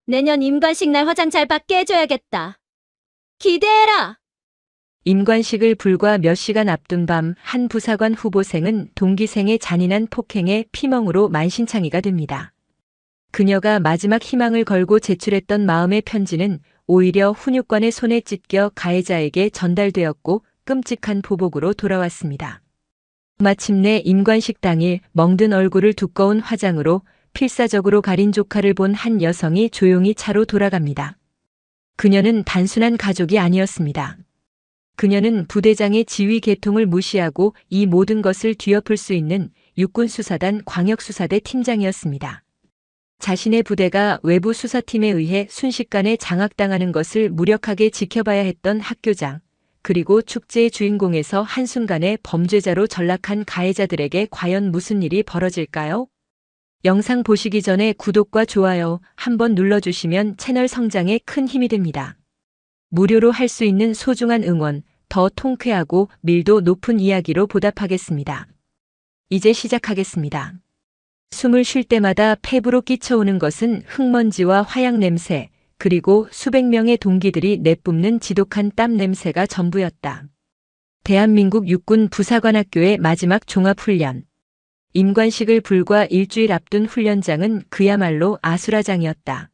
내년 임관식 날 화장 잘 받게 해줘야겠다. 기대해라! 임관식을 불과 몇 시간 앞둔 밤 한 부사관 후보생은 동기생의 잔인한 폭행에 피멍으로 만신창이가 됩니다. 그녀가 마지막 희망을 걸고 제출했던 마음의 편지는 오히려 훈육관의 손에 찢겨 가해자에게 전달되었고 끔찍한 보복으로 돌아왔습니다. 마침내 임관식 당일 멍든 얼굴을 두꺼운 화장으로 필사적으로 가린 조카를 본 한 여성이 조용히 차로 돌아갑니다. 그녀는 단순한 가족이 아니었습니다. 그녀는 부대장의 지휘 계통을 무시하고 이 모든 것을 뒤엎을 수 있는 육군수사단 광역수사대 팀장이었습니다. 자신의 부대가 외부 수사팀에 의해 순식간에 장악당하는 것을 무력하게 지켜봐야 했던 학교장, 그리고 축제의 주인공에서 한순간에 범죄자로 전락한 가해자들에게 과연 무슨 일이 벌어질까요? 영상 보시기 전에 구독과 좋아요 한번 눌러주시면 채널 성장에 큰 힘이 됩니다. 무료로 할 수 있는 소중한 응원, 더 통쾌하고 밀도 높은 이야기로 보답하겠습니다. 이제 시작하겠습니다. 숨을 쉴 때마다 폐부로 끼쳐오는 것은 흙먼지와 화약 냄새, 그리고 수백 명의 동기들이 내뿜는 지독한 땀 냄새가 전부였다. 대한민국 육군 부사관학교의 마지막 종합훈련. 임관식을 불과 일주일 앞둔 훈련장은 그야말로 아수라장이었다.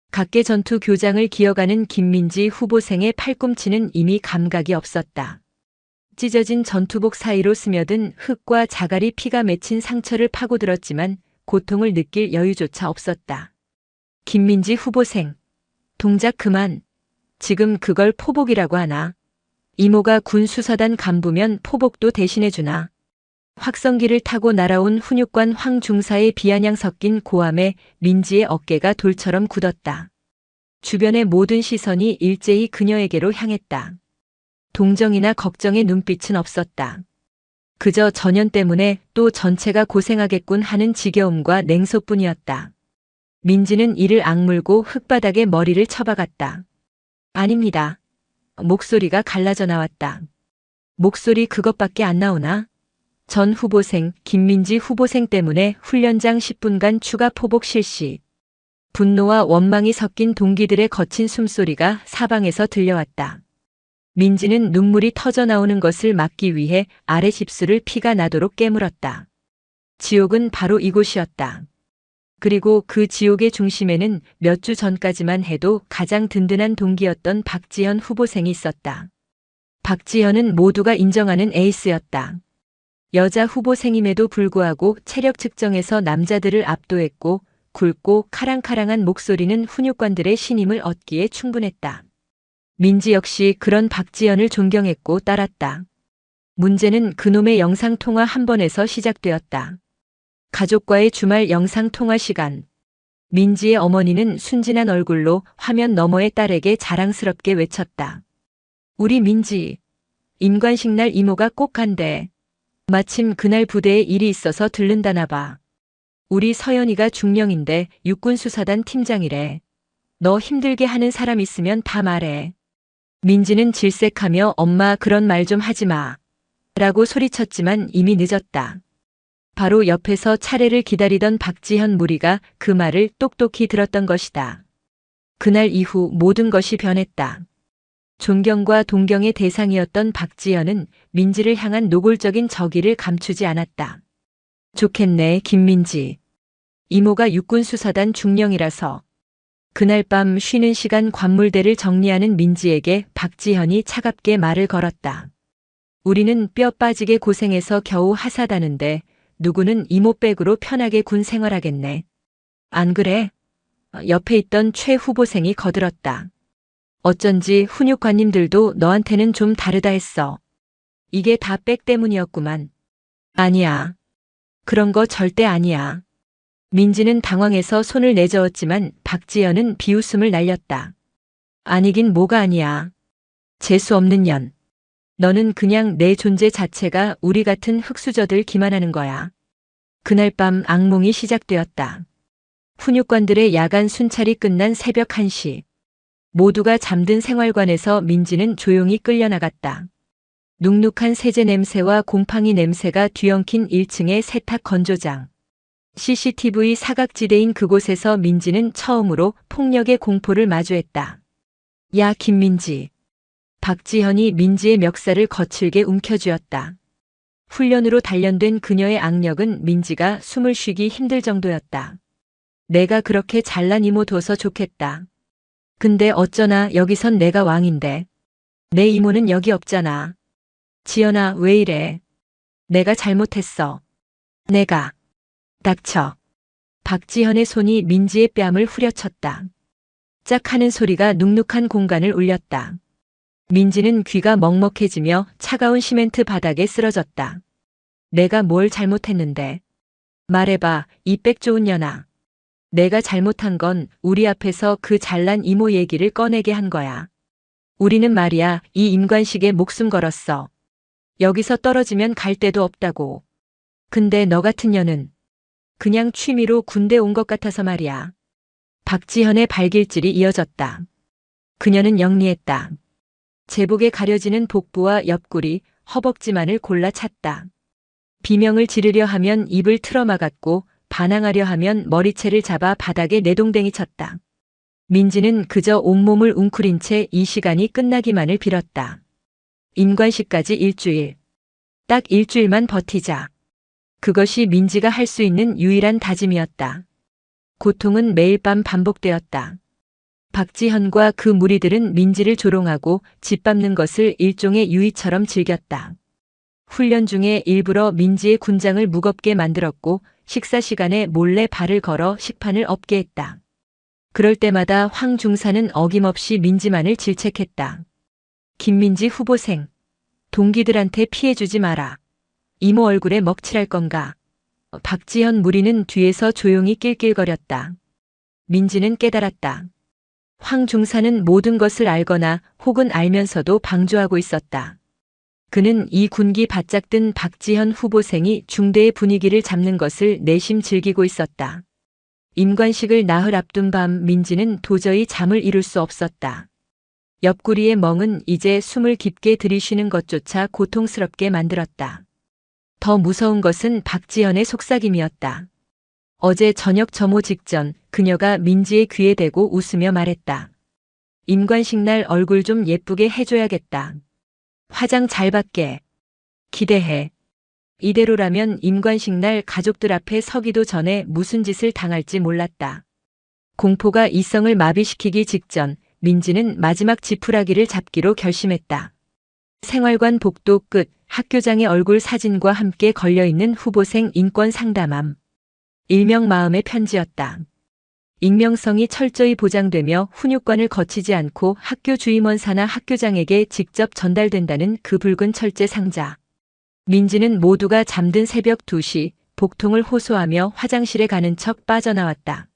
각계 전투 교장을 기어가는 김민지 후보생의 팔꿈치는 이미 감각이 없었다. 찢어진 전투복 사이로 스며든 흙과 자갈이 피가 맺힌 상처를 파고들었지만 고통을 느낄 여유조차 없었다. 김민지 후보생. 동작 그만. 지금 그걸 포복이라고 하나? 이모가 군 수사단 간부면 포복도 대신해주나? 확성기를 타고 날아온 훈육관 황 중사의 비아냥 섞인 고함에 민지의 어깨가 돌처럼 굳었다. 주변의 모든 시선이 일제히 그녀에게로 향했다. 동정이나 걱정의 눈빛은 없었다. 그저 전연 때문에 또 전체가 고생하겠군 하는 지겨움과 냉소뿐이었다. 민지는 이를 악물고 흙바닥에 머리를 쳐박았다. 아닙니다. 목소리가 갈라져 나왔다. 목소리 그것밖에 안 나오나? 전 후보생, 김민지 후보생 때문에 훈련장 10분간 추가 포복 실시. 분노와 원망이 섞인 동기들의 거친 숨소리가 사방에서 들려왔다. 민지는 눈물이 터져 나오는 것을 막기 위해 아래 집술을 피가 나도록 깨물었다. 지옥은 바로 이곳이었다. 그리고 그 지옥의 중심에는 몇 주 전까지만 해도 가장 든든한 동기였던 박지현 후보생이 있었다. 박지현은 모두가 인정하는 에이스였다. 여자 후보생임에도 불구하고 체력 측정에서 남자들을 압도했고 굵고 카랑카랑한 목소리는 훈육관들의 신임을 얻기에 충분했다. 민지 역시 그런 박지현을 존경했고 따랐다. 문제는 그놈의 영상통화 한 번에서 시작되었다. 가족과의 주말 영상통화 시간. 민지의 어머니는 순진한 얼굴로 화면 너머의 딸에게 자랑스럽게 외쳤다. 우리 민지. 임관식 날 이모가 꼭 간대. 마침 그날 부대에 일이 있어서 들른다나 봐. 우리 서연이가 중령인데 육군수사단 팀장이래. 너 힘들게 하는 사람 있으면 다 말해. 민지는 질색하며 엄마 그런 말 좀 하지 마. 라고 소리쳤지만 이미 늦었다. 바로 옆에서 차례를 기다리던 박지현 무리가 그 말을 똑똑히 들었던 것이다. 그날 이후 모든 것이 변했다. 존경과 동경의 대상이었던 박지현은 민지를 향한 노골적인 적의를 감추지 않았다. 좋겠네, 김민지. 이모가 육군수사단 중령이라서. 그날 밤 쉬는 시간 관물대를 정리하는 민지에게 박지현이 차갑게 말을 걸었다. 우리는 뼈 빠지게 고생해서 겨우 하사다는데 누구는 이모백으로 편하게 군 생활하겠네. 안 그래? 옆에 있던 최 후보생이 거들었다. 어쩐지 훈육관님들도 너한테는 좀 다르다 했어. 이게 다 백 때문이었구만. 아니야. 그런 거 절대 아니야. 민지는 당황해서 손을 내저었지만 박지현은 비웃음을 날렸다. 아니긴 뭐가 아니야. 재수 없는 년. 너는 그냥 내 존재 자체가 우리 같은 흙수저들 기만하는 거야. 그날 밤 악몽이 시작되었다. 훈육관들의 야간 순찰이 끝난 새벽 1시. 모두가 잠든 생활관에서 민지는 조용히 끌려나갔다. 눅눅한 세제 냄새와 곰팡이 냄새가 뒤엉킨 1층의 세탁 건조장. CCTV 사각지대인 그곳에서 민지는 처음으로 폭력의 공포를 마주했다. 야, 김민지. 박지현이 민지의 멱살을 거칠게 움켜쥐었다. 훈련으로 단련된 그녀의 악력은 민지가 숨을 쉬기 힘들 정도였다. 내가 그렇게 잘난 이모 둬서 좋겠다. 근데 어쩌나 여기선 내가 왕인데. 내 이모는 여기 없잖아. 지연아, 왜 이래? 내가 잘못했어. 내가. 닥쳐. 박지현의 손이 민지의 뺨을 후려쳤다. 짝 하는 소리가 눅눅한 공간을 울렸다. 민지는 귀가 먹먹해지며 차가운 시멘트 바닥에 쓰러졌다. 내가 뭘 잘못했는데? 말해봐, 이 빽 좋은 년아. 내가 잘못한 건 우리 앞에서 그 잘난 이모 얘기를 꺼내게 한 거야. 우리는 말이야, 이 임관식에 목숨 걸었어. 여기서 떨어지면 갈 데도 없다고. 근데 너 같은 년은 그냥 취미로 군대 온 것 같아서 말이야. 박지현의 발길질이 이어졌다. 그녀는 영리했다. 제복에 가려지는 복부와 옆구리, 허벅지만을 골라 찼다. 비명을 지르려 하면 입을 틀어막았고 반항하려 하면 머리채를 잡아 바닥에 내동댕이 쳤다. 민지는 그저 온몸을 웅크린 채 이 시간이 끝나기만을 빌었다. 임관식까지 일주일. 딱 일주일만 버티자. 그것이 민지가 할 수 있는 유일한 다짐이었다. 고통은 매일 밤 반복되었다. 박지현과 그 무리들은 민지를 조롱하고 짓밟는 것을 일종의 유의처럼 즐겼다. 훈련 중에 일부러 민지의 군장을 무겁게 만들었고 식사 시간에 몰래 발을 걸어 식판을 엎게 했다. 그럴 때마다 황 중사는 어김없이 민지만을 질책했다. 김민지 후보생, 동기들한테 피해주지 마라. 이모 얼굴에 먹칠할 건가. 박지현 무리는 뒤에서 조용히 낄낄거렸다. 민지는 깨달았다. 황 중사는 모든 것을 알거나 혹은 알면서도 방조하고 있었다. 그는 이 군기 바짝 든 박지현 후보생이 중대의 분위기를 잡는 것을 내심 즐기고 있었다. 임관식을 나흘 앞둔 밤 민지는 도저히 잠을 이룰 수 없었다. 옆구리의 멍은 이제 숨을 깊게 들이쉬는 것조차 고통스럽게 만들었다. 더 무서운 것은 박지현의 속삭임이었다. 어제 저녁 점호 직전 그녀가 민지의 귀에 대고 웃으며 말했다. 임관식 날 얼굴 좀 예쁘게 해줘야겠다. 화장 잘 받게. 기대해. 이대로라면 임관식 날 가족들 앞에 서기도 전에 무슨 짓을 당할지 몰랐다. 공포가 이성을 마비시키기 직전 민지는 마지막 지푸라기를 잡기로 결심했다. 생활관 복도 끝 학교장의 얼굴 사진과 함께 걸려있는 후보생 인권 상담함. 일명 마음의 편지였다. 익명성이 철저히 보장되며 훈육관을 거치지 않고 학교 주임원사나 학교장에게 직접 전달된다는 그 붉은 철제 상자. 민지는 모두가 잠든 새벽 2시 복통을 호소하며 화장실에 가는 척 빠져나왔다.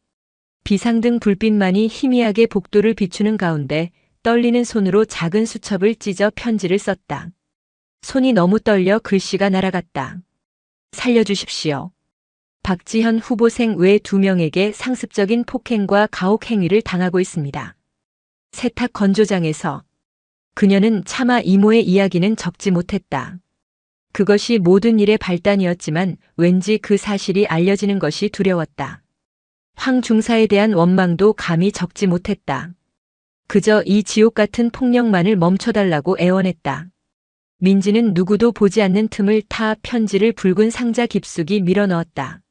비상등 불빛만이 희미하게 복도를 비추는 가운데 떨리는 손으로 작은 수첩을 찢어 편지를 썼다. 손이 너무 떨려 글씨가 날아갔다. 살려주십시오. 박지현 후보생 외 2명에게 상습적인 폭행과 가혹 행위를 당하고 있습니다. 세탁 건조장에서 그녀는 차마 이모의 이야기는 적지 못했다. 그것이 모든 일의 발단이었지만 왠지 그 사실이 알려지는 것이 두려웠다. 황 중사에 대한 원망도 감히 적지 못했다. 그저 이 지옥 같은 폭력만을 멈춰달라고 애원했다. 민지는 누구도 보지 않는 틈을 타 편지를 붉은 상자 깊숙이 밀어넣었다.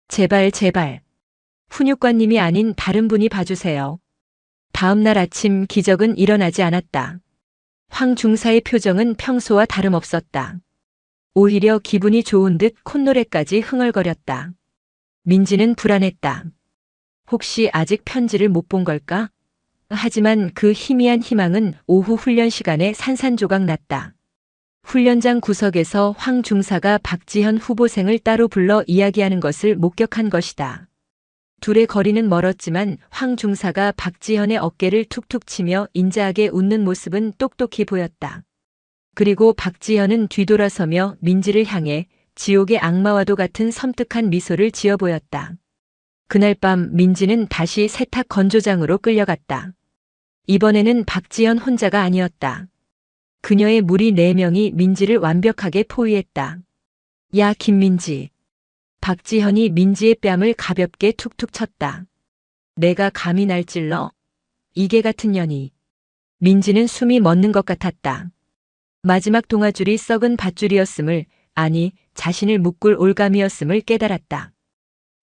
제발 제발. 훈육관님이 아닌 다른 분이 봐주세요. 다음 날 아침 기적은 일어나지 않았다. 황 중사의 표정은 평소와 다름없었다. 오히려 기분이 좋은 듯 콧노래까지 흥얼거렸다. 민지는 불안했다. 혹시 아직 편지를 못 본 걸까? 하지만 그 희미한 희망은 오후 훈련 시간에 산산조각 났다. 훈련장 구석에서 황 중사가 박지현 후보생을 따로 불러 이야기하는 것을 목격한 것이다. 둘의 거리는 멀었지만 황 중사가 박지현의 어깨를 툭툭 치며 인자하게 웃는 모습은 똑똑히 보였다. 그리고 박지현은 뒤돌아서며 민지를 향해 지옥의 악마와도 같은 섬뜩한 미소를 지어 보였다. 그날 밤 민지는 다시 세탁 건조장으로 끌려갔다. 이번에는 박지현 혼자가 아니었다. 그녀의 무리 4명이 민지를 완벽하게 포위했다. 야, 김민지. 박지현이 민지의 뺨을 가볍게 툭툭 쳤다. 내가 감히 날 찔러? 이게 같은 년이. 민지는 숨이 멎는 것 같았다. 마지막 동아줄이 썩은 밧줄이었음을, 아니 자신을 묶을 올감이었음을 깨달았다.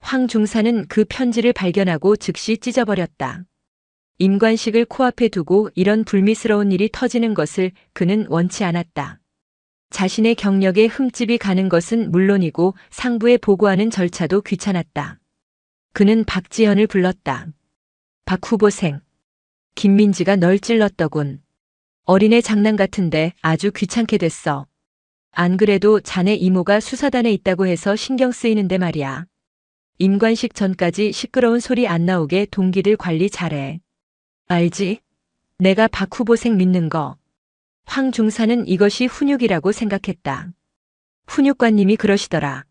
황 중사는 그 편지를 발견하고 즉시 찢어버렸다. 임관식을 코앞에 두고 이런 불미스러운 일이 터지는 것을 그는 원치 않았다. 자신의 경력에 흠집이 가는 것은 물론이고 상부에 보고하는 절차도 귀찮았다. 그는 박지현을 불렀다. 박 후보생. 김민지가 널 찔렀더군. 어린애 장난 같은데 아주 귀찮게 됐어. 안 그래도 자네 이모가 수사단에 있다고 해서 신경 쓰이는데 말이야. 임관식 전까지 시끄러운 소리 안 나오게 동기들 관리 잘해. 알지? 내가 박 후보생 믿는 거. 황 중사는 이것이 훈육이라고 생각했다. 훈육관님이 그러시더라.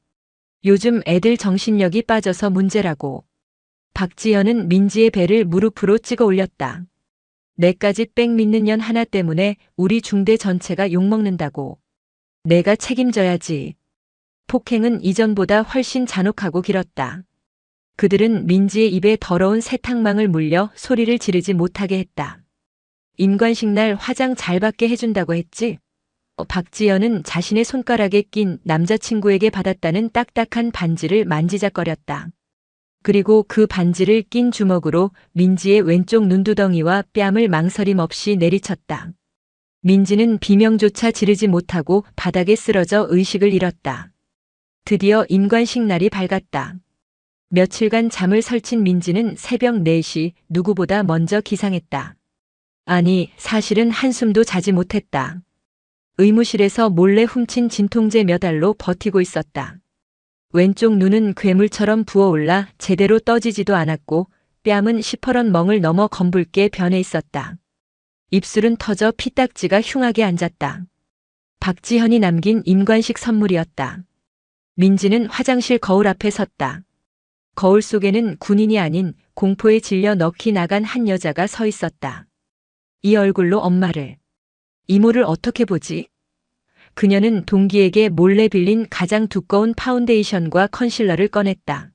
요즘 애들 정신력이 빠져서 문제라고. 박지현은 민지의 배를 무릎으로 찍어 올렸다. 내까지 빽 믿는 년 하나 때문에 우리 중대 전체가 욕먹는다고. 내가 책임져야지. 폭행은 이전보다 훨씬 잔혹하고 길었다. 그들은 민지의 입에 더러운 세탁망을 물려 소리를 지르지 못하게 했다. 임관식 날 화장 잘 받게 해준다고 했지? 박지연은 자신의 손가락에 낀 남자친구에게 받았다는 딱딱한 반지를 만지작거렸다. 그리고 그 반지를 낀 주먹으로 민지의 왼쪽 눈두덩이와 뺨을 망설임 없이 내리쳤다. 민지는 비명조차 지르지 못하고 바닥에 쓰러져 의식을 잃었다. 드디어 임관식 날이 밝았다. 며칠간 잠을 설친 민지는 새벽 4시 누구보다 먼저 기상했다. 아니, 사실은 한숨도 자지 못했다. 의무실에서 몰래 훔친 진통제 몇 알로 버티고 있었다. 왼쪽 눈은 괴물처럼 부어올라 제대로 떠지지도 않았고 뺨은 시퍼런 멍을 넘어 검붉게 변해 있었다. 입술은 터져 피딱지가 흉하게 앉았다. 박지현이 남긴 임관식 선물이었다. 민지는 화장실 거울 앞에 섰다. 거울 속에는 군인이 아닌 공포에 질려 넋이 나간 한 여자가 서 있었다. 이 얼굴로 엄마를, 이모를 어떻게 보지? 그녀는 동기에게 몰래 빌린 가장 두꺼운 파운데이션과 컨실러를 꺼냈다.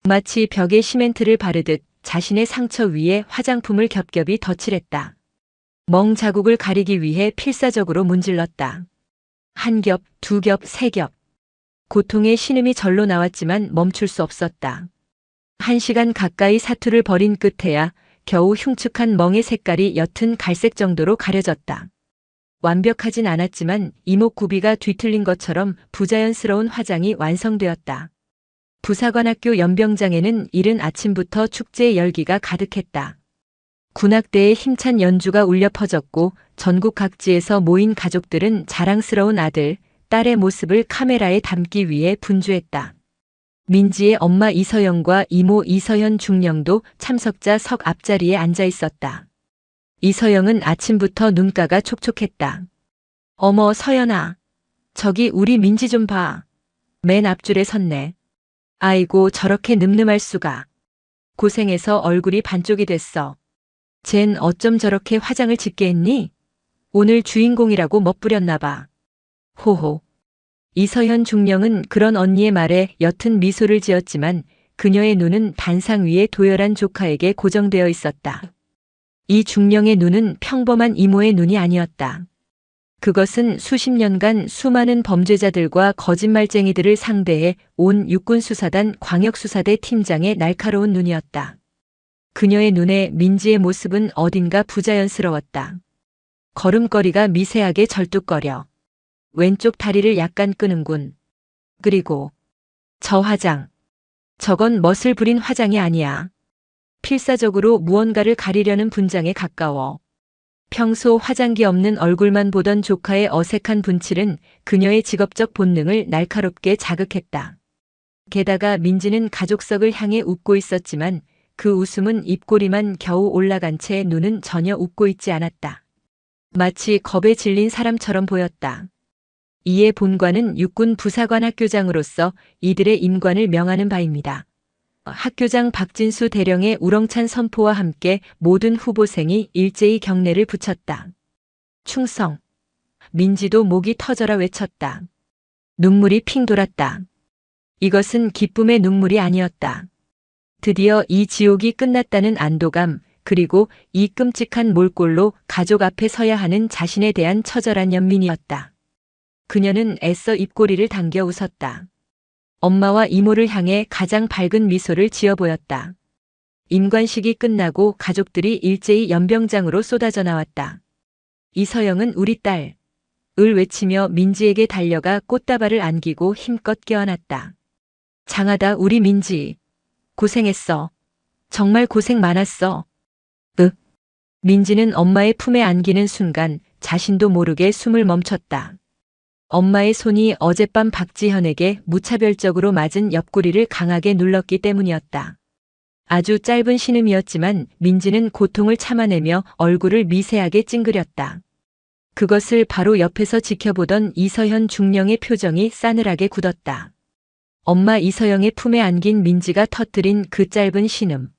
마치 벽에 시멘트를 바르듯 자신의 상처 위에 화장품을 겹겹이 덧칠했다. 멍 자국을 가리기 위해 필사적으로 문질렀다. 한 겹, 두 겹, 세 겹. 고통의 신음이 절로 나왔지만 멈출 수 없었다. 1시간 가까이 사투를 벌인 끝에야 겨우 흉측한 멍의 색깔이 옅은 갈색 정도로 가려졌다. 완벽하진 않았지만 이목구비가 뒤틀린 것처럼 부자연스러운 화장이 완성되었다. 부사관학교 연병장에는 이른 아침부터 축제의 열기가 가득했다. 군악대의 힘찬 연주가 울려 퍼졌고 전국 각지에서 모인 가족들은 자랑스러운 아들, 딸의 모습을 카메라에 담기 위해 분주했다. 민지의 엄마 이서영과 이모 이서현 중령도 참석자 석 앞자리에 앉아 있었다. 이서영은 아침부터 눈가가 촉촉했다. 어머 서연아, 저기 우리 민지 좀 봐. 맨 앞줄에 섰네. 아이고 저렇게 늠름할 수가. 고생해서 얼굴이 반쪽이 됐어. 쟨 어쩜 저렇게 화장을 짙게 했니? 오늘 주인공이라고 멋부렸나 봐. 호호. 이서현 중령은 그런 언니의 말에 옅은 미소를 지었지만 그녀의 눈은 단상 위에 도열한 조카에게 고정되어 있었다. 이 중령의 눈은 평범한 이모의 눈이 아니었다. 그것은 수십 년간 수많은 범죄자들과 거짓말쟁이들을 상대해 온 육군수사단 광역수사대 팀장의 날카로운 눈이었다. 그녀의 눈에 민지의 모습은 어딘가 부자연스러웠다. 걸음걸이가 미세하게 절뚝거려. 왼쪽 다리를 약간 끄는군. 그리고 저 화장. 저건 멋을 부린 화장이 아니야. 필사적으로 무언가를 가리려는 분장에 가까워. 평소 화장기 없는 얼굴만 보던 조카의 어색한 분칠은 그녀의 직업적 본능을 날카롭게 자극했다. 게다가 민지는 가족석을 향해 웃고 있었지만 그 웃음은 입꼬리만 겨우 올라간 채 눈은 전혀 웃고 있지 않았다. 마치 겁에 질린 사람처럼 보였다. 이에 본관은 육군 부사관 학교장으로서 이들의 임관을 명하는 바입니다. 학교장 박진수 대령의 우렁찬 선포와 함께 모든 후보생이 일제히 경례를 붙였다. 충성. 민지도 목이 터져라 외쳤다. 눈물이 핑 돌았다. 이것은 기쁨의 눈물이 아니었다. 드디어 이 지옥이 끝났다는 안도감, 그리고 이 끔찍한 몰골로 가족 앞에 서야 하는 자신에 대한 처절한 연민이었다. 그녀는 애써 입꼬리를 당겨 웃었다. 엄마와 이모를 향해 가장 밝은 미소를 지어 보였다. 임관식이 끝나고 가족들이 일제히 연병장으로 쏟아져 나왔다. 이서영은 우리 딸, 을 외치며 민지에게 달려가 꽃다발을 안기고 힘껏 껴안았다. 장하다 우리 민지. 고생했어. 정말 고생 많았어. 민지는 엄마의 품에 안기는 순간 자신도 모르게 숨을 멈췄다. 엄마의 손이 어젯밤 박지현에게 무차별적으로 맞은 옆구리를 강하게 눌렀기 때문이었다. 아주 짧은 신음이었지만 민지는 고통을 참아내며 얼굴을 미세하게 찡그렸다. 그것을 바로 옆에서 지켜보던 이서현 중령의 표정이 싸늘하게 굳었다. 엄마 이서영의 품에 안긴 민지가 터뜨린 그 짧은 신음.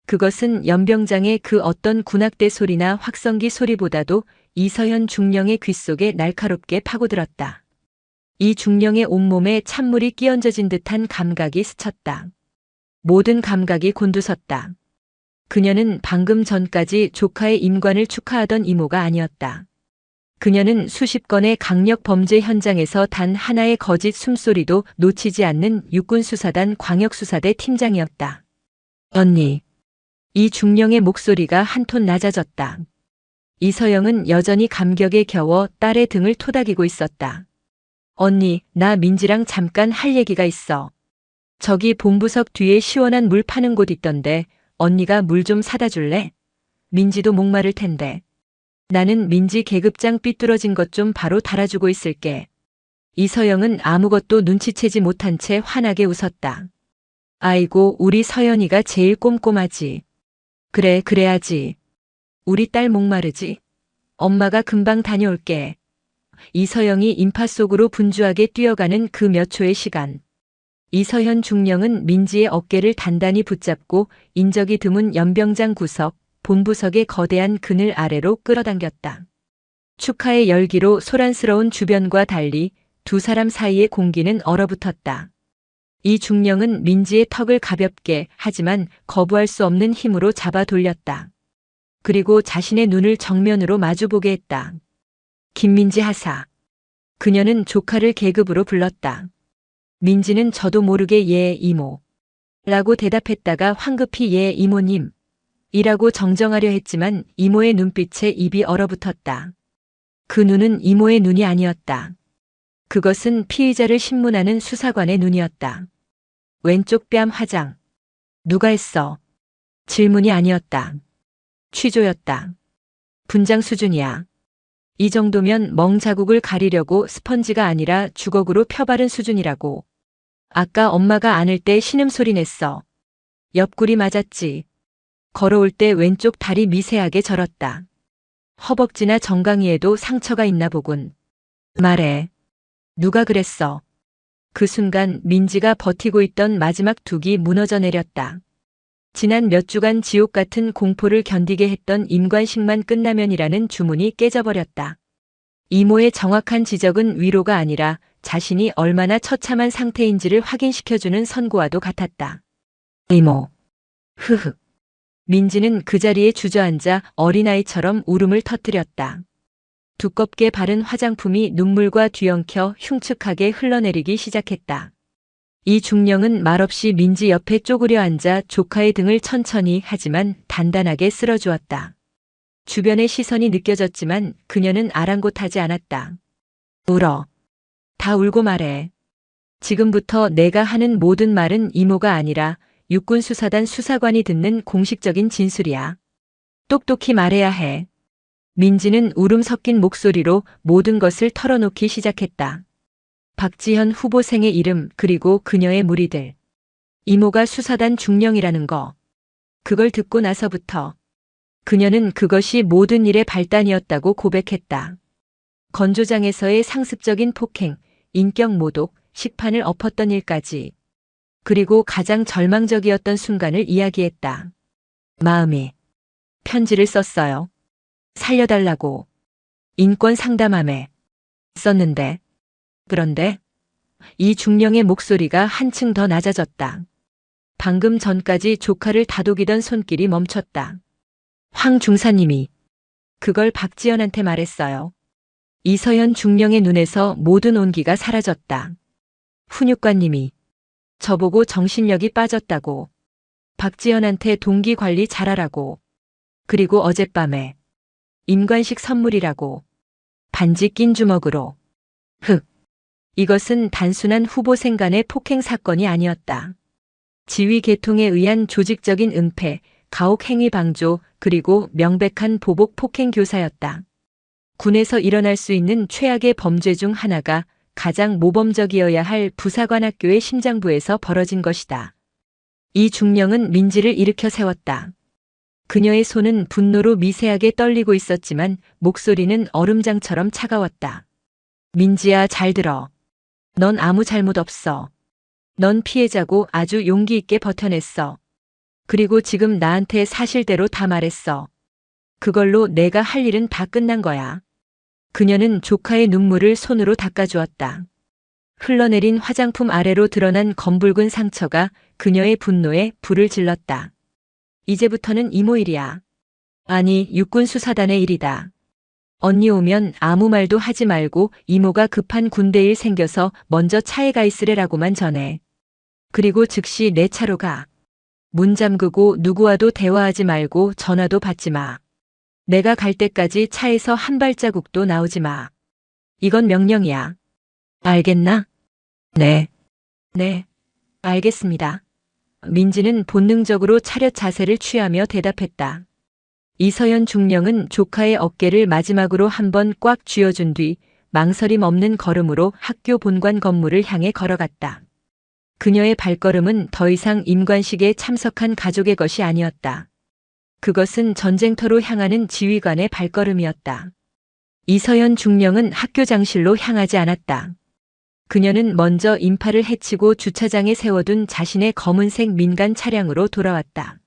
그것은 연병장의 그 어떤 군악대 소리나 확성기 소리보다도 이서현 중령의 귓속에 날카롭게 파고들었다. 이 중령의 온몸에 찬물이 끼얹어진 듯한 감각이 스쳤다. 모든 감각이 곤두섰다. 그녀는 방금 전까지 조카의 임관을 축하하던 이모가 아니었다. 그녀는 수십 건의 강력 범죄 현장에서 단 하나의 거짓 숨소리도 놓치지 않는 육군수사단 광역수사대 팀장이었다. 언니. 이 중령의 목소리가 한 톤 낮아졌다. 이서영은 여전히 감격에 겨워 딸의 등을 토닥이고 있었다. 언니, 나 민지랑 잠깐 할 얘기가 있어. 저기 본부석 뒤에 시원한 물 파는 곳 있던데 언니가 물 좀 사다 줄래? 민지도 목마를 텐데. 나는 민지 계급장 삐뚤어진 것 좀 바로 달아주고 있을게. 이서영은 아무것도 눈치채지 못한 채 환하게 웃었다. 아이고, 우리 서연이가 제일 꼼꼼하지. 그래, 그래야지. 우리 딸 목마르지? 엄마가 금방 다녀올게. 이서영이 인파 속으로 분주하게 뛰어가는 그 몇 초의 시간. 이서현 중령은 민지의 어깨를 단단히 붙잡고 인적이 드문 연병장 구석, 본부석의 거대한 그늘 아래로 끌어당겼다. 축하의 열기로 소란스러운 주변과 달리 두 사람 사이의 공기는 얼어붙었다. 이 중령은 민지의 턱을 가볍게 하지만 거부할 수 없는 힘으로 잡아 돌렸다. 그리고 자신의 눈을 정면으로 마주보게 했다. 김민지 하사. 그녀는 조카를 계급으로 불렀다. 민지는 저도 모르게 예 이모 라고 대답했다가 황급히 예 이모님 이라고 정정하려 했지만 이모의 눈빛에 입이 얼어붙었다. 그 눈은 이모의 눈이 아니었다. 그것은 피의자를 신문하는 수사관의 눈이었다. 왼쪽 뺨 화장. 누가 했어? 질문이 아니었다. 취조였다. 분장 수준이야. 이 정도면 멍 자국을 가리려고 스펀지가 아니라 주걱으로 펴바른 수준이라고. 아까 엄마가 안을 때 신음소리 냈어. 옆구리 맞았지. 걸어올 때 왼쪽 다리 미세하게 절었다. 허벅지나 정강이에도 상처가 있나 보군. 말해. 누가 그랬어? 그 순간 민지가 버티고 있던 마지막 둑이 무너져 내렸다. 지난 몇 주간 지옥 같은 공포를 견디게 했던 임관식만 끝나면이라는 주문이 깨져버렸다. 이모의 정확한 지적은 위로가 아니라 자신이 얼마나 처참한 상태인지를 확인시켜주는 선고와도 같았다. 이모. 흐흐. 민지는 그 자리에 주저앉아 어린아이처럼 울음을 터뜨렸다. 두껍게 바른 화장품이 눈물과 뒤엉켜 흉측하게 흘러내리기 시작했다. 이 중령은 말없이 민지 옆에 쪼그려 앉아 조카의 등을 천천히 하지만 단단하게 쓸어주었다. 주변의 시선이 느껴졌지만 그녀는 아랑곳하지 않았다. 울어. 다 울고 말해. 지금부터 내가 하는 모든 말은 이모가 아니라 육군수사단 수사관이 듣는 공식적인 진술이야. 똑똑히 말해야 해. 민지는 울음 섞인 목소리로 모든 것을 털어놓기 시작했다. 박지현 후보생의 이름 그리고 그녀의 무리들. 이모가 수사단 중령이라는 거. 그걸 듣고 나서부터 그녀는 그것이 모든 일의 발단이었다고 고백했다. 건조장에서의 상습적인 폭행, 인격 모독, 식판을 엎었던 일까지. 그리고 가장 절망적이었던 순간을 이야기했다. 마음이. 편지를 썼어요. 살려달라고. 인권 상담함에. 썼는데. 그런데 이중령의 목소리가 한층 더 낮아졌다. 방금 전까지 조카를 다독이던 손길이 멈췄다. 황 중사님이 그걸 박지연한테 말했어요. 이서연 중령의 눈에서 모든 온기가 사라졌다. 훈육관님이 저보고 정신력이 빠졌다고. 박지연한테 동기 관리 잘하라고. 그리고 어젯밤에 임관식 선물이라고. 반지 낀 주먹으로. 이것은 단순한 후보생 간의 폭행 사건이 아니었다. 지위 계통에 의한 조직적인 은폐, 가혹 행위 방조, 그리고 명백한 보복 폭행 교사였다. 군에서 일어날 수 있는 최악의 범죄 중 하나가 가장 모범적이어야 할 부사관학교의 심장부에서 벌어진 것이다. 이 중령은 민지를 일으켜 세웠다. 그녀의 손은 분노로 미세하게 떨리고 있었지만 목소리는 얼음장처럼 차가웠다. 민지야, 잘 들어. 넌 아무 잘못 없어. 넌 피해자고 아주 용기 있게 버텨냈어. 그리고 지금 나한테 사실대로 다 말했어. 그걸로 내가 할 일은 다 끝난 거야. 그녀는 조카의 눈물을 손으로 닦아주었다. 흘러내린 화장품 아래로 드러난 검붉은 상처가 그녀의 분노에 불을 질렀다. 이제부터는 이모 일이야. 아니, 육군 수사단의 일이다. 언니 오면 아무 말도 하지 말고 이모가 급한 군대 일 생겨서 먼저 차에 가 있으래라고만 전해. 그리고 즉시 내 차로 가. 문 잠그고 누구와도 대화하지 말고 전화도 받지 마. 내가 갈 때까지 차에서 한 발자국도 나오지 마. 이건 명령이야. 알겠나? 네. 네. 알겠습니다. 민지는 본능적으로 차렷 자세를 취하며 대답했다. 이서연 중령은 조카의 어깨를 마지막으로 한번 꽉 쥐어준 뒤 망설임 없는 걸음으로 학교 본관 건물을 향해 걸어갔다. 그녀의 발걸음은 더 이상 임관식에 참석한 가족의 것이 아니었다. 그것은 전쟁터로 향하는 지휘관의 발걸음이었다. 이서연 중령은 학교 장실로 향하지 않았다. 그녀는 먼저 인파를 해치고 주차장에 세워둔 자신의 검은색 민간 차량으로 돌아왔다.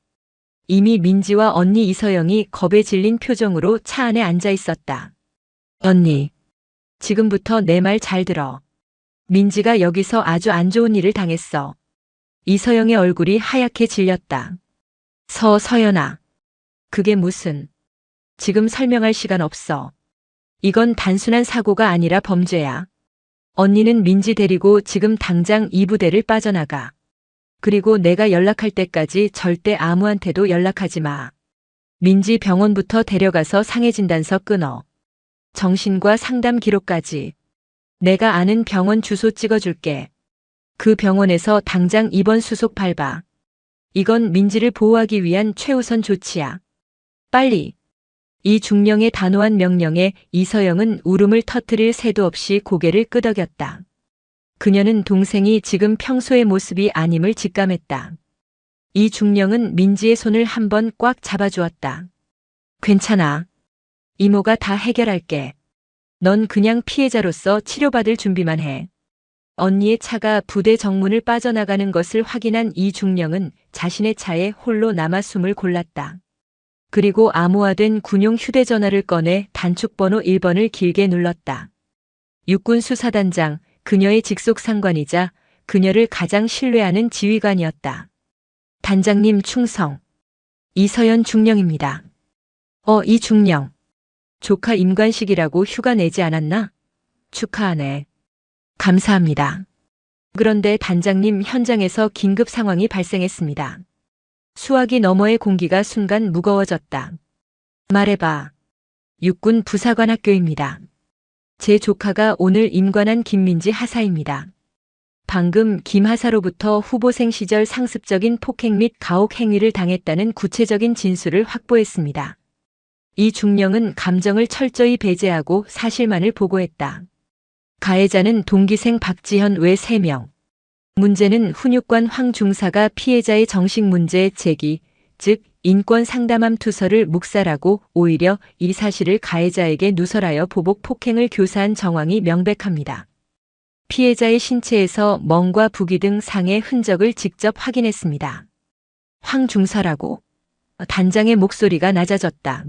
이미 민지와 언니 이서영이 겁에 질린 표정으로 차 안에 앉아 있었다. 언니, 지금부터 내 말 잘 들어. 민지가 여기서 아주 안 좋은 일을 당했어. 이서영의 얼굴이 하얗게 질렸다. 서연아. 그게 무슨. 지금 설명할 시간 없어. 이건 단순한 사고가 아니라 범죄야. 언니는 민지 데리고 지금 당장 이 부대를 빠져나가. 그리고 내가 연락할 때까지 절대 아무한테도 연락하지 마. 민지 병원부터 데려가서 상해진단서 끊어. 정신과 상담 기록까지. 내가 아는 병원 주소 찍어줄게. 그 병원에서 당장 입원 수속 밟아. 이건 민지를 보호하기 위한 최우선 조치야. 빨리. 이 중령의 단호한 명령에 이서영은 울음을 터뜨릴 새도 없이 고개를 끄덕였다. 그녀는 동생이 지금 평소의 모습이 아님을 직감했다. 이 중령은 민지의 손을 한번 꽉 잡아주었다. 괜찮아. 이모가 다 해결할게. 넌 그냥 피해자로서 치료받을 준비만 해. 언니의 차가 부대 정문을 빠져나가는 것을 확인한 이 중령은 자신의 차에 홀로 남아 숨을 골랐다. 그리고 암호화된 군용 휴대전화를 꺼내 단축번호 1번을 길게 눌렀다. 육군 수사단장, 그녀의 직속 상관이자 그녀를 가장 신뢰하는 지휘관이었다. 단장님 충성. 이서연 중령입니다. 이 중령. 조카 임관식이라고 휴가 내지 않았나? 축하하네. 감사합니다. 그런데 단장님, 현장에서 긴급 상황이 발생했습니다. 수화기 너머의 공기가 순간 무거워졌다. 말해봐. 육군 부사관 학교입니다. 제 조카가 오늘 임관한 김민지 하사입니다. 방금 김 하사로부터 후보생 시절 상습적인 폭행 및 가혹 행위를 당했다는 구체적인 진술을 확보했습니다. 이 중령은 감정을 철저히 배제하고 사실만을 보고했다. 가해자는 동기생 박지현 외 3명. 문제는 훈육관 황 중사가 피해자의 정식 문제 제기, 즉 인권 상담함 투서를 묵살하고 오히려 이 사실을 가해자에게 누설하여 보복 폭행을 교사한 정황이 명백합니다. 피해자의 신체에서 멍과 부기 등 상해 흔적을 직접 확인했습니다. 황 중사라고. 단장의 목소리가 낮아졌다.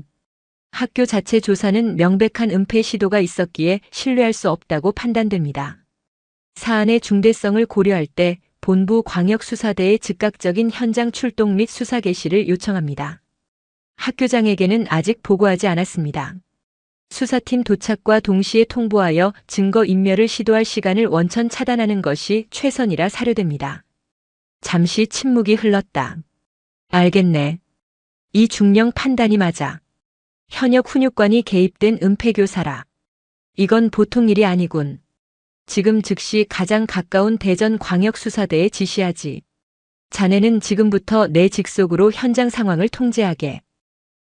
학교 자체 조사는 명백한 은폐 시도가 있었기에 신뢰할 수 없다고 판단됩니다. 사안의 중대성을 고려할 때 본부 광역수사대의 즉각적인 현장 출동 및 수사 개시를 요청합니다. 학교장에게는 아직 보고하지 않았습니다. 수사팀 도착과 동시에 통보하여 증거 인멸을 시도할 시간을 원천 차단하는 것이 최선이라 사료됩니다. 잠시 침묵이 흘렀다. 알겠네. 이 중령 판단이 맞아. 현역 훈육관이 개입된 은폐교사라. 이건 보통 일이 아니군. 지금 즉시 가장 가까운 대전광역수사대에 지시하지. 자네는 지금부터 내 직속으로 현장 상황을 통제하게.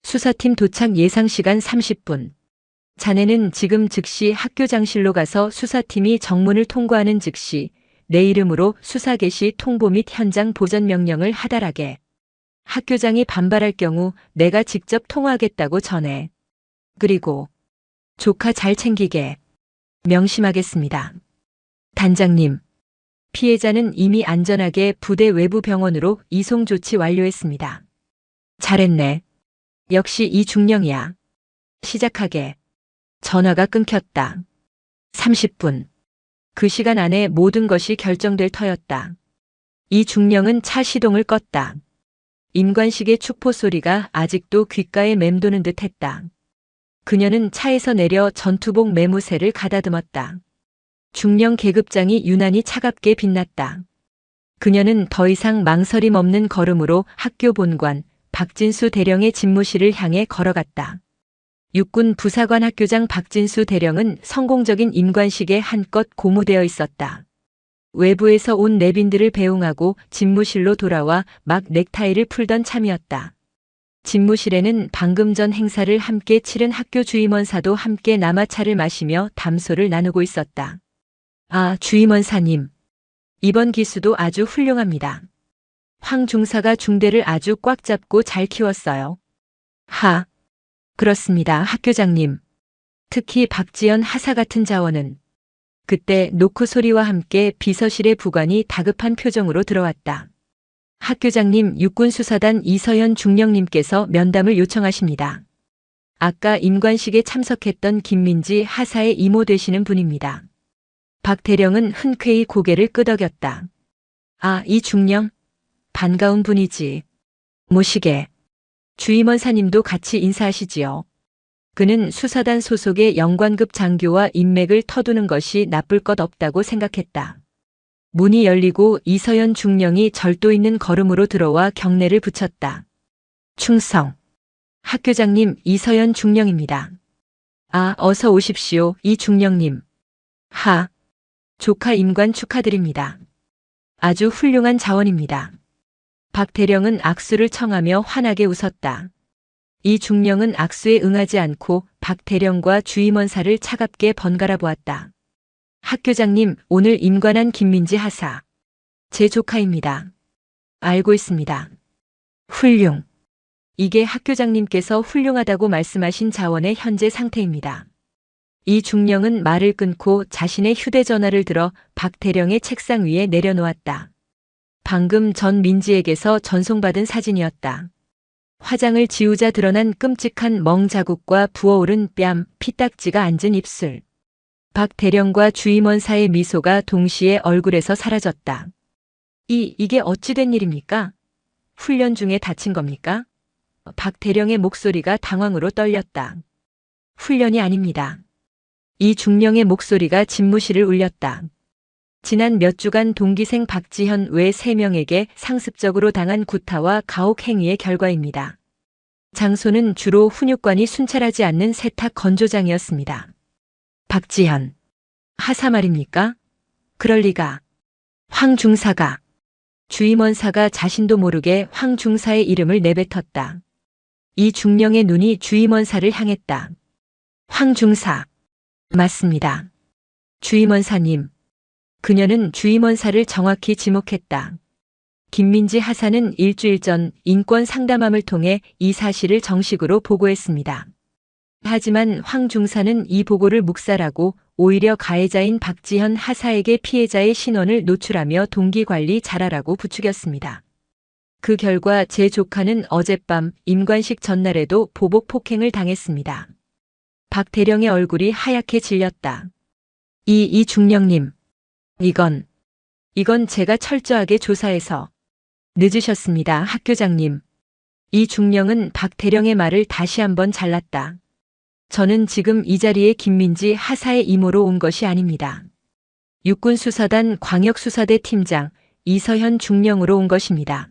수사팀 도착 예상 시간 30분. 자네는 지금 즉시 학교장실로 가서 수사팀이 정문을 통과하는 즉시 내 이름으로 수사 개시 통보 및 현장 보전 명령을 하달하게. 학교장이 반발할 경우 내가 직접 통화하겠다고 전해. 그리고 조카 잘 챙기게. 명심하겠습니다. 단장님, 피해자는 이미 안전하게 부대 외부 병원으로 이송 조치 완료했습니다. 잘했네. 역시 이 중령이야. 시작하게. 전화가 끊겼다. 30분. 그 시간 안에 모든 것이 결정될 터였다. 이 중령은 차 시동을 껐다. 임관식의 축포 소리가 아직도 귓가에 맴도는 듯 했다. 그녀는 차에서 내려 전투복 매무새를 가다듬었다. 중령 계급장이 유난히 차갑게 빛났다. 그녀는 더 이상 망설임 없는 걸음으로 학교 본관 박진수 대령의 집무실을 향해 걸어갔다. 육군 부사관 학교장 박진수 대령은 성공적인 임관식에 한껏 고무되어 있었다. 외부에서 온 내빈들을 배웅하고 집무실로 돌아와 막 넥타이를 풀던 참이었다. 집무실에는 방금 전 행사를 함께 치른 학교 주임원사도 함께 남아차를 마시며 담소를 나누고 있었다. 아, 주임원사님. 이번 기수도 아주 훌륭합니다. 황 중사가 중대를 아주 꽉 잡고 잘 키웠어요. 하. 그렇습니다, 학교장님. 특히 박지연 하사 같은 자원은. 그때 노크 소리와 함께 비서실의 부관이 다급한 표정으로 들어왔다. 학교장님, 육군수사단 이서현 중령님께서 면담을 요청하십니다. 아까 임관식에 참석했던 김민지 하사의 이모 되시는 분입니다. 박 대령은 흔쾌히 고개를 끄덕였다. 아, 이 중령? 반가운 분이지. 모시게. 주임원사님도 같이 인사하시지요. 그는 수사단 소속의 영관급 장교와 인맥을 터두는 것이 나쁠 것 없다고 생각했다. 문이 열리고 이서연 중령이 절도 있는 걸음으로 들어와 경례를 붙였다. 충성. 학교장님, 이서연 중령입니다. 아, 어서 오십시오, 이 중령님. 하. 조카 임관 축하드립니다. 아주 훌륭한 자원입니다. 박 대령은 악수를 청하며 환하게 웃었다. 이 중령은 악수에 응하지 않고 박 대령과 주임원사를 차갑게 번갈아 보았다. 학교장님, 오늘 임관한 김민지 하사. 제 조카입니다. 알고 있습니다. 훌륭. 이게 학교장님께서 훌륭하다고 말씀하신 자원의 현재 상태입니다. 이 중령은 말을 끊고 자신의 휴대전화를 들어 박 대령의 책상 위에 내려놓았다. 방금 전 민지에게서 전송받은 사진이었다. 화장을 지우자 드러난 끔찍한 멍 자국과 부어오른 뺨, 피딱지가 앉은 입술. 박 대령과 주임원사의 미소가 동시에 얼굴에서 사라졌다. 이게 어찌 된 일입니까? 훈련 중에 다친 겁니까? 박 대령의 목소리가 당황으로 떨렸다. 훈련이 아닙니다. 이 중령의 목소리가 집무실을 울렸다. 지난 몇 주간 동기생 박지현 외 3명에게 상습적으로 당한 구타와 가혹 행위의 결과입니다. 장소는 주로 훈육관이 순찰하지 않는 세탁 건조장이었습니다. 박지현. 하사 말입니까? 그럴 리가. 황 중사가. 주임원사가 자신도 모르게 황 중사의 이름을 내뱉었다. 이 중령의 눈이 주임원사를 향했다. 황 중사. 맞습니다. 주임원사님. 그녀는 주임원사를 정확히 지목했다. 김민지 하사는 일주일 전 인권 상담함을 통해 이 사실을 정식으로 보고했습니다. 하지만 황 중사는 이 보고를 묵살하고 오히려 가해자인 박지현 하사에게 피해자의 신원을 노출하며 동기관리 잘하라고 부추겼습니다. 그 결과 제 조카는 어젯밤 임관식 전날에도 보복 폭행을 당했습니다. 박 대령의 얼굴이 하얗게 질렸다. 이 중령님. 이건 제가 철저하게 조사해서. 늦으셨습니다, 학교장님. 이 중령은 박대령의 말을 다시 한번 잘랐다. 저는 지금 이 자리에 김민지 하사의 이모로 온 것이 아닙니다. 육군수사단 광역수사대 팀장 이서현 중령으로 온 것입니다.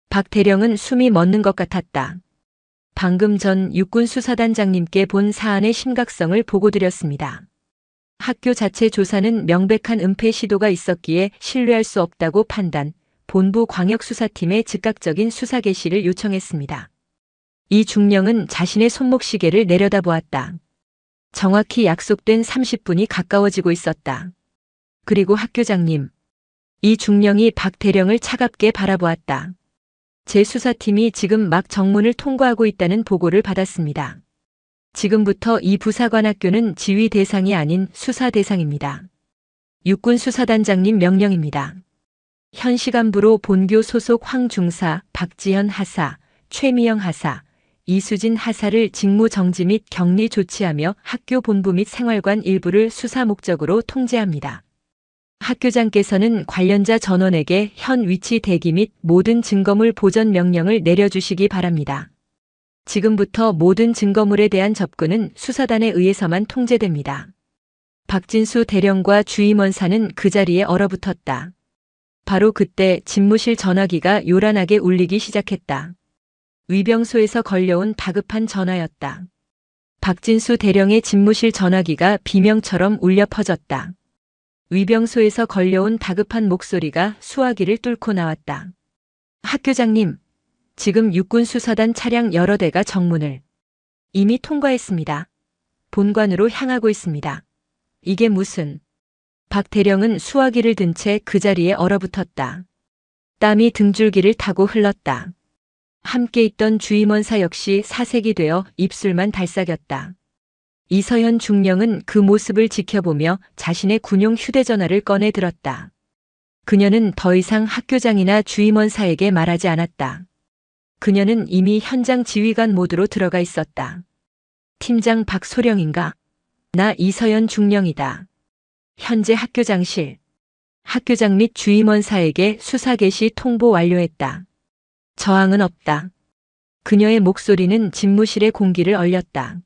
박대령은 숨이 멎는 것 같았다. 방금 전 육군수사단장님께 본 사안의 심각성을 보고드렸습니다. 학교 자체 조사는 명백한 은폐 시도가 있었기에 신뢰할 수 없다고 판단, 본부 광역수사팀에 즉각적인 수사 개시를 요청했습니다. 이 중령은 자신의 손목시계를 내려다보았다. 정확히 약속된 30분이 가까워지고 있었다. 그리고 학교장님. 이 중령이 박대령을 차갑게 바라보았다. 제 수사팀이 지금 막 정문을 통과하고 있다는 보고를 받았습니다. 지금부터 이 부사관학교는 지휘 대상이 아닌 수사 대상입니다. 육군수사단장님 명령입니다. 현 시간부로 본교 소속 황중사, 박지현 하사, 최미영 하사, 이수진 하사를 직무 정지 및 격리 조치하며 학교 본부 및 생활관 일부를 수사 목적으로 통제합니다. 학교장께서는 관련자 전원에게 현 위치 대기 및 모든 증거물 보전 명령을 내려주시기 바랍니다. 지금부터 모든 증거물에 대한 접근은 수사단에 의해서만 통제됩니다. 박진수 대령과 주임원사는 그 자리에 얼어붙었다. 바로 그때 집무실 전화기가 요란하게 울리기 시작했다. 위병소에서 걸려온 다급한 전화였다. 박진수 대령의 집무실 전화기가 비명처럼 울려 퍼졌다. 위병소에서 걸려온 다급한 목소리가 수화기를 뚫고 나왔다. 학교장님, 지금 육군수사단 차량 여러 대가 정문을 이미 통과했습니다. 본관으로 향하고 있습니다. 이게 무슨... 박 대령은 수화기를 든 채 그 자리에 얼어붙었다. 땀이 등줄기를 타고 흘렀다. 함께 있던 주임원사 역시 사색이 되어 입술만 달싹였다. 이서현 중령은 그 모습을 지켜보며 자신의 군용 휴대전화를 꺼내 들었다. 그녀는 더 이상 학교장이나 주임원사에게 말하지 않았다. 그녀는 이미 현장 지휘관 모드로 들어가 있었다. 팀장 박소령인가? 나 이서현 중령이다. 현재 학교장실. 학교장 및 주임원사에게 수사 개시 통보 완료했다. 저항은 없다. 그녀의 목소리는 집무실의 공기를 얼렸다.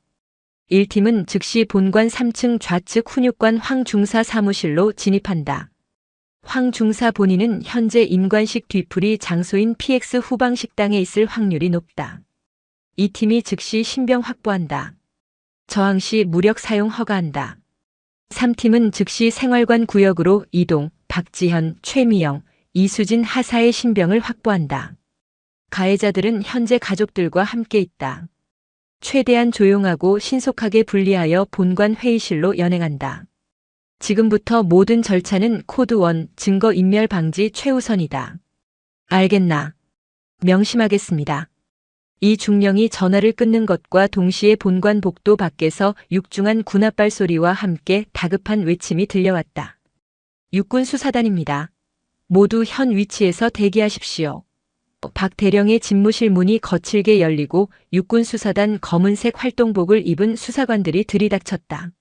1팀은 즉시 본관 3층 좌측 훈육관 황중사 사무실로 진입한다. 황중사 본인은 현재 임관식 뒤풀이 장소인 PX 후방 식당에 있을 확률이 높다. 2팀이 즉시 신병 확보한다. 저항 시 무력 사용 허가한다. 3팀은 즉시 생활관 구역으로 이동, 박지현, 최미영, 이수진 하사의 신병을 확보한다. 가해자들은 현재 가족들과 함께 있다. 최대한 조용하고 신속하게 분리하여 본관 회의실로 연행한다. 지금부터 모든 절차는 코드 1 증거 인멸 방지 최우선이다. 알겠나? 명심하겠습니다. 이 중령이 전화를 끊는 것과 동시에 본관 복도 밖에서 육중한 군합발 소리와 함께 다급한 외침이 들려왔다. 육군수사단입니다. 모두 현 위치에서 대기하십시오. 박 대령의 집무실 문이 거칠게 열리고 육군수사단 검은색 활동복을 입은 수사관들이 들이닥쳤다.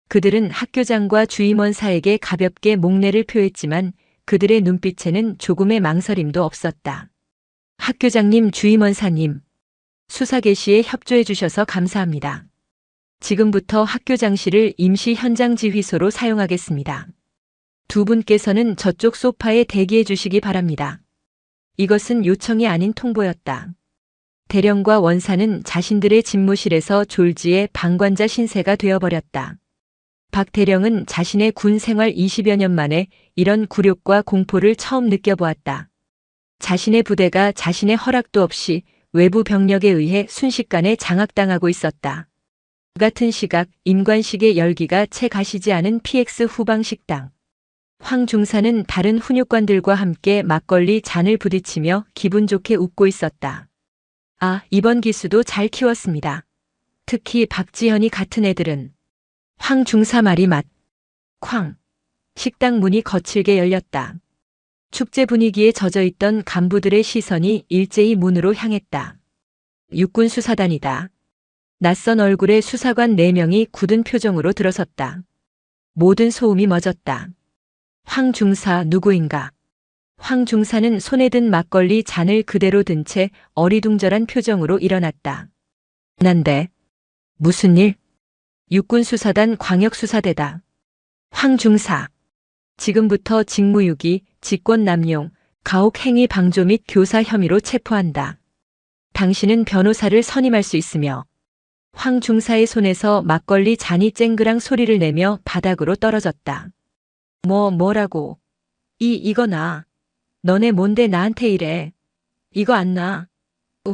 그들은 학교장과 주임원사에게 가볍게 목례를 표했지만 그들의 눈빛에는 조금의 망설임도 없었다. 학교장님, 주임원사님, 수사 개시에 협조해 주셔서 감사합니다. 지금부터 학교장실을 임시 현장 지휘소로 사용하겠습니다. 두 분께서는 저쪽 소파에 대기해 주시기 바랍니다. 이것은 요청이 아닌 통보였다. 대령과 원사는 자신들의 집무실에서 졸지에 방관자 신세가 되어버렸다. 박 대령은 자신의 군 생활 20여 년 만에 이런 굴욕과 공포를 처음 느껴보았다. 자신의 부대가 자신의 허락도 없이 외부 병력에 의해 순식간에 장악당하고 있었다. 같은 시각 임관식의 열기가 채 가시지 않은 PX 후방 식당. 황 중사는 다른 훈육관들과 함께 막걸리 잔을 부딪히며 기분 좋게 웃고 있었다. 아, 이번 기수도 잘 키웠습니다. 특히 박지현이 같은 애들은. 황 중사 말이 쾅. 식당 문이 거칠게 열렸다. 축제 분위기에 젖어있던 간부들의 시선이 일제히 문으로 향했다. 육군수사단이다. 낯선 얼굴의 수사관 4명이 굳은 표정으로 들어섰다. 모든 소음이 멎었다. 황 중사 누구인가? 황 중사는 손에 든 막걸리 잔을 그대로 든 채 어리둥절한 표정으로 일어났다. 난데. 무슨 일? 육군수사단 광역수사대다. 황 중사. 지금부터 직무유기, 직권남용, 가혹행위 방조 및 교사 혐의로 체포한다. 당신은 변호사를 선임할 수 있으며 황 중사의 손에서 막걸리 잔이 쨍그랑 소리를 내며 바닥으로 떨어졌다. 뭐라고? 이거 나. 너네 뭔데 나한테 이래. 이거 안 나.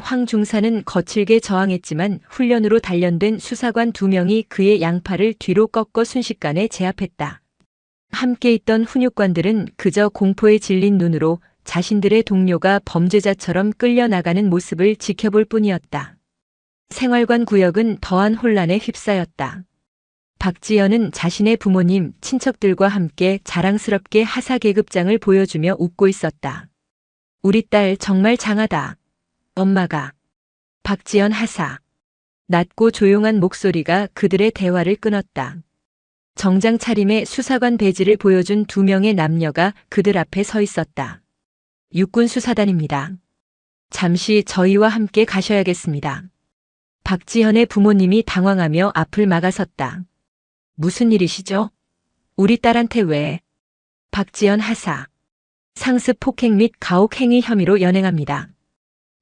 황 중사는 거칠게 저항했지만 훈련으로 단련된 수사관 2명이 그의 양팔을 뒤로 꺾어 순식간에 제압했다. 함께 있던 훈육관들은 그저 공포에 질린 눈으로 자신들의 동료가 범죄자처럼 끌려나가는 모습을 지켜볼 뿐이었다. 생활관 구역은 더한 혼란에 휩싸였다. 박지연은 자신의 부모님, 친척들과 함께 자랑스럽게 하사 계급장을 보여주며 웃고 있었다. 우리 딸 정말 장하다. 엄마가. 박지연 하사. 낮고 조용한 목소리가 그들의 대화를 끊었다. 정장 차림의 수사관 배지를 보여준 2명의 남녀가 그들 앞에 서 있었다. 육군수사단입니다. 잠시 저희와 함께 가셔야겠습니다. 박지현의 부모님이 당황하며 앞을 막아섰다. 무슨 일이시죠? 우리 딸한테 왜? 박지현 하사. 상습 폭행 및 가혹행위 혐의로 연행합니다.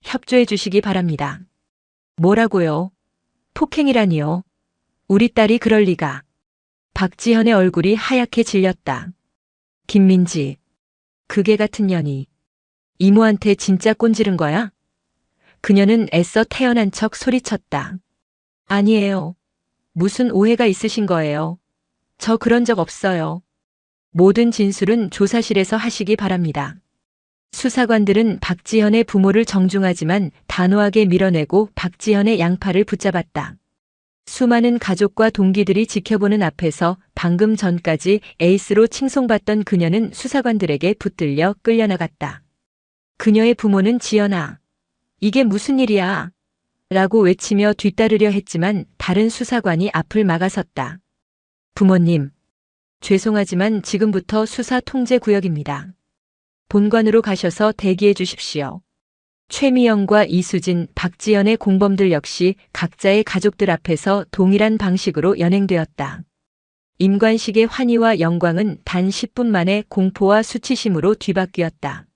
협조해 주시기 바랍니다. 뭐라고요? 폭행이라니요? 우리 딸이 그럴 리가. 박지현의 얼굴이 하얗게 질렸다. 김민지. 그게 같은 년이. 이모한테 진짜 꼰지른 거야? 그녀는 애써 태어난 척 소리쳤다. 아니에요. 무슨 오해가 있으신 거예요. 저 그런 적 없어요. 모든 진술은 조사실에서 하시기 바랍니다. 수사관들은 박지현의 부모를 정중하지만 단호하게 밀어내고 박지현의 양팔을 붙잡았다. 수많은 가족과 동기들이 지켜보는 앞에서 방금 전까지 에이스로 칭송받던 그녀는 수사관들에게 붙들려 끌려나갔다. 그녀의 부모는 지연아. 이게 무슨 일이야? 라고 외치며 뒤따르려 했지만 다른 수사관이 앞을 막아섰다. 부모님. 죄송하지만 지금부터 수사 통제 구역입니다. 본관으로 가셔서 대기해 주십시오. 최미영과 이수진, 박지연의 공범들 역시 각자의 가족들 앞에서 동일한 방식으로 연행되었다. 임관식의 환희와 영광은 단 10분 만에 공포와 수치심으로 뒤바뀌었다.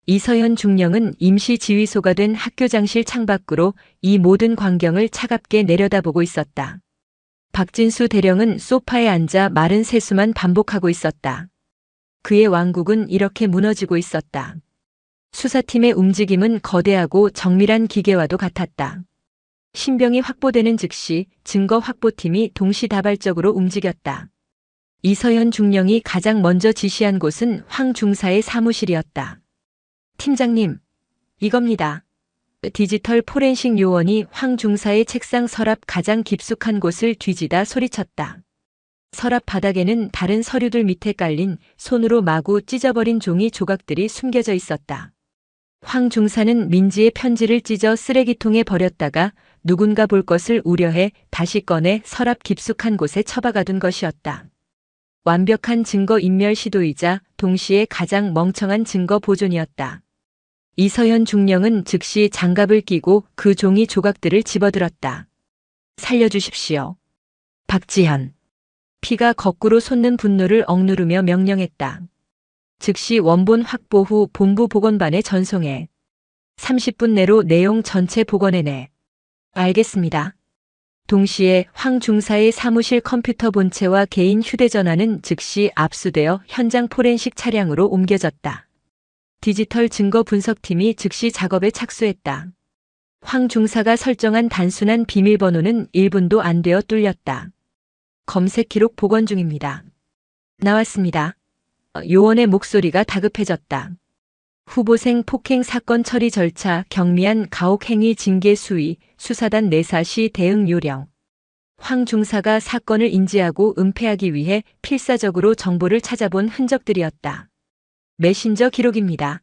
이서현 중령은 임시 지휘소가 된 학교장실 창밖으로 이 모든 광경을 차갑게 내려다보고 있었다. 박진수 대령은 소파에 앉아 마른 세수만 반복하고 있었다. 그의 왕국은 이렇게 무너지고 있었다. 수사팀의 움직임은 거대하고 정밀한 기계와도 같았다. 신병이 확보되는 즉시 증거 확보팀이 동시다발적으로 움직였다. 이서현 중령이 가장 먼저 지시한 곳은 황 중사의 사무실이었다. 팀장님, 이겁니다. 디지털 포렌식 요원이 황 중사의 책상 서랍 가장 깊숙한 곳을 뒤지다 소리쳤다. 서랍 바닥에는 다른 서류들 밑에 깔린 손으로 마구 찢어버린 종이 조각들이 숨겨져 있었다. 황 중사는 민지의 편지를 찢어 쓰레기통에 버렸다가 누군가 볼 것을 우려해 다시 꺼내 서랍 깊숙한 곳에 처박아둔 것이었다. 완벽한 증거 인멸 시도이자 동시에 가장 멍청한 증거 보존이었다. 이서현 중령은 즉시 장갑을 끼고 그 종이 조각들을 집어들었다. 살려주십시오. 박지현. 피가 거꾸로 솟는 분노를 억누르며 명령했다. 즉시 원본 확보 후 본부 보건반에 전송해. 30분 내로 내용 전체 복원해내. 알겠습니다. 동시에 황 중사의 사무실 컴퓨터 본체와 개인 휴대전화는 즉시 압수되어 현장 포렌식 차량으로 옮겨졌다. 디지털 증거 분석팀이 즉시 작업에 착수했다. 황 중사가 설정한 단순한 비밀번호는 1분도 안 되어 뚫렸다. 검색 기록 복원 중입니다. 나왔습니다. 요원의 목소리가 다급해졌다. 후보생 폭행 사건 처리 절차, 경미한 가혹행위 징계 수위, 수사단 내사 시 대응 요령. 황 중사가 사건을 인지하고 은폐하기 위해 필사적으로 정보를 찾아본 흔적들이었다. 메신저 기록입니다.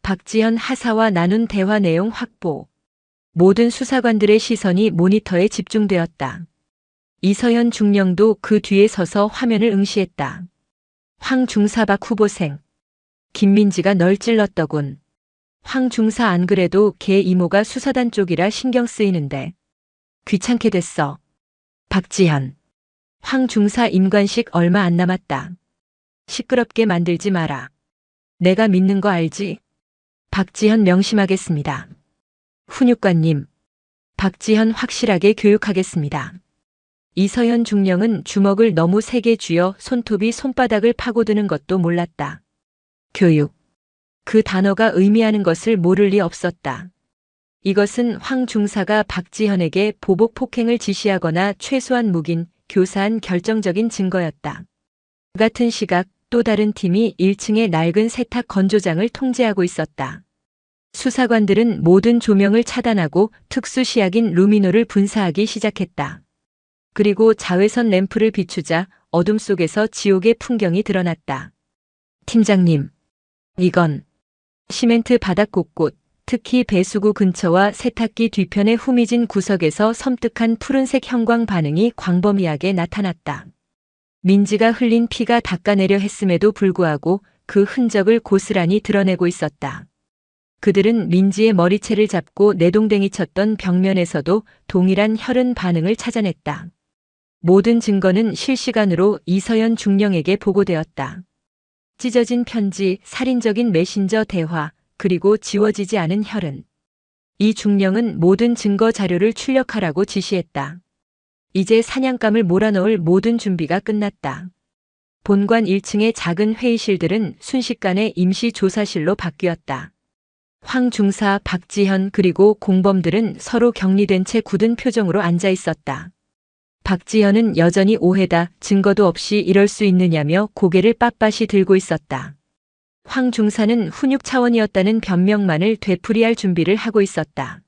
박지현 하사와 나눈 대화 내용 확보. 모든 수사관들의 시선이 모니터에 집중되었다. 이서현 중령도 그 뒤에 서서 화면을 응시했다. 황 중사 박 후보생. 김민지가 널 찔렀더군. 황 중사 안 그래도 걔 이모가 수사단 쪽이라 신경 쓰이는데. 귀찮게 됐어. 박지현. 황 중사 임관식 얼마 안 남았다. 시끄럽게 만들지 마라. 내가 믿는 거 알지? 박지현 명심하겠습니다. 훈육관님. 박지현 확실하게 교육하겠습니다. 이서현 중령은 주먹을 너무 세게 쥐어 손톱이 손바닥을 파고드는 것도 몰랐다. 교육. 그 단어가 의미하는 것을 모를 리 없었다. 이것은 황 중사가 박지현에게 보복 폭행을 지시하거나 최소한 묵인, 교사한 결정적인 증거였다. 같은 시각 또 다른 팀이 1층의 낡은 세탁 건조장을 통제하고 있었다. 수사관들은 모든 조명을 차단하고 특수 시약인 루미노를 분사하기 시작했다. 그리고 자외선 램프를 비추자 어둠 속에서 지옥의 풍경이 드러났다. 팀장님, 이건 시멘트 바닥 곳곳, 특히 배수구 근처와 세탁기 뒤편의 후미진 구석에서 섬뜩한 푸른색 형광 반응이 광범위하게 나타났다. 민지가 흘린 피가 닦아내려 했음에도 불구하고 그 흔적을 고스란히 드러내고 있었다. 그들은 민지의 머리채를 잡고 내동댕이 쳤던 벽면에서도 동일한 혈흔 반응을 찾아냈다. 모든 증거는 실시간으로 이서연 중령에게 보고되었다. 찢어진 편지, 살인적인 메신저 대화, 그리고 지워지지 않은 혈흔. 이 중령은 모든 증거 자료를 출력하라고 지시했다. 이제 사냥감을 몰아넣을 모든 준비가 끝났다. 본관 1층의 작은 회의실들은 순식간에 임시 조사실로 바뀌었다. 황 중사, 박지현 그리고 공범들은 서로 격리된 채 굳은 표정으로 앉아 있었다. 박지현은 여전히 오해다, 증거도 없이 이럴 수 있느냐며 고개를 빳빳이 들고 있었다. 황 중사는 훈육 차원이었다는 변명만을 되풀이할 준비를 하고 있었다.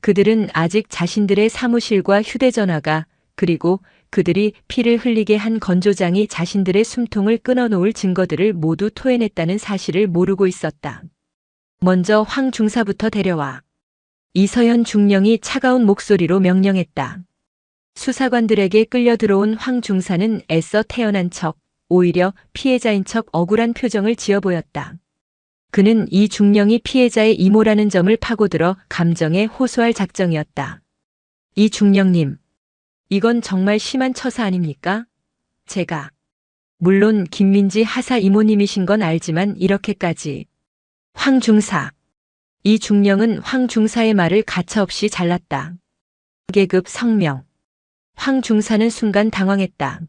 그들은 아직 자신들의 사무실과 휴대전화가, 그리고 그들이 피를 흘리게 한 건조장이 자신들의 숨통을 끊어놓을 증거들을 모두 토해냈다는 사실을 모르고 있었다. 먼저 황 중사부터 데려와. 이서연 중령이 차가운 목소리로 명령했다. 수사관들에게 끌려 들어온 황 중사는 애써 태어난 척, 오히려 피해자인 척 억울한 표정을 지어 보였다. 그는 이 중령이 피해자의 이모라는 점을 파고들어 감정에 호소할 작정이었다. 이 중령님, 이건 정말 심한 처사 아닙니까? 제가. 물론 김민지 하사 이모님이신 건 알지만 이렇게까지. 황 중사. 이 중령은 황 중사의 말을 가차없이 잘랐다. 계급 성명. 황 중사는 순간 당황했다.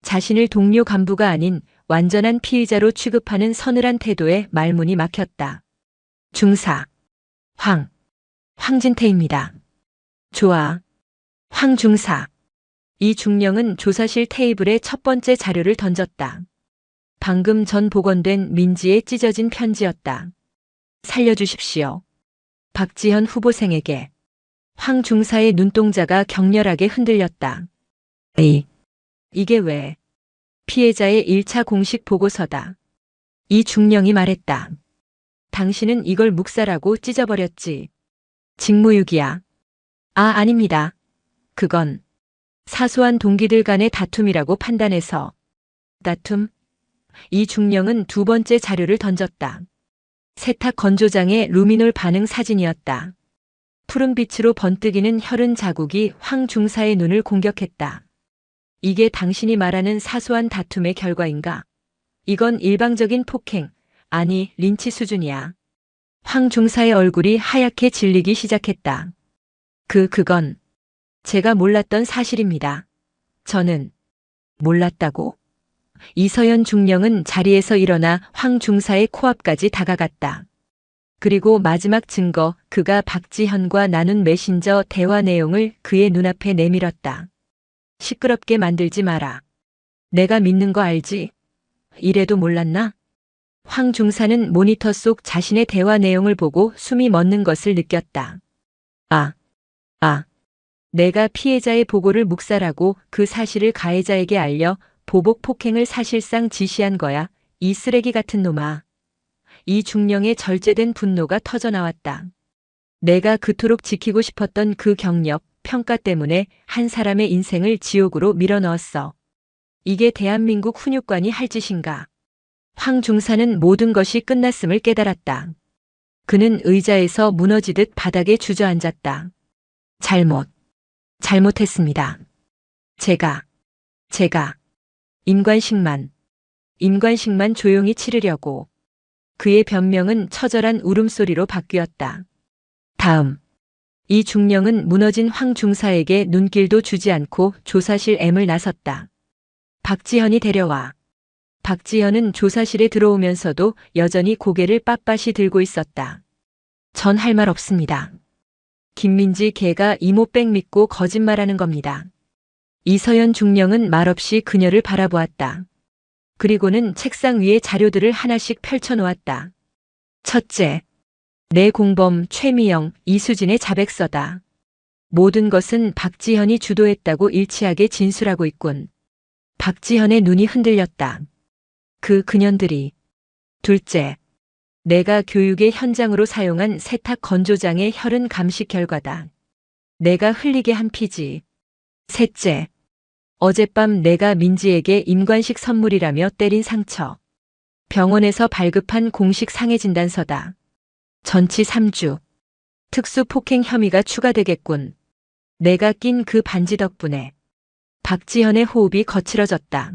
자신을 동료 간부가 아닌 완전한 피의자로 취급하는 서늘한 태도에 말문이 막혔다. 중사. 황진태입니다. 좋아. 황 중사. 이 중령은 조사실 테이블에 첫 번째 자료를 던졌다. 방금 전 복원된 민지의 찢어진 편지였다. 살려주십시오. 박지현 후보생에게. 황 중사의 눈동자가 격렬하게 흔들렸다. 이게 왜? 피해자의 1차 공식 보고서다. 이 중령이 말했다. 당신은 이걸 묵살하고 찢어버렸지. 직무유기야. 아닙니다. 그건 사소한 동기들 간의 다툼이라고 판단해서. 다툼? 이 중령은 두 번째 자료를 던졌다. 세탁 건조장의 루미놀 반응 사진이었다. 푸른 빛으로 번뜩이는 혈흔 자국이 황 중사의 눈을 공격했다. 이게 당신이 말하는 사소한 다툼의 결과인가? 이건 일방적인 폭행, 아니 린치 수준이야. 황 중사의 얼굴이 하얗게 질리기 시작했다. 그건 제가 몰랐던 사실입니다. 저는 몰랐다고? 이서연 중령은 자리에서 일어나 황 중사의 코앞까지 다가갔다. 그리고 마지막 증거, 그가 박지현과 나눈 메신저 대화 내용을 그의 눈앞에 내밀었다. 시끄럽게 만들지 마라. 내가 믿는 거 알지? 이래도 몰랐나? 황 중사는 모니터 속 자신의 대화 내용을 보고 숨이 멎는 것을 느꼈다. 내가 피해자의 보고를 묵살하고 그 사실을 가해자에게 알려 보복 폭행을 사실상 지시한 거야. 이 쓰레기 같은 놈아. 이 중령의 절제된 분노가 터져나왔다. 내가 그토록 지키고 싶었던 그 경력, 평가 때문에 한 사람의 인생을 지옥으로 밀어넣었어. 이게 대한민국 훈육관이 할 짓인가? 황 중사는 모든 것이 끝났음을 깨달았다. 그는 의자에서 무너지듯 바닥에 주저앉았다. 잘못했습니다. 제가, 임관식만 조용히 치르려고. 그의 변명은 처절한 울음소리로 바뀌었다. 다음, 이 중령은 무너진 황 중사에게 눈길도 주지 않고 조사실 M을 나섰다. 박지현이 데려와. 박지현은 조사실에 들어오면서도 여전히 고개를 빳빳이 들고 있었다. 전 할 말 없습니다. 김민지 걔가 이모백 믿고 거짓말하는 겁니다. 이서연 중령은 말없이 그녀를 바라보았다. 그리고는 책상 위에 자료들을 하나씩 펼쳐놓았다. 첫째, 내 공범 최미영, 이수진의 자백서다. 모든 것은 박지현이 주도했다고 일치하게 진술하고 있군. 박지현의 눈이 흔들렸다. 그년들이. 둘째, 내가 교육의 현장으로 사용한 세탁 건조장의 혈흔 감식 결과다. 내가 흘리게 한 피지. 셋째, 어젯밤 내가 민지에게 임관식 선물이라며 때린 상처. 병원에서 발급한 공식 상해 진단서다. 전치 3주. 특수폭행 혐의가 추가되겠군. 내가 낀 그 반지 덕분에. 박지현의 호흡이 거칠어졌다.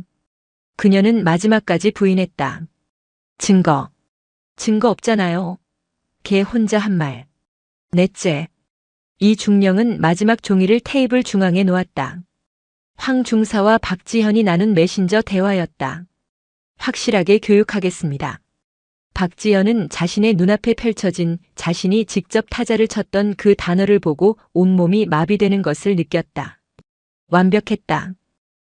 그녀는 마지막까지 부인했다. 증거 없잖아요. 걔 혼자 한 말. 넷째, 이 중령은 마지막 종이를 테이블 중앙에 놓았다. 황 중사와 박지현이 나눈 메신저 대화였다. 확실하게 교육하겠습니다. 박지현은 자신의 눈앞에 펼쳐진 자신이 직접 타자를 쳤던 그 단어를 보고 온몸이 마비되는 것을 느꼈다. 완벽했다.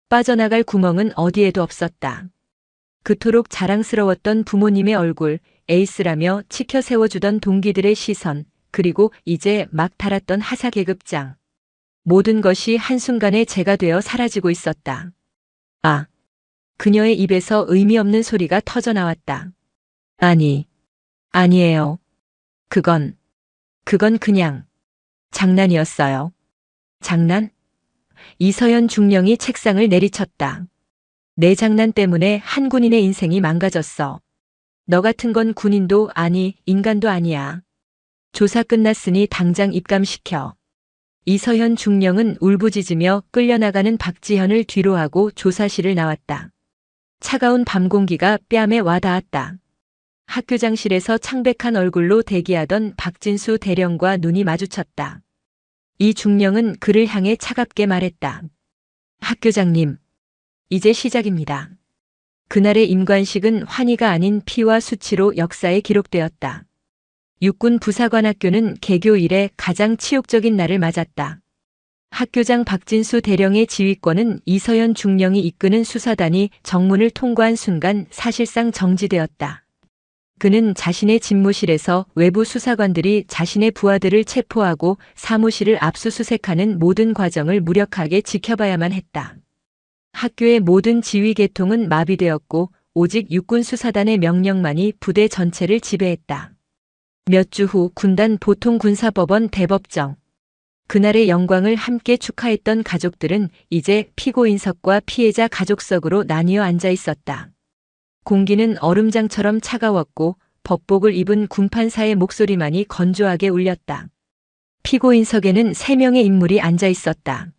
빠져나갈 구멍은 어디에도 없었다. 그토록 자랑스러웠던 부모님의 얼굴, 에이스라며 치켜 세워주던 동기들의 시선, 그리고 이제 막 달았던 하사 계급장. 모든 것이 한순간에 재가 되어 사라지고 있었다. 아! 그녀의 입에서 의미 없는 소리가 터져 나왔다. 아니에요. 그건 그냥 장난이었어요. 장난? 이서연 중령이 책상을 내리쳤다. 내 장난 때문에 한 군인의 인생이 망가졌어. 너 같은 건 군인도 아니, 인간도 아니야. 조사 끝났으니 당장 입감시켜. 이서연 중령은 울부짖으며 끌려나가는 박지현을 뒤로하고 조사실을 나왔다. 차가운 밤 공기가 뺨에 와닿았다. 학교장실에서 창백한 얼굴로 대기하던 박진수 대령과 눈이 마주쳤다. 이 중령은 그를 향해 차갑게 말했다. 학교장님, 이제 시작입니다. 그날의 임관식은 환희가 아닌 피와 수치로 역사에 기록되었다. 육군 부사관학교는 개교 이래 가장 치욕적인 날을 맞았다. 학교장 박진수 대령의 지휘권은 이서연 중령이 이끄는 수사단이 정문을 통과한 순간 사실상 정지되었다. 그는 자신의 집무실에서 외부 수사관들이 자신의 부하들을 체포하고 사무실을 압수수색하는 모든 과정을 무력하게 지켜봐야만 했다. 학교의 모든 지휘 계통은 마비되었고 오직 육군 수사단의 명령만이 부대 전체를 지배했다. 몇 주 후 군단 보통군사법원 대법정. 그날의 영광을 함께 축하했던 가족들은 이제 피고인석과 피해자 가족석으로 나뉘어 앉아 있었다. 공기는 얼음장처럼 차가웠고 법복을 입은 군판사의 목소리만이 건조하게 울렸다. 피고인석에는 3명의 인물이 앉아 있었다.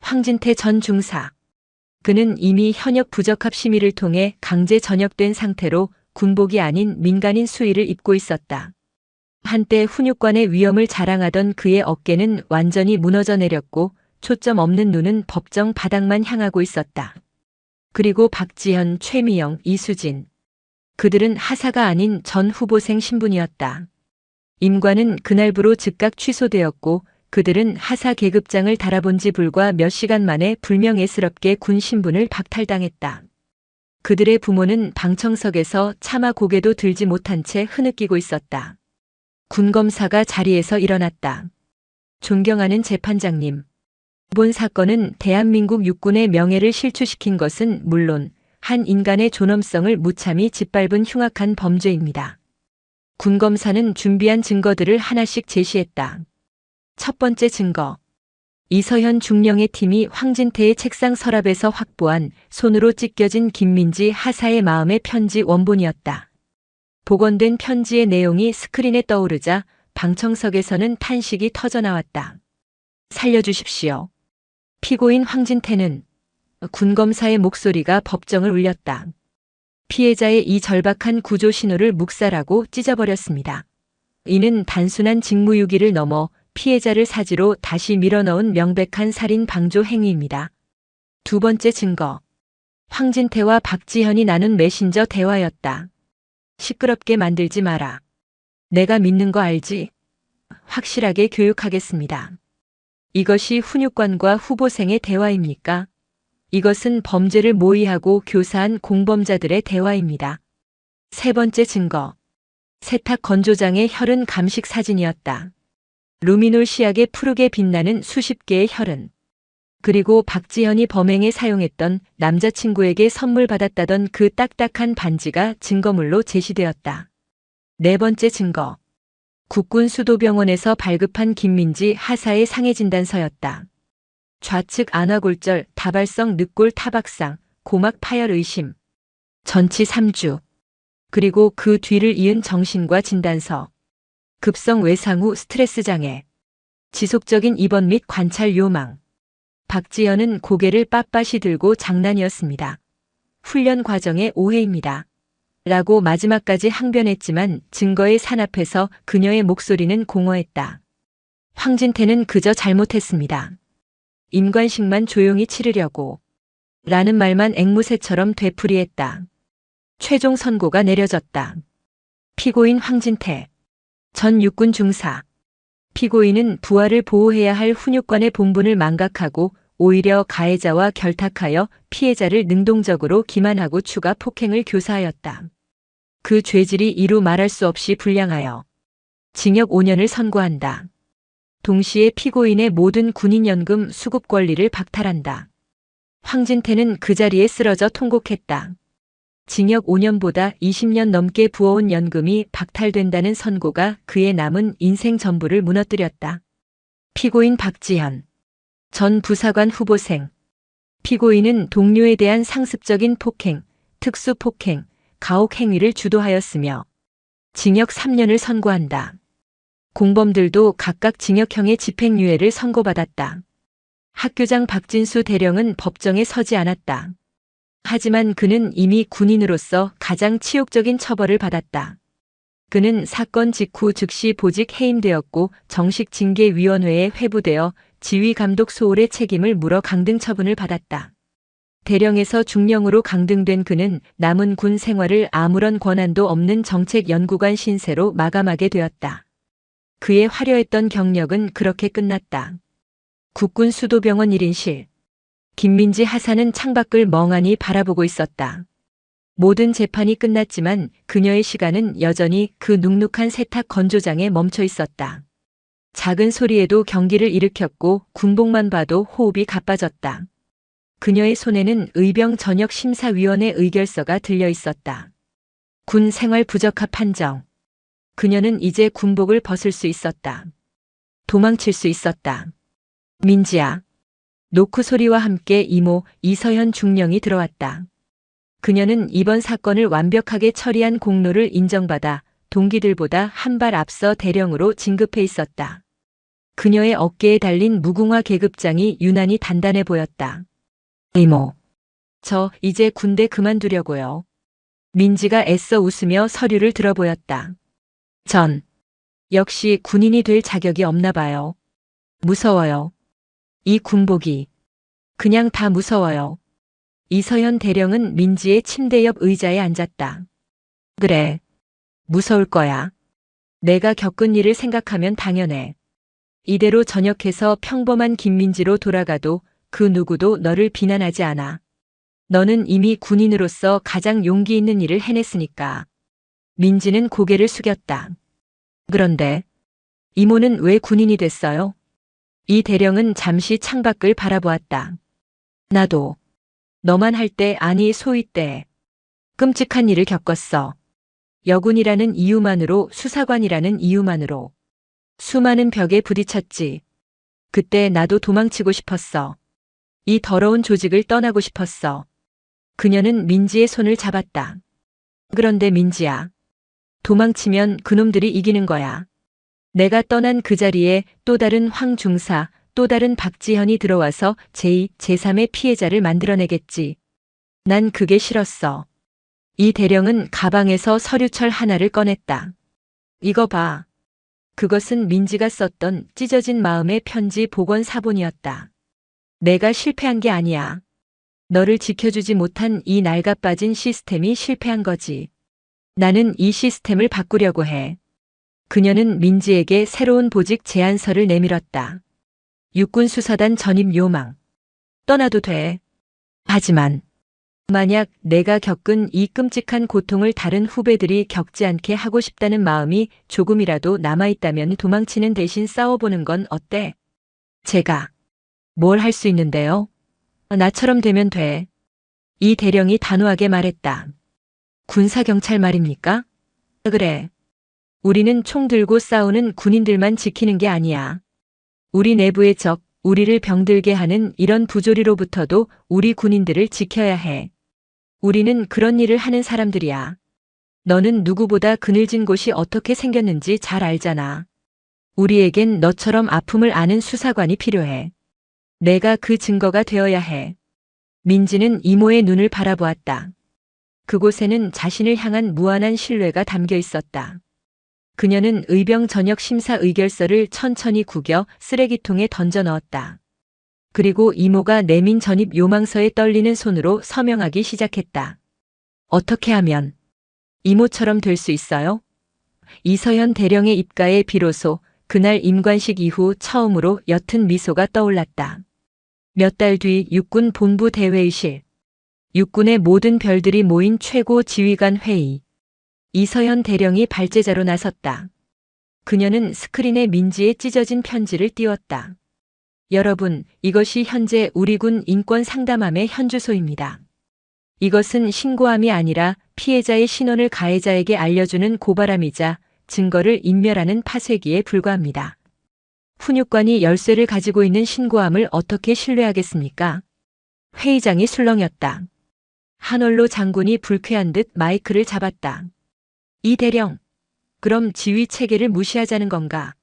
황진태 전 중사. 그는 이미 현역 부적합 심의를 통해 강제 전역된 상태로 군복이 아닌 민간인 수의를 입고 있었다. 한때 훈육관의 위엄을 자랑하던 그의 어깨는 완전히 무너져 내렸고 초점 없는 눈은 법정 바닥만 향하고 있었다. 그리고 박지현, 최미영, 이수진. 그들은 하사가 아닌 전 후보생 신분이었다. 임관은 그날부로 즉각 취소되었고 그들은 하사 계급장을 달아본 지 불과 몇 시간 만에 불명예스럽게 군 신분을 박탈당했다. 그들의 부모는 방청석에서 차마 고개도 들지 못한 채 흐느끼고 있었다. 군검사가 자리에서 일어났다. 존경하는 재판장님. 이번 사건은 대한민국 육군의 명예를 실추시킨 것은 물론 한 인간의 존엄성을 무참히 짓밟은 흉악한 범죄입니다. 군검사는 준비한 증거들을 하나씩 제시했다. 첫 번째 증거. 이서현 중령의 팀이 황진태의 책상 서랍에서 확보한 손으로 찢겨진 김민지 하사의 마음의 편지 원본이었다. 복원된 편지의 내용이 스크린에 떠오르자 방청석에서는 탄식이 터져나왔다. 살려주십시오. 피고인 황진태는 군검사의 목소리가 법정을 울렸다. 피해자의 이 절박한 구조 신호를 묵살하고 찢어버렸습니다. 이는 단순한 직무유기를 넘어 피해자를 사지로 다시 밀어넣은 명백한 살인 방조 행위입니다. 두 번째 증거. 황진태와 박지현이 나눈 메신저 대화였다. 시끄럽게 만들지 마라. 내가 믿는 거 알지? 확실하게 교육하겠습니다. 이것이 훈육관과 후보생의 대화입니까? 이것은 범죄를 모의하고 교사한 공범자들의 대화입니다. 세 번째 증거. 세탁 건조장의 혈흔 감식 사진이었다. 루미놀 시약에 푸르게 빛나는 수십 개의 혈흔. 그리고 박지현이 범행에 사용했던 남자친구에게 선물 받았다던 그 딱딱한 반지가 증거물로 제시되었다. 네 번째 증거. 국군 수도병원에서 발급한 김민지 하사의 상해진단서였다. 좌측 안화골절, 다발성 늑골 타박상, 고막 파열 의심, 전치 3주. 그리고 그 뒤를 이은 정신과 진단서. 급성 외상 후 스트레스 장애, 지속적인 입원 및 관찰 요망. 박지현은 고개를 빳빳이 들고 장난이었습니다. 훈련 과정의 오해입니다. 라고 마지막까지 항변했지만 증거의 산 앞에서 그녀의 목소리는 공허했다. 황진태는 그저 잘못했습니다. 임관식만 조용히 치르려고. 라는 말만 앵무새처럼 되풀이했다. 최종 선고가 내려졌다. 피고인 황진태. 전 육군 중사. 피고인은 부하를 보호해야 할 훈육관의 본분을 망각하고 오히려 가해자와 결탁하여 피해자를 능동적으로 기만하고 추가 폭행을 교사하였다. 그 죄질이 이루 말할 수 없이 불량하여 징역 5년을 선고한다. 동시에 피고인의 모든 군인연금 수급 권리를 박탈한다. 황진태는 그 자리에 쓰러져 통곡했다. 징역 5년보다 20년 넘게 부어온 연금이 박탈된다는 선고가 그의 남은 인생 전부를 무너뜨렸다. 피고인 박지현. 전 부사관 후보생. 피고인은 동료에 대한 상습적인 폭행, 특수폭행, 가혹 행위를 주도하였으며 징역 3년을 선고한다. 공범들도 각각 징역형의 집행유예를 선고받았다. 학교장 박진수 대령은 법정에 서지 않았다. 하지만 그는 이미 군인으로서 가장 치욕적인 처벌을 받았다. 그는 사건 직후 즉시 보직 해임되었고 정식 징계위원회에 회부되어 지휘감독 소홀의 책임을 물어 강등 처분을 받았다. 대령에서 중령으로 강등된 그는 남은 군 생활을 아무런 권한도 없는 정책연구관 신세로 마감하게 되었다. 그의 화려했던 경력은 그렇게 끝났다. 국군 수도병원 1인실. 김민지 하사는 창밖을 멍하니 바라보고 있었다. 모든 재판이 끝났지만 그녀의 시간은 여전히 그 눅눅한 세탁 건조장에 멈춰 있었다. 작은 소리에도 경기를 일으켰고 군복만 봐도 호흡이 가빠졌다. 그녀의 손에는 의병 전역 심사위원회 의결서가 들려 있었다. 군 생활 부적합 판정. 그녀는 이제 군복을 벗을 수 있었다. 도망칠 수 있었다. 민지야. 노크 소리와 함께 이모 이서현 중령이 들어왔다. 그녀는 이번 사건을 완벽하게 처리한 공로를 인정받아 동기들보다 한 발 앞서 대령으로 진급해 있었다. 그녀의 어깨에 달린 무궁화 계급장이 유난히 단단해 보였다. 이모. 저 이제 군대 그만두려고요. 민지가 애써 웃으며 서류를 들어보였다. 전 역시 군인이 될 자격이 없나 봐요. 무서워요. 이 군복이 그냥 다 무서워요. 이서현 대령은 민지의 침대 옆 의자에 앉았다. 그래. 무서울 거야. 내가 겪은 일을 생각하면 당연해. 이대로 전역해서 평범한 김민지로 돌아가도 그 누구도 너를 비난하지 않아. 너는 이미 군인으로서 가장 용기 있는 일을 해냈으니까. 민지는 고개를 숙였다. 그런데 이모는 왜 군인이 됐어요? 이 대령은 잠시 창밖을 바라보았다. 나도 너만 할 때 아니 소위 때 끔찍한 일을 겪었어. 여군이라는 이유만으로 수사관이라는 이유만으로 수많은 벽에 부딪혔지. 그때 나도 도망치고 싶었어. 이 더러운 조직을 떠나고 싶었어. 그녀는 민지의 손을 잡았다. 그런데 민지야. 도망치면 그놈들이 이기는 거야. 내가 떠난 그 자리에 또 다른 황 중사, 또 다른 박지현이 들어와서 제2, 제3의 피해자를 만들어내겠지. 난 그게 싫었어. 이 대령은 가방에서 서류철 하나를 꺼냈다. 이거 봐. 그것은 민지가 썼던 찢어진 마음의 편지 복원 사본이었다. 내가 실패한 게 아니야. 너를 지켜주지 못한 이 낡아빠진 시스템이 실패한 거지. 나는 이 시스템을 바꾸려고 해. 그녀는 민지에게 새로운 보직 제안서를 내밀었다. 육군수사단 전입 요망. 떠나도 돼. 하지만 만약 내가 겪은 이 끔찍한 고통을 다른 후배들이 겪지 않게 하고 싶다는 마음이 조금이라도 남아있다면 도망치는 대신 싸워보는 건 어때? 제가 뭘 할 수 있는데요? 나처럼 되면 돼. 이 대령이 단호하게 말했다. 군사경찰 말입니까? 그래. 우리는 총 들고 싸우는 군인들만 지키는 게 아니야. 우리 내부의 적, 우리를 병들게 하는 이런 부조리로부터도 우리 군인들을 지켜야 해. 우리는 그런 일을 하는 사람들이야. 너는 누구보다 그늘진 곳이 어떻게 생겼는지 잘 알잖아. 우리에겐 너처럼 아픔을 아는 수사관이 필요해. 내가 그 증거가 되어야 해. 민지는 이모의 눈을 바라보았다. 그곳에는 자신을 향한 무한한 신뢰가 담겨 있었다. 그녀는 의병 전역 심사 의결서를 천천히 구겨 쓰레기통에 던져 넣었다. 그리고 이모가 내민 전입 요망서에 떨리는 손으로 서명하기 시작했다. 어떻게 하면 이모처럼 될 수 있어요? 이서현 대령의 입가에 비로소 그날 임관식 이후 처음으로 옅은 미소가 떠올랐다. 몇 달 뒤 육군 본부 대회의실. 육군의 모든 별들이 모인 최고 지휘관 회의. 이서현 대령이 발제자로 나섰다. 그녀는 스크린에 민지의 찢어진 편지를 띄웠다. 여러분, 이것이 현재 우리 군 인권 상담함의 현주소입니다. 이것은 신고함이 아니라 피해자의 신원을 가해자에게 알려주는 고발함이자 증거를 인멸하는 파쇄기에 불과합니다. 훈육관이 열쇠를 가지고 있는 신고함을 어떻게 신뢰하겠습니까? 회의장이 술렁였다. 한올로 장군이 불쾌한 듯 마이크를 잡았다. 이 대령, 그럼 지휘 체계를 무시하자는 건가?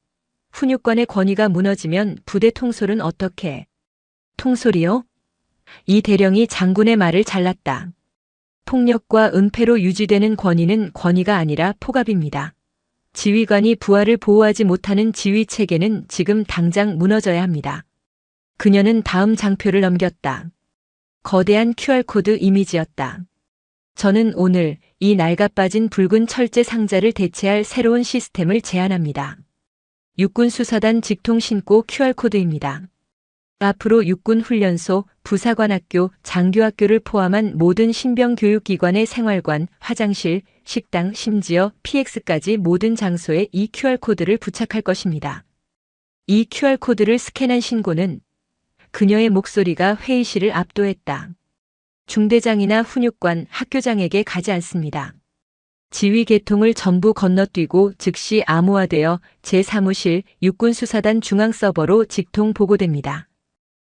훈육관의 권위가 무너지면 부대 통솔은 어떻게? 통솔이요? 이 대령이 장군의 말을 잘랐다. 폭력과 은폐로 유지되는 권위는 권위가 아니라 포갑입니다. 지휘관이 부하를 보호하지 못하는 지휘 체계는 지금 당장 무너져야 합니다. 그녀는 다음 장표를 넘겼다. 거대한 QR코드 이미지였다. 저는 오늘 이 낡아빠진 붉은 철제 상자를 대체할 새로운 시스템을 제안합니다. 육군수사단 직통신고 QR코드입니다. 앞으로 육군훈련소, 부사관학교, 장교학교를 포함한 모든 신병교육기관의 생활관, 화장실, 식당, 심지어 PX까지 모든 장소에 이 QR코드를 부착할 것입니다. 이 QR코드를 스캔한 신고는 그녀의 목소리가 회의실을 압도했다. 중대장이나 훈육관, 학교장에게 가지 않습니다. 지휘 계통을 전부 건너뛰고 즉시 암호화되어 제 사무실 육군수사단 중앙서버로 직통 보고됩니다.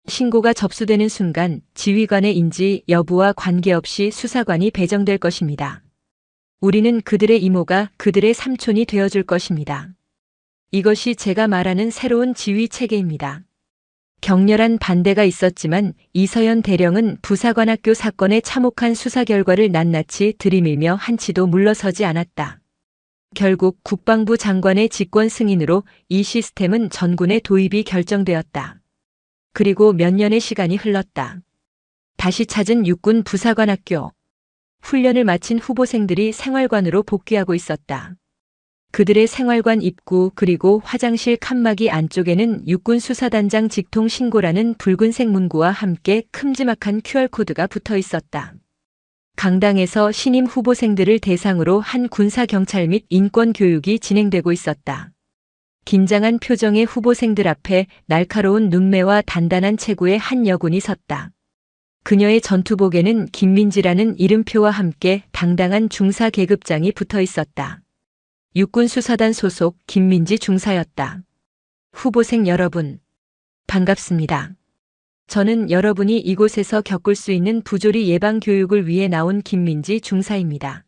신고가 접수되는 순간 지휘관의 인지 여부와 관계없이 수사관이 배정될 것입니다. 우리는 그들의 이모가 그들의 삼촌이 되어줄 것입니다. 이것이 제가 말하는 새로운 지휘 체계입니다. 격렬한 반대가 있었지만 이서현 대령은 부사관학교 사건의 참혹한 수사 결과를 낱낱이 들이밀며 한치도 물러서지 않았다. 결국 국방부 장관의 직권 승인으로 이 시스템은 전군에 도입이 결정되었다. 그리고 몇 년의 시간이 흘렀다. 다시 찾은 육군 부사관학교. 훈련을 마친 후보생들이 생활관으로 복귀하고 있었다. 그들의 생활관 입구 그리고 화장실 칸막이 안쪽에는 육군수사단장 직통 신고라는 붉은색 문구와 함께 큼지막한 QR코드가 붙어 있었다. 강당에서 신임 후보생들을 대상으로 한 군사경찰 및 인권교육이 진행되고 있었다. 긴장한 표정의 후보생들 앞에 날카로운 눈매와 단단한 체구의 한 여군이 섰다. 그녀의 전투복에는 김민지라는 이름표와 함께 당당한 중사 계급장이 붙어 있었다. 육군수사단 소속 김민지 중사였다. 후보생 여러분, 반갑습니다. 저는 여러분이 이곳에서 겪을 수 있는 부조리 예방 교육을 위해 나온 김민지 중사입니다.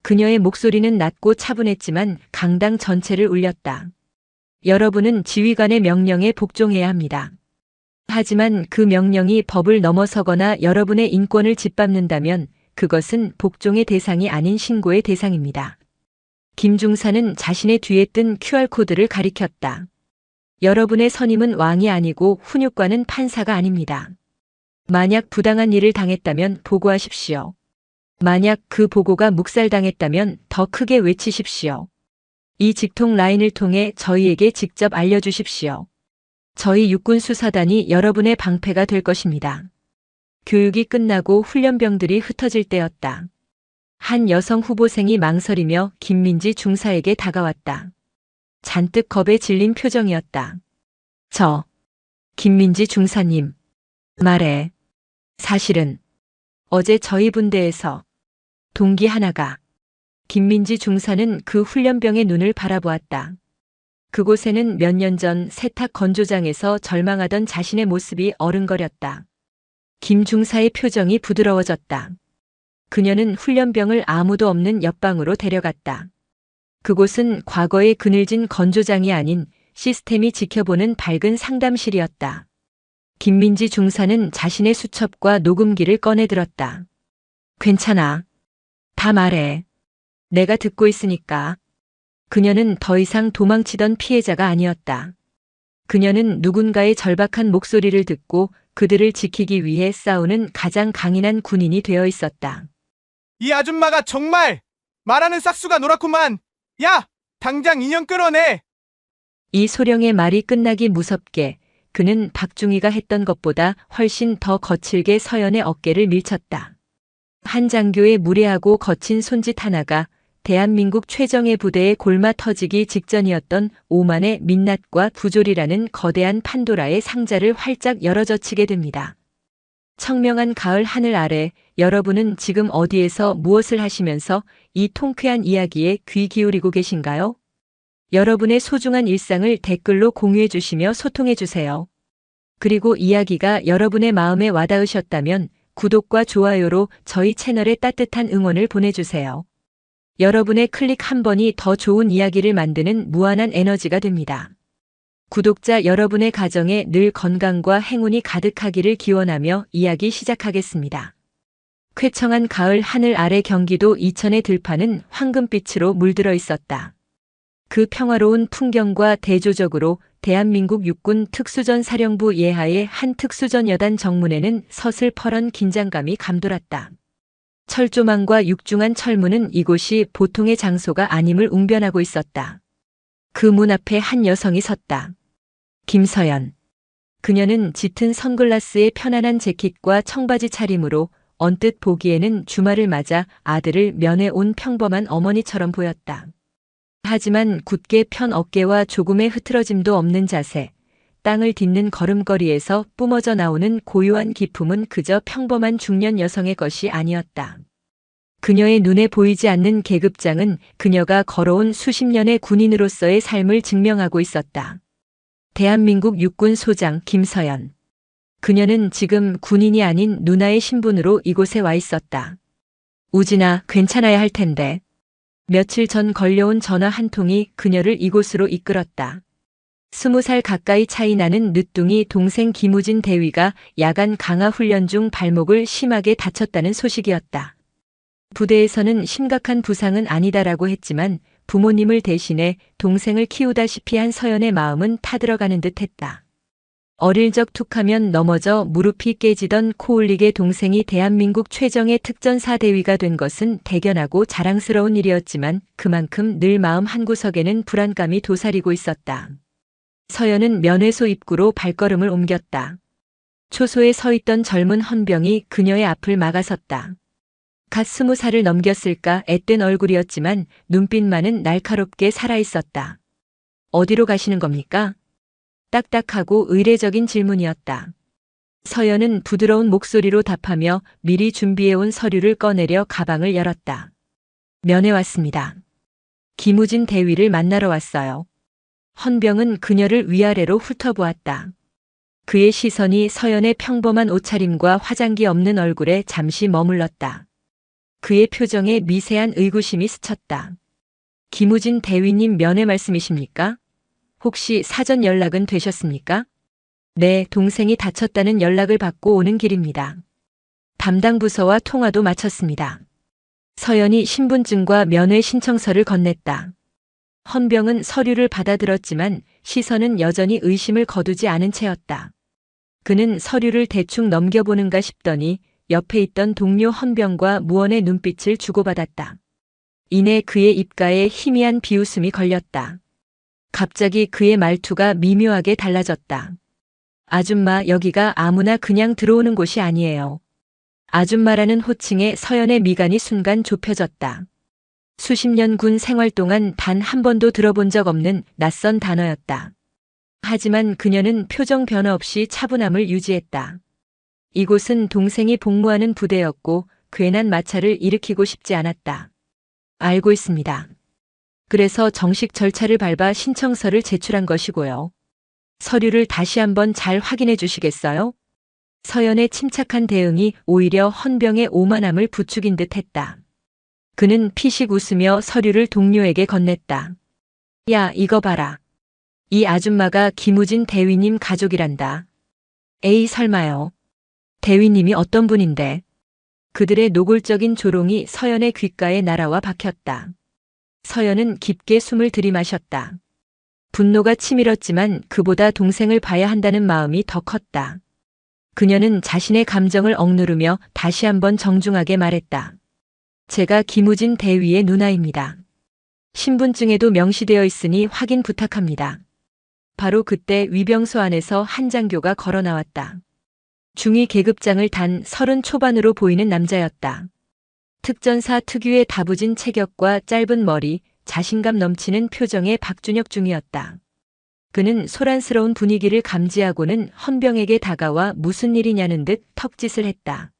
그녀의 목소리는 낮고 차분했지만 강당 전체를 울렸다. 여러분은 지휘관의 명령에 복종해야 합니다. 하지만 그 명령이 법을 넘어서거나 여러분의 인권을 짓밟는다면 그것은 복종의 대상이 아닌 신고의 대상입니다. 김 중사는 자신의 뒤에 뜬 QR코드를 가리켰다. 여러분의 선임은 왕이 아니고 훈육관은 판사가 아닙니다. 만약 부당한 일을 당했다면 보고하십시오. 만약 그 보고가 묵살당했다면 더 크게 외치십시오. 이 직통 라인을 통해 저희에게 직접 알려주십시오. 저희 육군 수사단이 여러분의 방패가 될 것입니다. 교육이 끝나고 훈련병들이 흩어질 때였다. 한 여성 후보생이 망설이며 김민지 중사에게 다가왔다. 잔뜩 겁에 질린 표정이었다. 김민지 중사님. 말해. 사실은 어제 저희 분대에서 동기 하나가. 김민지 중사는 그 훈련병의 눈을 바라보았다. 그곳에는 몇 년 전 세탁 건조장에서 절망하던 자신의 모습이 어른거렸다. 김 중사의 표정이 부드러워졌다. 그녀는 훈련병을 아무도 없는 옆방으로 데려갔다. 그곳은 과거의 그늘진 건조장이 아닌 시스템이 지켜보는 밝은 상담실이었다. 김민지 중사는 자신의 수첩과 녹음기를 꺼내들었다. 괜찮아. 다 말해. 내가 듣고 있으니까. 그녀는 더 이상 도망치던 피해자가 아니었다. 그녀는 누군가의 절박한 목소리를 듣고 그들을 지키기 위해 싸우는 가장 강인한 군인이 되어 있었다. 이 아줌마가 정말 말하는 싹수가 노랗구만. 야! 당장 인형 끌어내! 이 소령의 말이 끝나기 무섭게 그는 박중희가 했던 것보다 훨씬 더 거칠게 서연의 어깨를 밀쳤다. 한 장교의 무례하고 거친 손짓 하나가 대한민국 최정예 부대의 골마 터지기 직전이었던 오만의 민낯과 부조리라는 거대한 판도라의 상자를 활짝 열어젖히게 됩니다. 청명한 가을 하늘 아래 여러분은 지금 어디에서 무엇을 하시면서 이 통쾌한 이야기에 귀 기울이고 계신가요? 여러분의 소중한 일상을 댓글로 공유해 주시며 소통해 주세요. 그리고 이야기가 여러분의 마음에 와닿으셨다면 구독과 좋아요로 저희 채널에 따뜻한 응원을 보내주세요. 여러분의 클릭 한 번이 더 좋은 이야기를 만드는 무한한 에너지가 됩니다. 구독자 여러분의 가정에 늘 건강과 행운이 가득하기를 기원하며 이야기 시작하겠습니다. 쾌청한 가을 하늘 아래 경기도 이천의 들판은 황금빛으로 물들어 있었다. 그 평화로운 풍경과 대조적으로 대한민국 육군 특수전 사령부 예하의 한 특수전 여단 정문에는 서슬퍼런 긴장감이 감돌았다. 철조망과 육중한 철문은 이곳이 보통의 장소가 아님을 웅변하고 있었다. 그 문 앞에 한 여성이 섰다. 김서연. 그녀는 짙은 선글라스에 편안한 재킷과 청바지 차림으로 언뜻 보기에는 주말을 맞아 아들을 면회 온 평범한 어머니처럼 보였다. 하지만 굳게 편 어깨와 조금의 흐트러짐도 없는 자세, 땅을 딛는 걸음걸이에서 뿜어져 나오는 고요한 기품은 그저 평범한 중년 여성의 것이 아니었다. 그녀의 눈에 보이지 않는 계급장은 그녀가 걸어온 수십 년의 군인으로서의 삶을 증명하고 있었다. 대한민국 육군 소장 김서연. 그녀는 지금 군인이 아닌 누나의 신분으로 이곳에 와 있었다. 우진아, 괜찮아야 할 텐데. 며칠 전 걸려온 전화 한 통이 그녀를 이곳으로 이끌었다. 20살 가까이 차이 나는 늦둥이 동생 김우진 대위가 야간 강화 훈련 중 발목을 심하게 다쳤다는 소식이었다. 부대에서는 심각한 부상은 아니다라고 했지만 부모님을 대신해 동생을 키우다시피 한 서연의 마음은 타들어가는 듯했다. 어릴 적 툭하면 넘어져 무릎이 깨지던 코올릭의 동생이 대한민국 최정예 특전사 대위가 된 것은 대견하고 자랑스러운 일이었지만 그만큼 늘 마음 한구석에는 불안감이 도사리고 있었다. 서연은 면회소 입구로 발걸음을 옮겼다. 초소에 서 있던 젊은 헌병이 그녀의 앞을 막아섰다. 갓 20살을 넘겼을까 앳된 얼굴이었지만 눈빛만은 날카롭게 살아있었다. 어디로 가시는 겁니까? 딱딱하고 의례적인 질문이었다. 서연은 부드러운 목소리로 답하며 미리 준비해온 서류를 꺼내려 가방을 열었다. 면회 왔습니다. 김우진 대위를 만나러 왔어요. 헌병은 그녀를 위아래로 훑어보았다. 그의 시선이 서연의 평범한 옷차림과 화장기 없는 얼굴에 잠시 머물렀다. 그의 표정에 미세한 의구심이 스쳤다. 김우진 대위님 면회 말씀이십니까? 혹시 사전 연락은 되셨습니까? 네, 동생이 다쳤다는 연락을 받고 오는 길입니다. 담당 부서와 통화도 마쳤습니다. 서연이 신분증과 면회 신청서를 건넸다. 헌병은 서류를 받아들었지만 시선은 여전히 의심을 거두지 않은 채였다. 그는 서류를 대충 넘겨보는가 싶더니 옆에 있던 동료 헌병과 무언의 눈빛을 주고받았다. 이내 그의 입가에 희미한 비웃음이 걸렸다. 갑자기 그의 말투가 미묘하게 달라졌다. 아줌마, 여기가 아무나 그냥 들어오는 곳이 아니에요. 아줌마라는 호칭에 서연의 미간이 순간 좁혀졌다. 수십 년 군 생활 동안 단 한 번도 들어본 적 없는 낯선 단어였다. 하지만 그녀는 표정 변화 없이 차분함을 유지했다. 이곳은 동생이 복무하는 부대였고 괜한 마찰을 일으키고 싶지 않았다. 알고 있습니다. 그래서 정식 절차를 밟아 신청서를 제출한 것이고요. 서류를 다시 한번 잘 확인해 주시겠어요? 서연의 침착한 대응이 오히려 헌병의 오만함을 부추긴 듯 했다. 그는 피식 웃으며 서류를 동료에게 건넸다. 야, 이거 봐라. 이 아줌마가 김우진 대위님 가족이란다. 에이, 설마요. 대위님이 어떤 분인데? 그들의 노골적인 조롱이 서연의 귓가에 날아와 박혔다. 서연은 깊게 숨을 들이마셨다. 분노가 치밀었지만 그보다 동생을 봐야 한다는 마음이 더 컸다. 그녀는 자신의 감정을 억누르며 다시 한번 정중하게 말했다. 제가 김우진 대위의 누나입니다. 신분증에도 명시되어 있으니 확인 부탁합니다. 바로 그때 위병소 안에서 한 장교가 걸어 나왔다. 중위 계급장을 단 30 초반으로 보이는 남자였다. 특전사 특유의 다부진 체격과 짧은 머리, 자신감 넘치는 표정의 박준혁 중이었다. 그는 소란스러운 분위기를 감지하고는 헌병에게 다가와 무슨 일이냐는 듯 턱짓을 했다.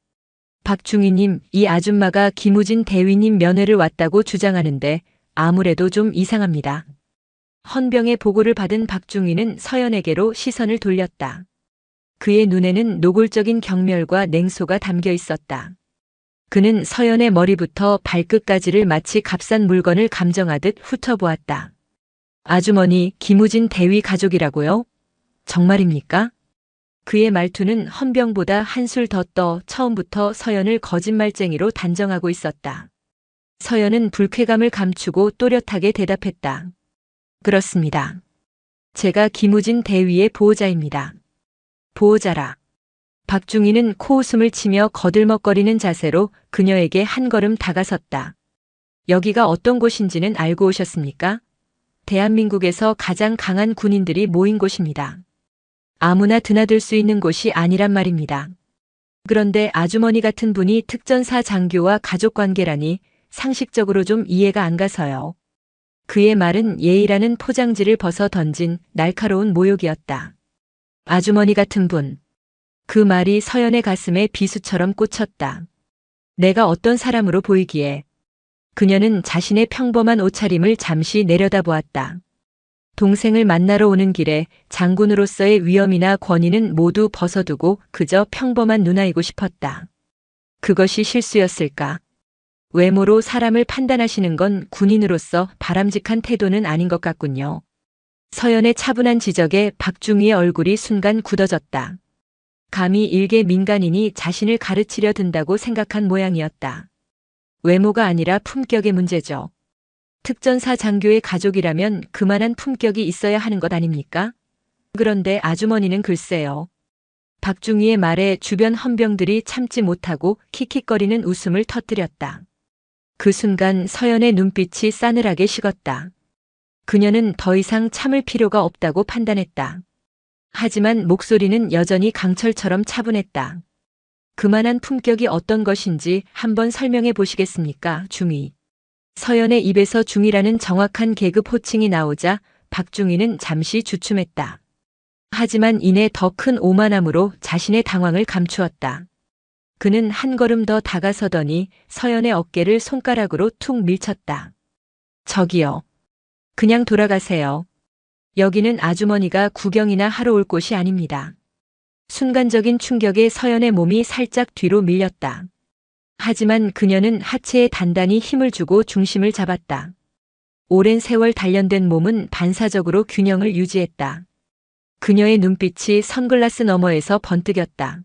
박중희님, 이 아줌마가 김우진 대위님 면회를 왔다고 주장하는데 아무래도 좀 이상합니다. 헌병의 보고를 받은 박중희는 서연에게로 시선을 돌렸다. 그의 눈에는 노골적인 경멸과 냉소가 담겨 있었다. 그는 서연의 머리부터 발끝까지를 마치 값싼 물건을 감정하듯 훑어보았다. 아주머니, 김우진 대위 가족이라고요? 정말입니까? 그의 말투는 헌병보다 한술 더 떠 처음부터 서연을 거짓말쟁이로 단정하고 있었다. 서연은 불쾌감을 감추고 또렷하게 대답했다. 그렇습니다. 제가 김우진 대위의 보호자입니다. 보호자라. 박중희는 코웃음을 치며 거들먹거리는 자세로 그녀에게 한 걸음 다가섰다. 여기가 어떤 곳인지는 알고 오셨습니까? 대한민국에서 가장 강한 군인들이 모인 곳입니다. 아무나 드나들 수 있는 곳이 아니란 말입니다. 그런데 아주머니 같은 분이 특전사 장교와 가족관계라니 상식적으로 좀 이해가 안 가서요. 그의 말은 예의라는 포장지를 벗어 던진 날카로운 모욕이었다. 아주머니 같은 분. 그 말이 서연의 가슴에 비수처럼 꽂혔다. 내가 어떤 사람으로 보이기에. 그녀는 자신의 평범한 옷차림을 잠시 내려다보았다. 동생을 만나러 오는 길에 장군으로서의 위엄이나 권위는 모두 벗어두고 그저 평범한 누나이고 싶었다. 그것이 실수였을까? 외모로 사람을 판단하시는 건 군인으로서 바람직한 태도는 아닌 것 같군요. 서연의 차분한 지적에 박중희의 얼굴이 순간 굳어졌다. 감히 일개 민간인이 자신을 가르치려 든다고 생각한 모양이었다. 외모가 아니라 품격의 문제죠. 특전사 장교의 가족이라면 그만한 품격이 있어야 하는 것 아닙니까? 그런데 아주머니는 글쎄요. 박중희의 말에 주변 헌병들이 참지 못하고 킥킥거리는 웃음을 터뜨렸다. 그 순간 서연의 눈빛이 싸늘하게 식었다. 그녀는 더 이상 참을 필요가 없다고 판단했다. 하지만 목소리는 여전히 강철처럼 차분했다. 그만한 품격이 어떤 것인지 한번 설명해 보시겠습니까, 중위. 서연의 입에서 중위라는 정확한 계급 호칭이 나오자 박중희는 잠시 주춤했다. 하지만 이내 더 큰 오만함으로 자신의 당황을 감추었다. 그는 한 걸음 더 다가서더니 서연의 어깨를 손가락으로 툭 밀쳤다. 저기요. 그냥 돌아가세요. 여기는 아주머니가 구경이나 하러 올 곳이 아닙니다. 순간적인 충격에 서연의 몸이 살짝 뒤로 밀렸다. 하지만 그녀는 하체에 단단히 힘을 주고 중심을 잡았다. 오랜 세월 단련된 몸은 반사적으로 균형을 유지했다. 그녀의 눈빛이 선글라스 너머에서 번뜩였다.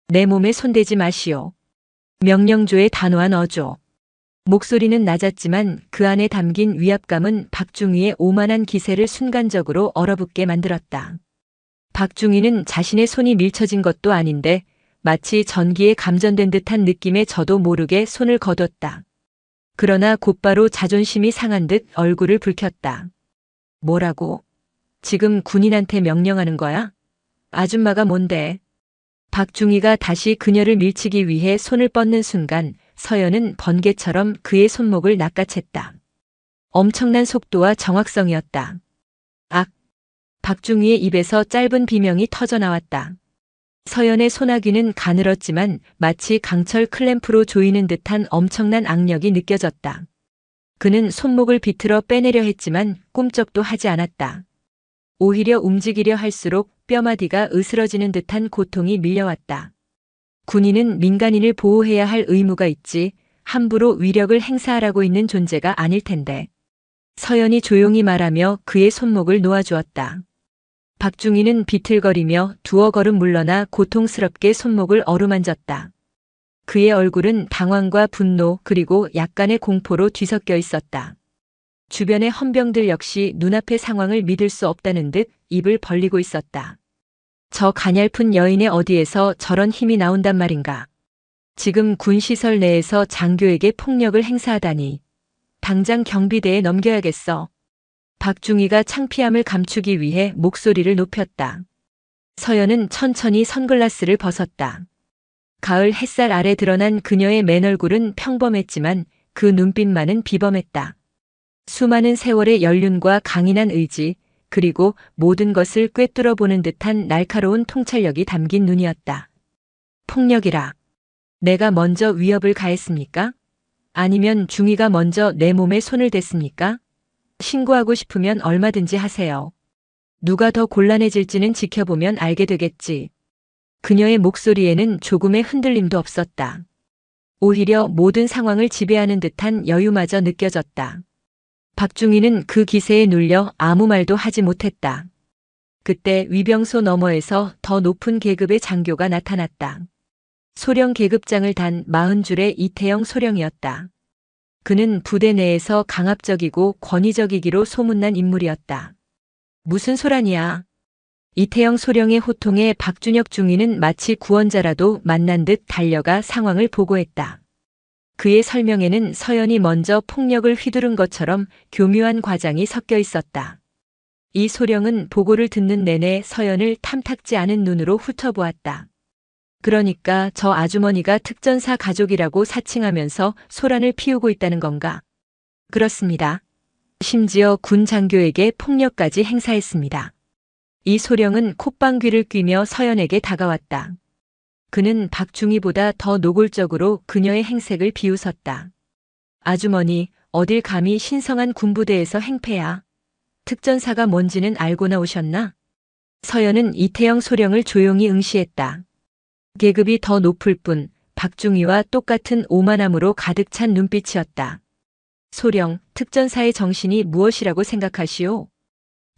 내 몸에 손대지 마시오. 명령조의 단호한 어조. 목소리는 낮았지만 그 안에 담긴 위압감은 박중희의 오만한 기세를 순간적으로 얼어붙게 만들었다. 박중희는 자신의 손이 밀쳐진 것도 아닌데 마치 전기에 감전된 듯한 느낌에 저도 모르게 손을 거뒀다. 그러나 곧바로 자존심이 상한 듯 얼굴을 붉혔다. 뭐라고? 지금 군인한테 명령하는 거야? 아줌마가 뭔데? 박중희가 다시 그녀를 밀치기 위해 손을 뻗는 순간 서연은 번개처럼 그의 손목을 낚아챘다. 엄청난 속도와 정확성이었다. 악! 박중희의 입에서 짧은 비명이 터져 나왔다. 서연의 소나귀는 가늘었지만 마치 강철 클램프로 조이는 듯한 엄청난 악력이 느껴졌다. 그는 손목을 비틀어 빼내려 했지만 꿈쩍도 하지 않았다. 오히려 움직이려 할수록 뼈마디가 으스러지는 듯한 고통이 밀려왔다. 군인은 민간인을 보호해야 할 의무가 있지 함부로 위력을 행사하라고 있는 존재가 아닐 텐데. 서연이 조용히 말하며 그의 손목을 놓아주었다. 박중희는 비틀거리며 두어 걸음 물러나 고통스럽게 손목을 어루만졌다. 그의 얼굴은 당황과 분노 그리고 약간의 공포로 뒤섞여 있었다. 주변의 헌병들 역시 눈앞의 상황을 믿을 수 없다는 듯 입을 벌리고 있었다. 저 가냘픈 여인의 어디에서 저런 힘이 나온단 말인가. 지금 군시설 내에서 장교에게 폭력을 행사하다니. 당장 경비대에 넘겨야겠어. 박중희가 창피함을 감추기 위해 목소리를 높였다. 서연은 천천히 선글라스를 벗었다. 가을 햇살 아래 드러난 그녀의 맨얼굴은 평범했지만 그 눈빛만은 비범했다. 수많은 세월의 연륜과 강인한 의지, 그리고 모든 것을 꿰뚫어 보는 듯한 날카로운 통찰력이 담긴 눈이었다. 폭력이라. 내가 먼저 위협을 가했습니까? 아니면 중희가 먼저 내 몸에 손을 댔습니까? 신고하고 싶으면 얼마든지 하세요. 누가 더 곤란해질지는 지켜보면 알게 되겠지. 그녀의 목소리에는 조금의 흔들림도 없었다. 오히려 모든 상황을 지배하는 듯한 여유마저 느껴졌다. 박중희는 그 기세에 눌려 아무 말도 하지 못했다. 그때 위병소 너머에서 더 높은 계급의 장교가 나타났다. 소령 계급장을 단 40줄의 이태영 소령이었다. 그는 부대 내에서 강압적이고 권위적이기로 소문난 인물이었다. 무슨 소란이야? 이태영 소령의 호통에 박준혁 중위는 마치 구원자라도 만난 듯 달려가 상황을 보고했다. 그의 설명에는 서연이 먼저 폭력을 휘두른 것처럼 교묘한 과장이 섞여 있었다. 이 소령은 보고를 듣는 내내 서연을 탐탁지 않은 눈으로 훑어보았다. 그러니까 저 아주머니가 특전사 가족이라고 사칭하면서 소란을 피우고 있다는 건가? 그렇습니다. 심지어 군 장교에게 폭력까지 행사했습니다. 이 소령은 콧방귀를 뀌며 서연에게 다가왔다. 그는 박중희보다 더 노골적으로 그녀의 행색을 비웃었다. 아주머니, 어딜 감히 신성한 군부대에서 행패야. 특전사가 뭔지는 알고 나오셨나? 서연은 이태영 소령을 조용히 응시했다. 계급이 더 높을 뿐 박중희와 똑같은 오만함으로 가득 찬 눈빛이었다. 소령, 특전사의 정신이 무엇이라고 생각하시오?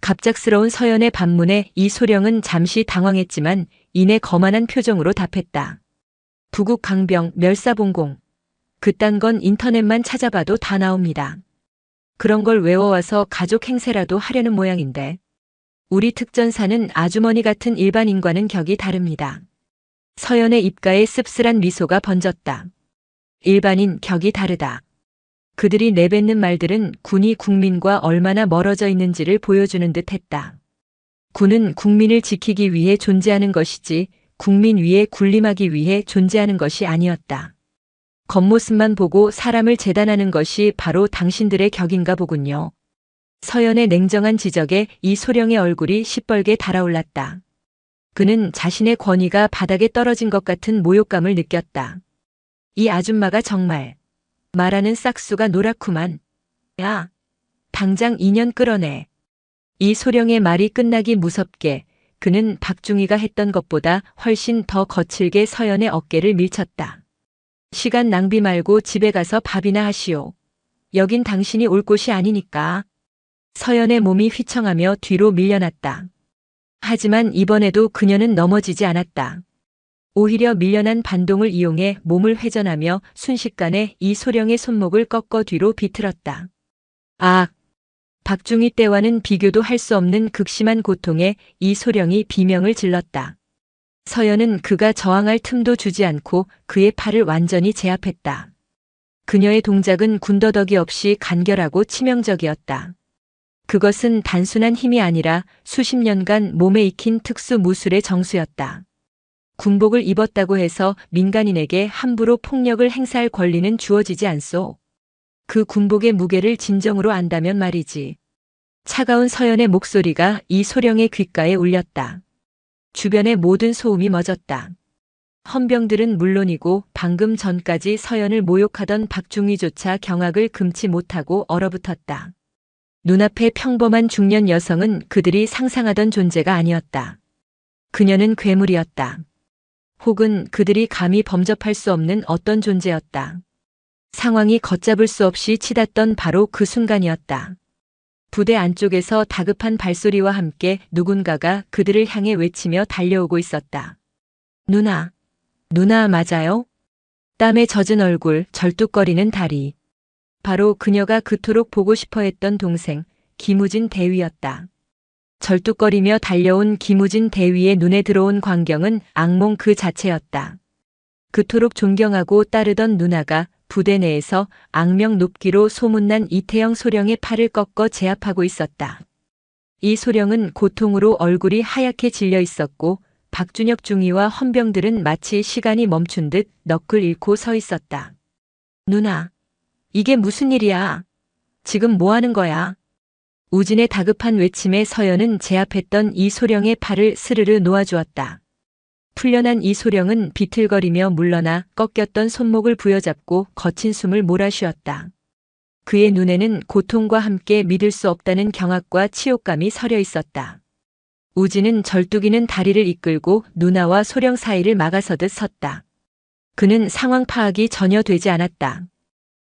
갑작스러운 서연의 반문에 이 소령은 잠시 당황했지만 이내 거만한 표정으로 답했다. 부국 강병 멸사봉공. 그딴 건 인터넷만 찾아봐도 다 나옵니다. 그런 걸 외워와서 가족 행세라도 하려는 모양인데. 우리 특전사는 아주머니 같은 일반인과는 격이 다릅니다. 서연의 입가에 씁쓸한 미소가 번졌다. 일반인 격이 다르다. 그들이 내뱉는 말들은 군이 국민과 얼마나 멀어져 있는지를 보여주는 듯 했다. 군은 국민을 지키기 위해 존재하는 것이지 국민 위에 군림하기 위해 존재하는 것이 아니었다. 겉모습만 보고 사람을 재단하는 것이 바로 당신들의 격인가 보군요. 서연의 냉정한 지적에 이 소령의 얼굴이 시뻘게 달아올랐다. 그는 자신의 권위가 바닥에 떨어진 것 같은 모욕감을 느꼈다. 이 아줌마가 정말 말하는 싹수가 노랗구만. 야, 당장 인연 끌어내. 이 소령의 말이 끝나기 무섭게 그는 박중희가 했던 것보다 훨씬 더 거칠게 서연의 어깨를 밀쳤다. 시간 낭비 말고 집에 가서 밥이나 하시오. 여긴 당신이 올 곳이 아니니까. 서연의 몸이 휘청하며 뒤로 밀려났다. 하지만 이번에도 그녀는 넘어지지 않았다. 오히려 밀려난 반동을 이용해 몸을 회전하며 순식간에 이소령의 손목을 꺾어 뒤로 비틀었다. 아! 박중희 때와는 비교도 할 수 없는 극심한 고통에 이소령이 비명을 질렀다. 서연은 그가 저항할 틈도 주지 않고 그의 팔을 완전히 제압했다. 그녀의 동작은 군더더기 없이 간결하고 치명적이었다. 그것은 단순한 힘이 아니라 수십 년간 몸에 익힌 특수 무술의 정수였다. 군복을 입었다고 해서 민간인에게 함부로 폭력을 행사할 권리는 주어지지 않소. 그 군복의 무게를 진정으로 안다면 말이지. 차가운 서연의 목소리가 이소령의 귓가에 울렸다. 주변의 모든 소음이 멎었다. 헌병들은 물론이고 방금 전까지 서연을 모욕하던 박중희조차 경악을 금치 못하고 얼어붙었다. 눈앞의 평범한 중년 여성은 그들이 상상하던 존재가 아니었다. 그녀는 괴물이었다. 혹은 그들이 감히 범접할 수 없는 어떤 존재였다. 상황이 걷잡을 수 없이 치닫던 바로 그 순간이었다. 부대 안쪽에서 다급한 발소리와 함께 누군가가 그들을 향해 외치며 달려오고 있었다. 누나, 누나 맞아요? 땀에 젖은 얼굴, 절뚝거리는 다리. 바로 그녀가 그토록 보고 싶어 했던 동생, 김우진 대위였다. 절뚝거리며 달려온 김우진 대위의 눈에 들어온 광경은 악몽 그 자체였다. 그토록 존경하고 따르던 누나가 부대 내에서 악명 높기로 소문난 이태영 소령의 팔을 꺾어 제압하고 있었다. 이 소령은 고통으로 얼굴이 하얗게 질려 있었고 박준혁 중위와 헌병들은 마치 시간이 멈춘 듯 넋을 잃고 서 있었다. 누나, 이게 무슨 일이야? 지금 뭐 하는 거야? 우진의 다급한 외침에 서연은 제압했던 이 소령의 팔을 스르르 놓아주었다. 풀려난 이 소령은 비틀거리며 물러나 꺾였던 손목을 부여잡고 거친 숨을 몰아쉬었다. 그의 눈에는 고통과 함께 믿을 수 없다는 경악과 치욕감이 서려 있었다. 우진은 절뚝이는 다리를 이끌고 누나와 소령 사이를 막아서듯 섰다. 그는 상황 파악이 전혀 되지 않았다.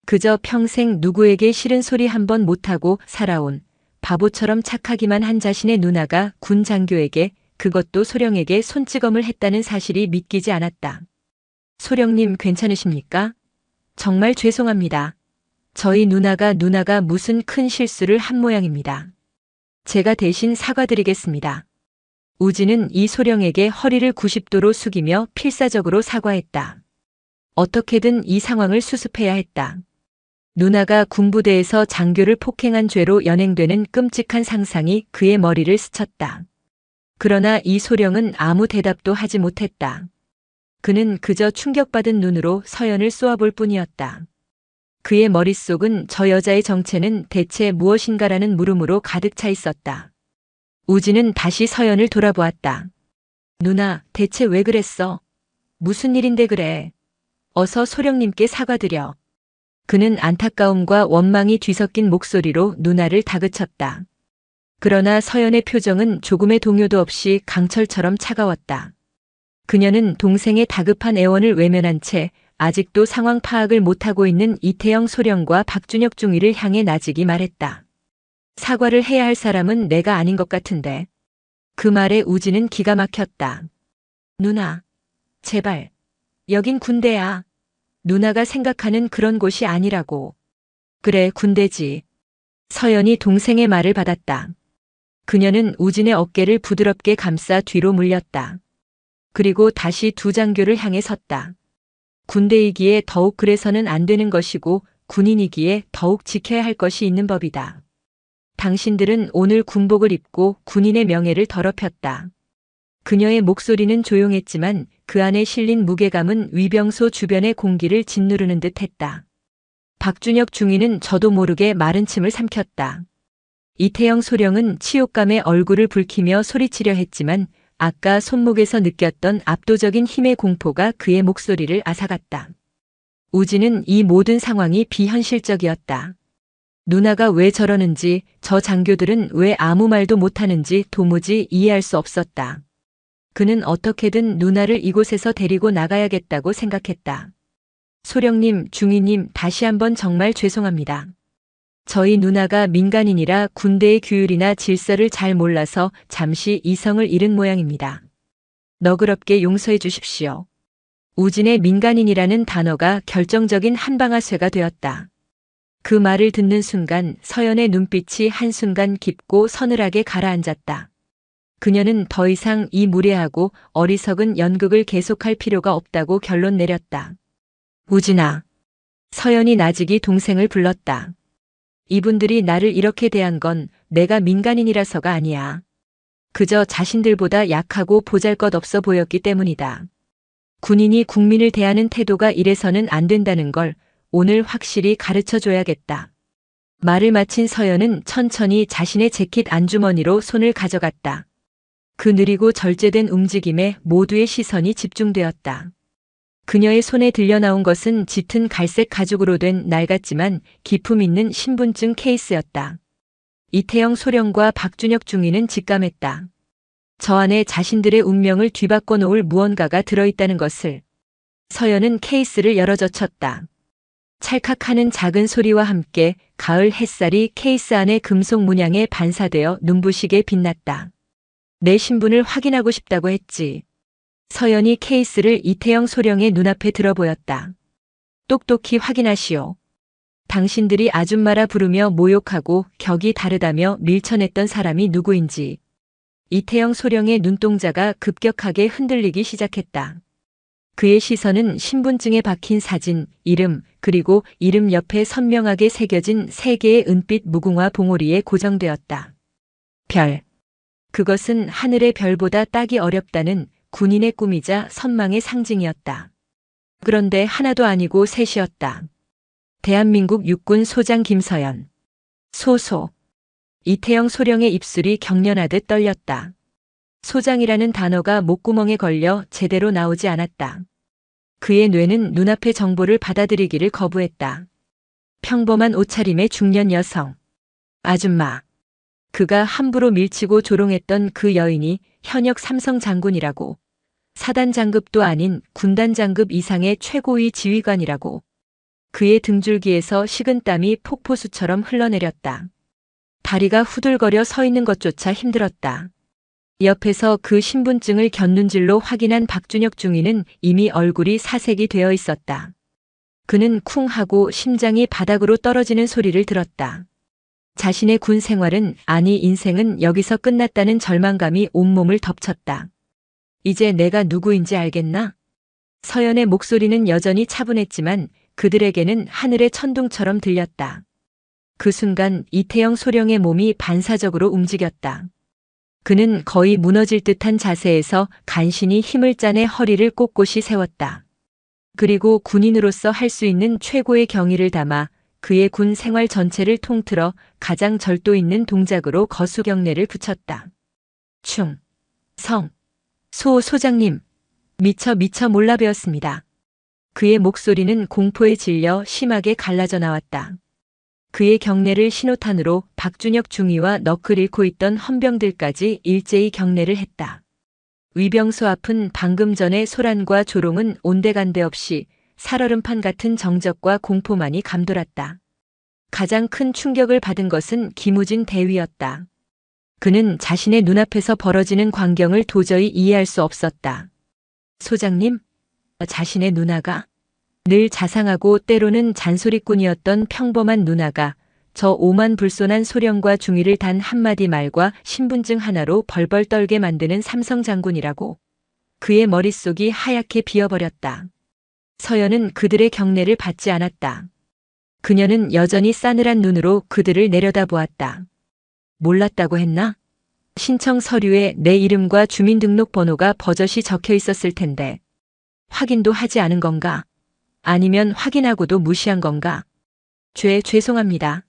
그저 평생 누구에게 싫은 소리 한 번 못하고 살아온 바보처럼 착하기만 한 자신의 누나가 군 장교에게, 그것도 소령에게 손찌검을 했다는 사실이 믿기지 않았다. 소령님 괜찮으십니까? 정말 죄송합니다. 저희 누나가 무슨 큰 실수를 한 모양입니다. 제가 대신 사과드리겠습니다. 우진은 이 소령에게 허리를 90도로 숙이며 필사적으로 사과했다. 어떻게든 이 상황을 수습해야 했다. 누나가 군부대에서 장교를 폭행한 죄로 연행되는 끔찍한 상상이 그의 머리를 스쳤다. 그러나 이 소령은 아무 대답도 하지 못했다. 그는 그저 충격받은 눈으로 서연을 쏘아볼 뿐이었다. 그의 머릿속은 저 여자의 정체는 대체 무엇인가라는 물음으로 가득 차 있었다. 우진은 다시 서연을 돌아보았다. 누나, 대체 왜 그랬어? 무슨 일인데 그래? 어서 소령님께 사과드려. 그는 안타까움과 원망이 뒤섞인 목소리로 누나를 다그쳤다. 그러나 서연의 표정은 조금의 동요도 없이 강철처럼 차가웠다. 그녀는 동생의 다급한 애원을 외면한 채 아직도 상황 파악을 못하고 있는 이태영 소령과 박준혁 중위를 향해 나직이 말했다. 사과를 해야 할 사람은 내가 아닌 것 같은데. 그 말에 우진은 기가 막혔다. 누나, 제발. 여긴 군대야. 누나가 생각하는 그런 곳이 아니라고. 그래, 군대지. 서연이 동생의 말을 받았다. 그녀는 우진의 어깨를 부드럽게 감싸 뒤로 물렸다. 그리고 다시 두 장교를 향해 섰다. 군대이기에 더욱 그래서는 안 되는 것이고 군인이기에 더욱 지켜야 할 것이 있는 법이다. 당신들은 오늘 군복을 입고 군인의 명예를 더럽혔다. 그녀의 목소리는 조용했지만 그 안에 실린 무게감은 위병소 주변의 공기를 짓누르는 듯 했다. 박준혁 중위는 저도 모르게 마른 침을 삼켰다. 이태영 소령은 치욕감에 얼굴을 붉히며 소리치려 했지만 아까 손목에서 느꼈던 압도적인 힘의 공포가 그의 목소리를 앗아갔다. 우진은 이 모든 상황이 비현실적이었다. 누나가 왜 저러는지, 저 장교들은 왜 아무 말도 못하는지 도무지 이해할 수 없었다. 그는 어떻게든 누나를 이곳에서 데리고 나가야겠다고 생각했다. 소령님, 중위님, 다시 한번 정말 죄송합니다. 저희 누나가 민간인이라 군대의 규율이나 질서를 잘 몰라서 잠시 이성을 잃은 모양입니다. 너그럽게 용서해 주십시오. 우진의 민간인이라는 단어가 결정적인 한방아쇠가 되었다. 그 말을 듣는 순간 서연의 눈빛이 한순간 깊고 서늘하게 가라앉았다. 그녀는 더 이상 이 무례하고 어리석은 연극을 계속할 필요가 없다고 결론 내렸다. 우진아. 서연이 나직이 동생을 불렀다. 이분들이 나를 이렇게 대한 건 내가 민간인이라서가 아니야. 그저 자신들보다 약하고 보잘것없어 보였기 때문이다. 군인이 국민을 대하는 태도가 이래서는 안 된다는 걸 오늘 확실히 가르쳐 줘야겠다. 말을 마친 서연은 천천히 자신의 재킷 안주머니로 손을 가져갔다. 그 느리고 절제된 움직임에 모두의 시선이 집중되었다. 그녀의 손에 들려 나온 것은 짙은 갈색 가죽으로 된 낡았지만 기품 있는 신분증 케이스였다. 이태영 소령과 박준혁 중위는 직감했다. 저 안에 자신들의 운명을 뒤바꿔 놓을 무언가가 들어있다는 것을. 서연은 케이스를 열어젖혔다. 찰칵하는 작은 소리와 함께 가을 햇살이 케이스 안의 금속 문양에 반사되어 눈부시게 빛났다. 내 신분을 확인하고 싶다고 했지. 서연이 케이스를 이태영 소령의 눈앞에 들어보였다. 똑똑히 확인하시오. 당신들이 아줌마라 부르며 모욕하고 격이 다르다며 밀쳐냈던 사람이 누구인지. 이태영 소령의 눈동자가 급격하게 흔들리기 시작했다. 그의 시선은 신분증에 박힌 사진, 이름, 그리고 이름 옆에 선명하게 새겨진 3개의 은빛 무궁화 봉오리에 고정되었다. 별. 그것은 하늘의 별보다 따기 어렵다는 군인의 꿈이자 선망의 상징이었다. 그런데 하나도 아니고 셋이었다. 대한민국 육군 소장 김서연. 소소. 이태영 소령의 입술이 경련하듯 떨렸다. 소장이라는 단어가 목구멍에 걸려 제대로 나오지 않았다. 그의 뇌는 눈앞의 정보를 받아들이기를 거부했다. 평범한 옷차림의 중년 여성. 아줌마. 그가 함부로 밀치고 조롱했던 그 여인이 현역 삼성 장군이라고. 사단 장급도 아닌 군단 장급 이상의 최고위 지휘관이라고. 그의 등줄기에서 식은땀이 폭포수처럼 흘러내렸다. 다리가 후들거려 서 있는 것조차 힘들었다. 옆에서 그 신분증을 곁눈질로 확인한 박준혁 중위는 이미 얼굴이 사색이 되어 있었다. 그는 쿵 하고 심장이 바닥으로 떨어지는 소리를 들었다. 자신의 군 생활은, 아니 인생은 여기서 끝났다는 절망감이 온몸을 덮쳤다. 이제 내가 누구인지 알겠나? 서연의 목소리는 여전히 차분했지만 그들에게는 하늘의 천둥처럼 들렸다. 그 순간 이태영 소령의 몸이 반사적으로 움직였다. 그는 거의 무너질 듯한 자세에서 간신히 힘을 짜내 허리를 꼿꼿이 세웠다. 그리고 군인으로서 할 수 있는 최고의 경의를 담아 그의 군 생활 전체를 통틀어 가장 절도 있는 동작으로 거수 경례를 붙였다. 충, 성, 소 소장님, 미처 몰라 배웠습니다. 그의 목소리는 공포에 질려 심하게 갈라져 나왔다. 그의 경례를 신호탄으로 박준혁 중위와 너클 잃고 있던 헌병들까지 일제히 경례를 했다. 위병소 앞은 방금 전의 소란과 조롱은 온데간데 없이 살얼음판 같은 정적과 공포만이 감돌았다. 가장 큰 충격을 받은 것은 김우진 대위였다. 그는 자신의 눈앞에서 벌어지는 광경을 도저히 이해할 수 없었다. 소장님, 자신의 누나가 늘 자상하고 때로는 잔소리꾼이었던 평범한 누나가 저 오만불손한 소령과 중위를 단 한마디 말과 신분증 하나로 벌벌 떨게 만드는 삼성 장군이라고. 그의 머릿속이 하얗게 비어버렸다. 서연은 그들의 경례를 받지 않았다. 그녀는 여전히 싸늘한 눈으로 그들을 내려다보았다. 몰랐다고 했나? 신청 서류에 내 이름과 주민등록번호가 버젓이 적혀 있었을 텐데. 확인도 하지 않은 건가? 아니면 확인하고도 무시한 건가? 죄송합니다.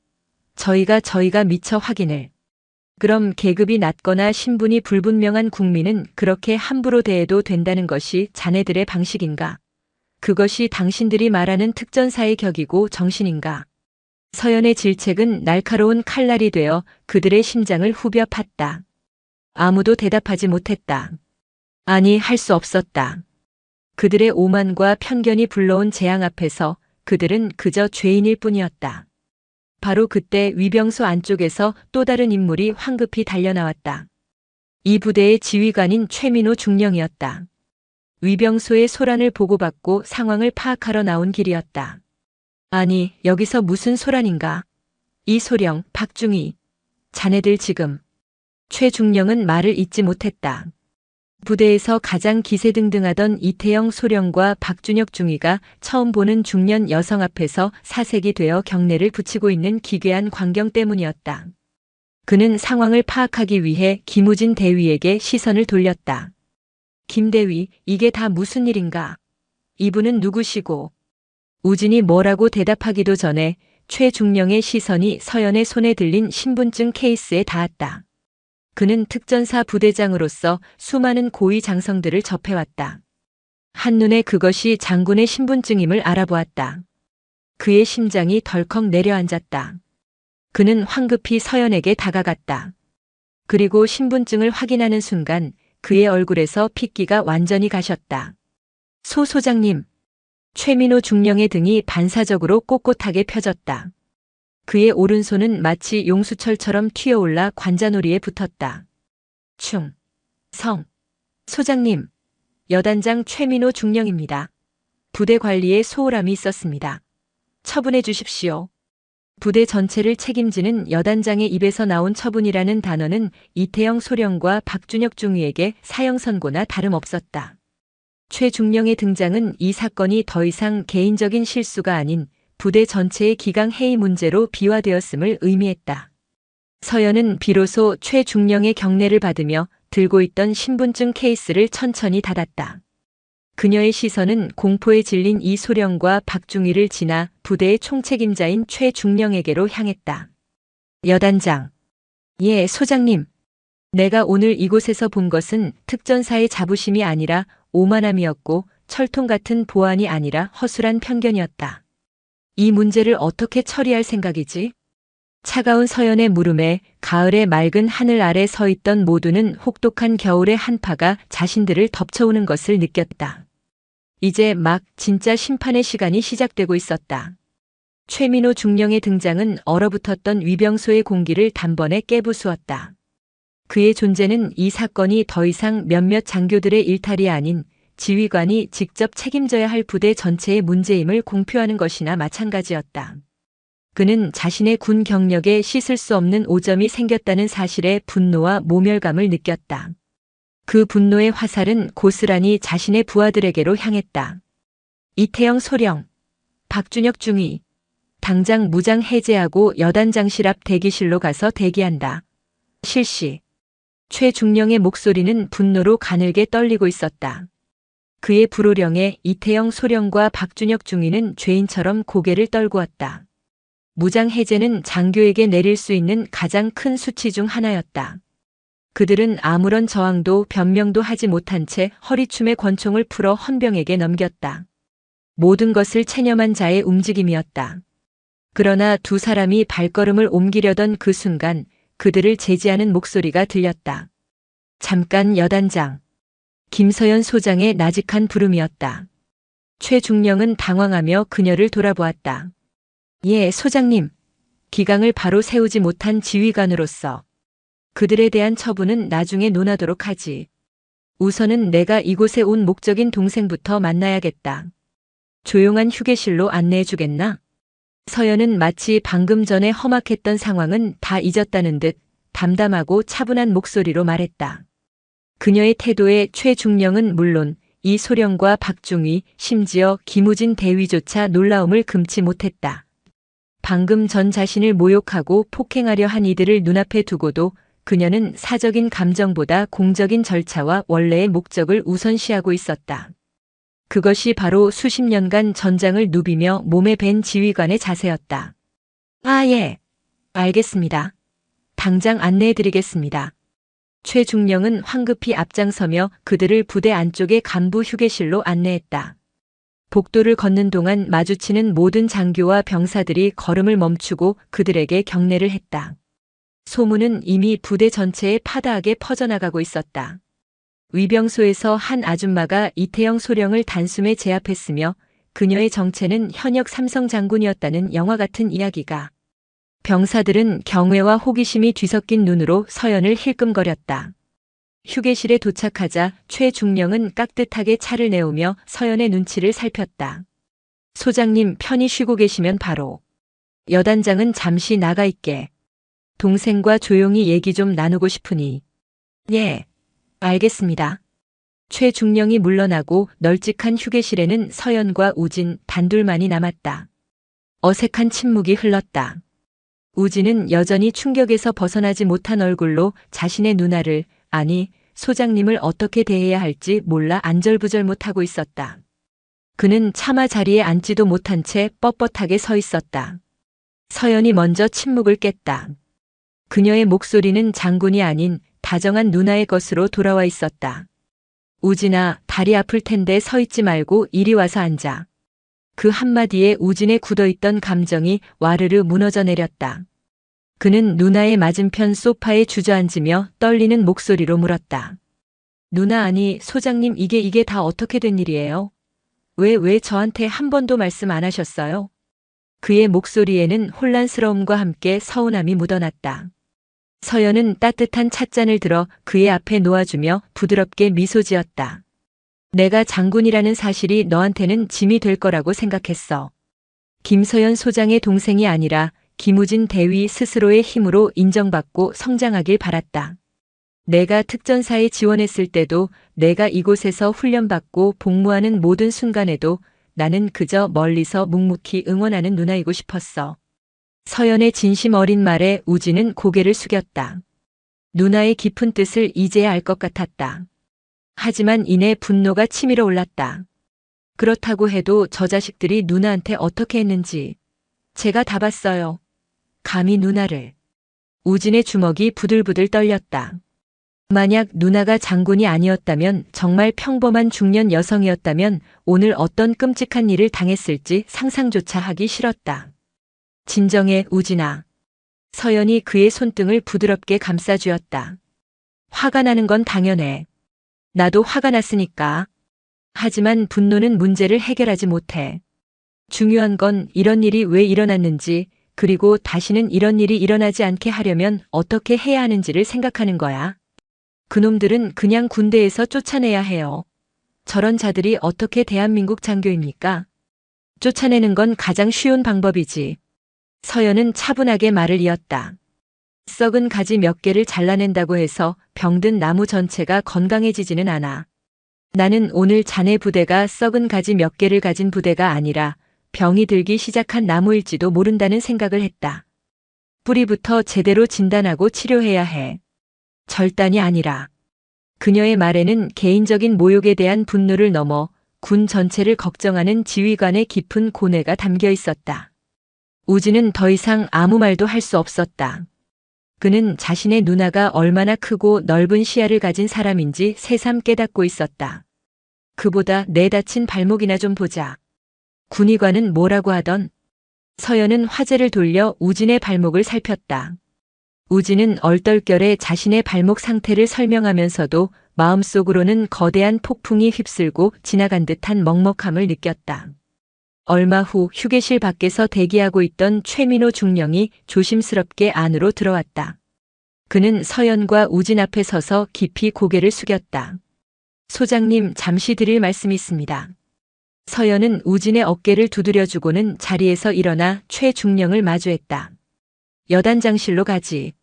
저희가 미처 확인을. 그럼 계급이 낮거나 신분이 불분명한 국민은 그렇게 함부로 대해도 된다는 것이 자네들의 방식인가? 그것이 당신들이 말하는 특전사의 격이고 정신인가? 서연의 질책은 날카로운 칼날이 되어 그들의 심장을 후벼 팠다. 아무도 대답하지 못했다. 아니, 할 수 없었다. 그들의 오만과 편견이 불러온 재앙 앞에서 그들은 그저 죄인일 뿐이었다. 바로 그때 위병소 안쪽에서 또 다른 인물이 황급히 달려나왔다. 이 부대의 지휘관인 최민호 중령이었다. 위병소의 소란을 보고받고 상황을 파악하러 나온 길이었다. 아니, 여기서 무슨 소란인가? 이소령, 박중희, 자네들 지금. 최중령은 말을 잇지 못했다. 부대에서 가장 기세등등하던 이태영 소령과 박준혁 중위가 처음 보는 중년 여성 앞에서 사색이 되어 경례를 붙이고 있는 기괴한 광경 때문이었다. 그는 상황을 파악하기 위해 김우진 대위에게 시선을 돌렸다. 김 대위, 이게 다 무슨 일인가? 이분은 누구시고? 우진이 뭐라고 대답하기도 전에 최중령의 시선이 서연의 손에 들린 신분증 케이스에 닿았다. 그는 특전사 부대장으로서 수많은 고위 장성들을 접해왔다. 한눈에 그것이 장군의 신분증임을 알아보았다. 그의 심장이 덜컥 내려앉았다. 그는 황급히 서연에게 다가갔다. 그리고 신분증을 확인하는 순간 그의 얼굴에서 핏기가 완전히 가셨다. 소 소장님. 최민호 중령의 등이 반사적으로 꼿꼿하게 펴졌다. 그의 오른손은 마치 용수철처럼 튀어올라 관자놀이에 붙었다. 소장님, 여단장 최민호 중령입니다. 부대 관리에 소홀함이 있었습니다. 처분해 주십시오. 부대 전체를 책임지는 여단장의 입에서 나온 처분이라는 단어는 이태영 소령과 박준혁 중위에게 사형 선고나 다름없었다. 최중령의 등장은 이 사건이 더 이상 개인적인 실수가 아닌 부대 전체의 기강 해이 문제로 비화되었음을 의미했다. 서연은 비로소 최중령의 경례를 받으며 들고 있던 신분증 케이스를 천천히 닫았다. 그녀의 시선은 공포에 질린 이소령과 박중희를 지나 부대의 총책임자인 최중령에게로 향했다. 여단장. 예, 소장님. 내가 오늘 이곳에서 본 것은 특전사의 자부심이 아니라 오만함이었고 철통 같은 보안이 아니라 허술한 편견이었다. 이 문제를 어떻게 처리할 생각이지? 차가운 서연의 물음에 가을의 맑은 하늘 아래 서 있던 모두는 혹독한 겨울의 한파가 자신들을 덮쳐오는 것을 느꼈다. 이제 막 진짜 심판의 시간이 시작되고 있었다. 최민호 중령의 등장은 얼어붙었던 위병소의 공기를 단번에 깨부수었다. 그의 존재는 이 사건이 더 이상 몇몇 장교들의 일탈이 아닌 지휘관이 직접 책임져야 할 부대 전체의 문제임을 공표하는 것이나 마찬가지였다. 그는 자신의 군 경력에 씻을 수 없는 오점이 생겼다는 사실에 분노와 모멸감을 느꼈다. 그 분노의 화살은 고스란히 자신의 부하들에게로 향했다. 이태영 소령, 박준혁 중위, 당장 무장 해제하고 여단장실 앞 대기실로 가서 대기한다. 실시. 최중령의 목소리는 분노로 가늘게 떨리고 있었다. 그의 불호령에 이태영 소령과 박준혁 중위는 죄인처럼 고개를 떨구었다. 무장 해제는 장교에게 내릴 수 있는 가장 큰 수치 중 하나였다. 그들은 아무런 저항도 변명도 하지 못한 채 허리춤에 권총을 풀어 헌병에게 넘겼다. 모든 것을 체념한 자의 움직임이었다. 그러나 두 사람이 발걸음을 옮기려던 그 순간 그들을 제지하는 목소리가 들렸다. 잠깐 여단장. 김서연 소장의 나직한 부름이었다. 최중령은 당황하며 그녀를 돌아보았다. 예, 소장님. 기강을 바로 세우지 못한 지휘관으로서 그들에 대한 처분은 나중에 논하도록 하지. 우선은 내가 이곳에 온 목적인 동생부터 만나야겠다. 조용한 휴게실로 안내해 주겠나? 서연은 마치 방금 전에 험악했던 상황은 다 잊었다는 듯 담담하고 차분한 목소리로 말했다. 그녀의 태도에 최중령은 물론 이소령과 박중희, 심지어 김우진 대위조차 놀라움을 금치 못했다. 방금 전 자신을 모욕하고 폭행하려 한 이들을 눈앞에 두고도 그녀는 사적인 감정보다 공적인 절차와 원래의 목적을 우선시하고 있었다. 그것이 바로 수십 년간 전장을 누비며 몸에 밴 지휘관의 자세였다. 아, 예. 알겠습니다. 당장 안내해드리겠습니다. 최중령은 황급히 앞장서며 그들을 부대 안쪽의 간부 휴게실로 안내했다. 복도를 걷는 동안 마주치는 모든 장교와 병사들이 걸음을 멈추고 그들에게 경례를 했다. 소문은 이미 부대 전체에 파다하게 퍼져나가고 있었다. 위병소에서 한 아줌마가 이태영 소령을 단숨에 제압했으며 그녀의 정체는 현역 삼성 장군이었다는 영화 같은 이야기가. 병사들은 경외와 호기심이 뒤섞인 눈으로 서연을 힐끔거렸다. 휴게실에 도착하자 최중령은 깍듯하게 차를 내오며 서연의 눈치를 살폈다. 소장님 편히 쉬고 계시면 바로. 여단장은 잠시 나가 있게. 동생과 조용히 얘기 좀 나누고 싶으니. 예, 알겠습니다. 최중령이 물러나고 널찍한 휴게실에는 서연과 우진 단둘만이 남았다. 어색한 침묵이 흘렀다. 우진은 여전히 충격에서 벗어나지 못한 얼굴로 자신의 누나를, 아니, 소장님을 어떻게 대해야 할지 몰라 안절부절 못하고 있었다. 그는 차마 자리에 앉지도 못한 채 뻣뻣하게 서 있었다. 서연이 먼저 침묵을 깼다. 그녀의 목소리는 장군이 아닌 다정한 누나의 것으로 돌아와 있었다. 우진아, 다리 아플 텐데 서 있지 말고 이리 와서 앉아. 그 한마디에 우진의 굳어있던 감정이 와르르 무너져 내렸다. 그는 누나의 맞은편 소파에 주저앉으며 떨리는 목소리로 물었다. 누나 아니 소장님 이게 다 어떻게 된 일이에요? 왜 저한테 한 번도 말씀 안 하셨어요? 그의 목소리에는 혼란스러움과 함께 서운함이 묻어났다. 서연은 따뜻한 찻잔을 들어 그의 앞에 놓아주며 부드럽게 미소 지었다. 내가 장군이라는 사실이 너한테는 짐이 될 거라고 생각했어. 김서연 소장의 동생이 아니라 김우진 대위 스스로의 힘으로 인정받고 성장하길 바랐다. 내가 특전사에 지원했을 때도 내가 이곳에서 훈련받고 복무하는 모든 순간에도 나는 그저 멀리서 묵묵히 응원하는 누나이고 싶었어. 서연의 진심 어린 말에 우진은 고개를 숙였다. 누나의 깊은 뜻을 이제야 알 것 같았다. 하지만 이내 분노가 치밀어 올랐다. 그렇다고 해도 저 자식들이 누나한테 어떻게 했는지 제가 다 봤어요. 감히 누나를. 우진의 주먹이 부들부들 떨렸다. 만약 누나가 장군이 아니었다면, 정말 평범한 중년 여성이었다면 오늘 어떤 끔찍한 일을 당했을지 상상조차 하기 싫었다. 진정해, 우진아. 서연이 그의 손등을 부드럽게 감싸주었다. 화가 나는 건 당연해. 나도 화가 났으니까. 하지만 분노는 문제를 해결하지 못해. 중요한 건 이런 일이 왜 일어났는지, 그리고 다시는 이런 일이 일어나지 않게 하려면 어떻게 해야 하는지를 생각하는 거야. 그놈들은 그냥 군대에서 쫓아내야 해요. 저런 자들이 어떻게 대한민국 장교입니까? 쫓아내는 건 가장 쉬운 방법이지. 서연은 차분하게 말을 이었다. 썩은 가지 몇 개를 잘라낸다고 해서 병든 나무 전체가 건강해지지는 않아. 나는 오늘 자네 부대가 썩은 가지 몇 개를 가진 부대가 아니라 병이 들기 시작한 나무일지도 모른다는 생각을 했다. 뿌리부터 제대로 진단하고 치료해야 해. 절단이 아니라. 그녀의 말에는 개인적인 모욕에 대한 분노를 넘어 군 전체를 걱정하는 지휘관의 깊은 고뇌가 담겨 있었다. 우진은 더 이상 아무 말도 할 수 없었다. 그는 자신의 누나가 얼마나 크고 넓은 시야를 가진 사람인지 새삼 깨닫고 있었다. 그보다 내 다친 발목이나 좀 보자. 군의관은 뭐라고 하던? 서연은 화제를 돌려 우진의 발목을 살폈다. 우진은 얼떨결에 자신의 발목 상태를 설명하면서도 마음속으로는 거대한 폭풍이 휩쓸고 지나간 듯한 먹먹함을 느꼈다. 얼마 후 휴게실 밖에서 대기하고 있던 최민호 중령이 조심스럽게 안으로 들어왔다. 그는 서연과 우진 앞에 서서 깊이 고개를 숙였다. 소장님, 잠시 드릴 말씀이 있습니다. 서연은 우진의 어깨를 두드려주고는 자리에서 일어나 최중령을 마주했다. 여단장실로 가지.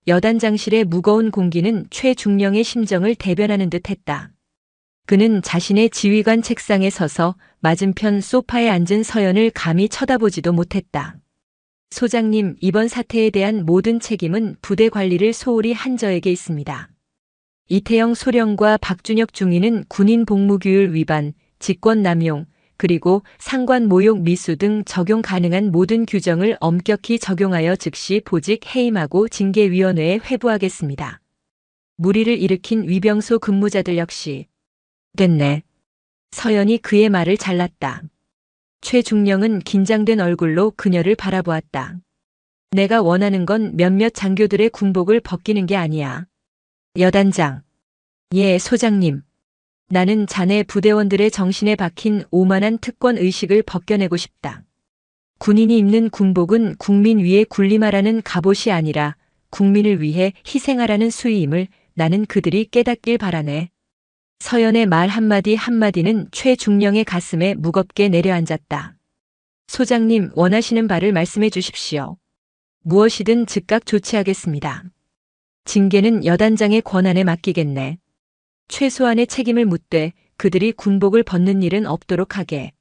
여단장실의 무거운 공기는 최중령의 심정을 대변하는 듯 했다. 그는 자신의 지휘관 책상에 서서 맞은편 소파에 앉은 서연을 감히 쳐다보지도 못했다. 소장님, 이번 사태에 대한 모든 책임은 부대 관리를 소홀히 한 저에게 있습니다. 이태영 소령과 박준혁 중위는 군인 복무규율 위반, 직권남용, 그리고 상관 모욕 미수 등 적용 가능한 모든 규정을 엄격히 적용하여 즉시 보직 해임하고 징계위원회에 회부하겠습니다. 무리를 일으킨 위병소 근무자들 역시. 됐네. 서연이 그의 말을 잘랐다. 최중령은 긴장된 얼굴로 그녀를 바라보았다. 내가 원하는 건 몇몇 장교들의 군복을 벗기는 게 아니야. 여단장. 예, 소장님. 나는 자네 부대원들의 정신에 박힌 오만한 특권 의식을 벗겨내고 싶다. 군인이 입는 군복은 국민 위에 군림하라는 갑옷이 아니라 국민을 위해 희생하라는 수의임을 나는 그들이 깨닫길 바라네. 서연의 말 한마디 한마디는 최중령의 가슴에 무겁게 내려앉았다. 소장님, 원하시는 바를 말씀해 주십시오. 무엇이든 즉각 조치하겠습니다. 징계는 여단장의 권한에 맡기겠네. 최소한의 책임을 묻되 그들이 군복을 벗는 일은 없도록 하게.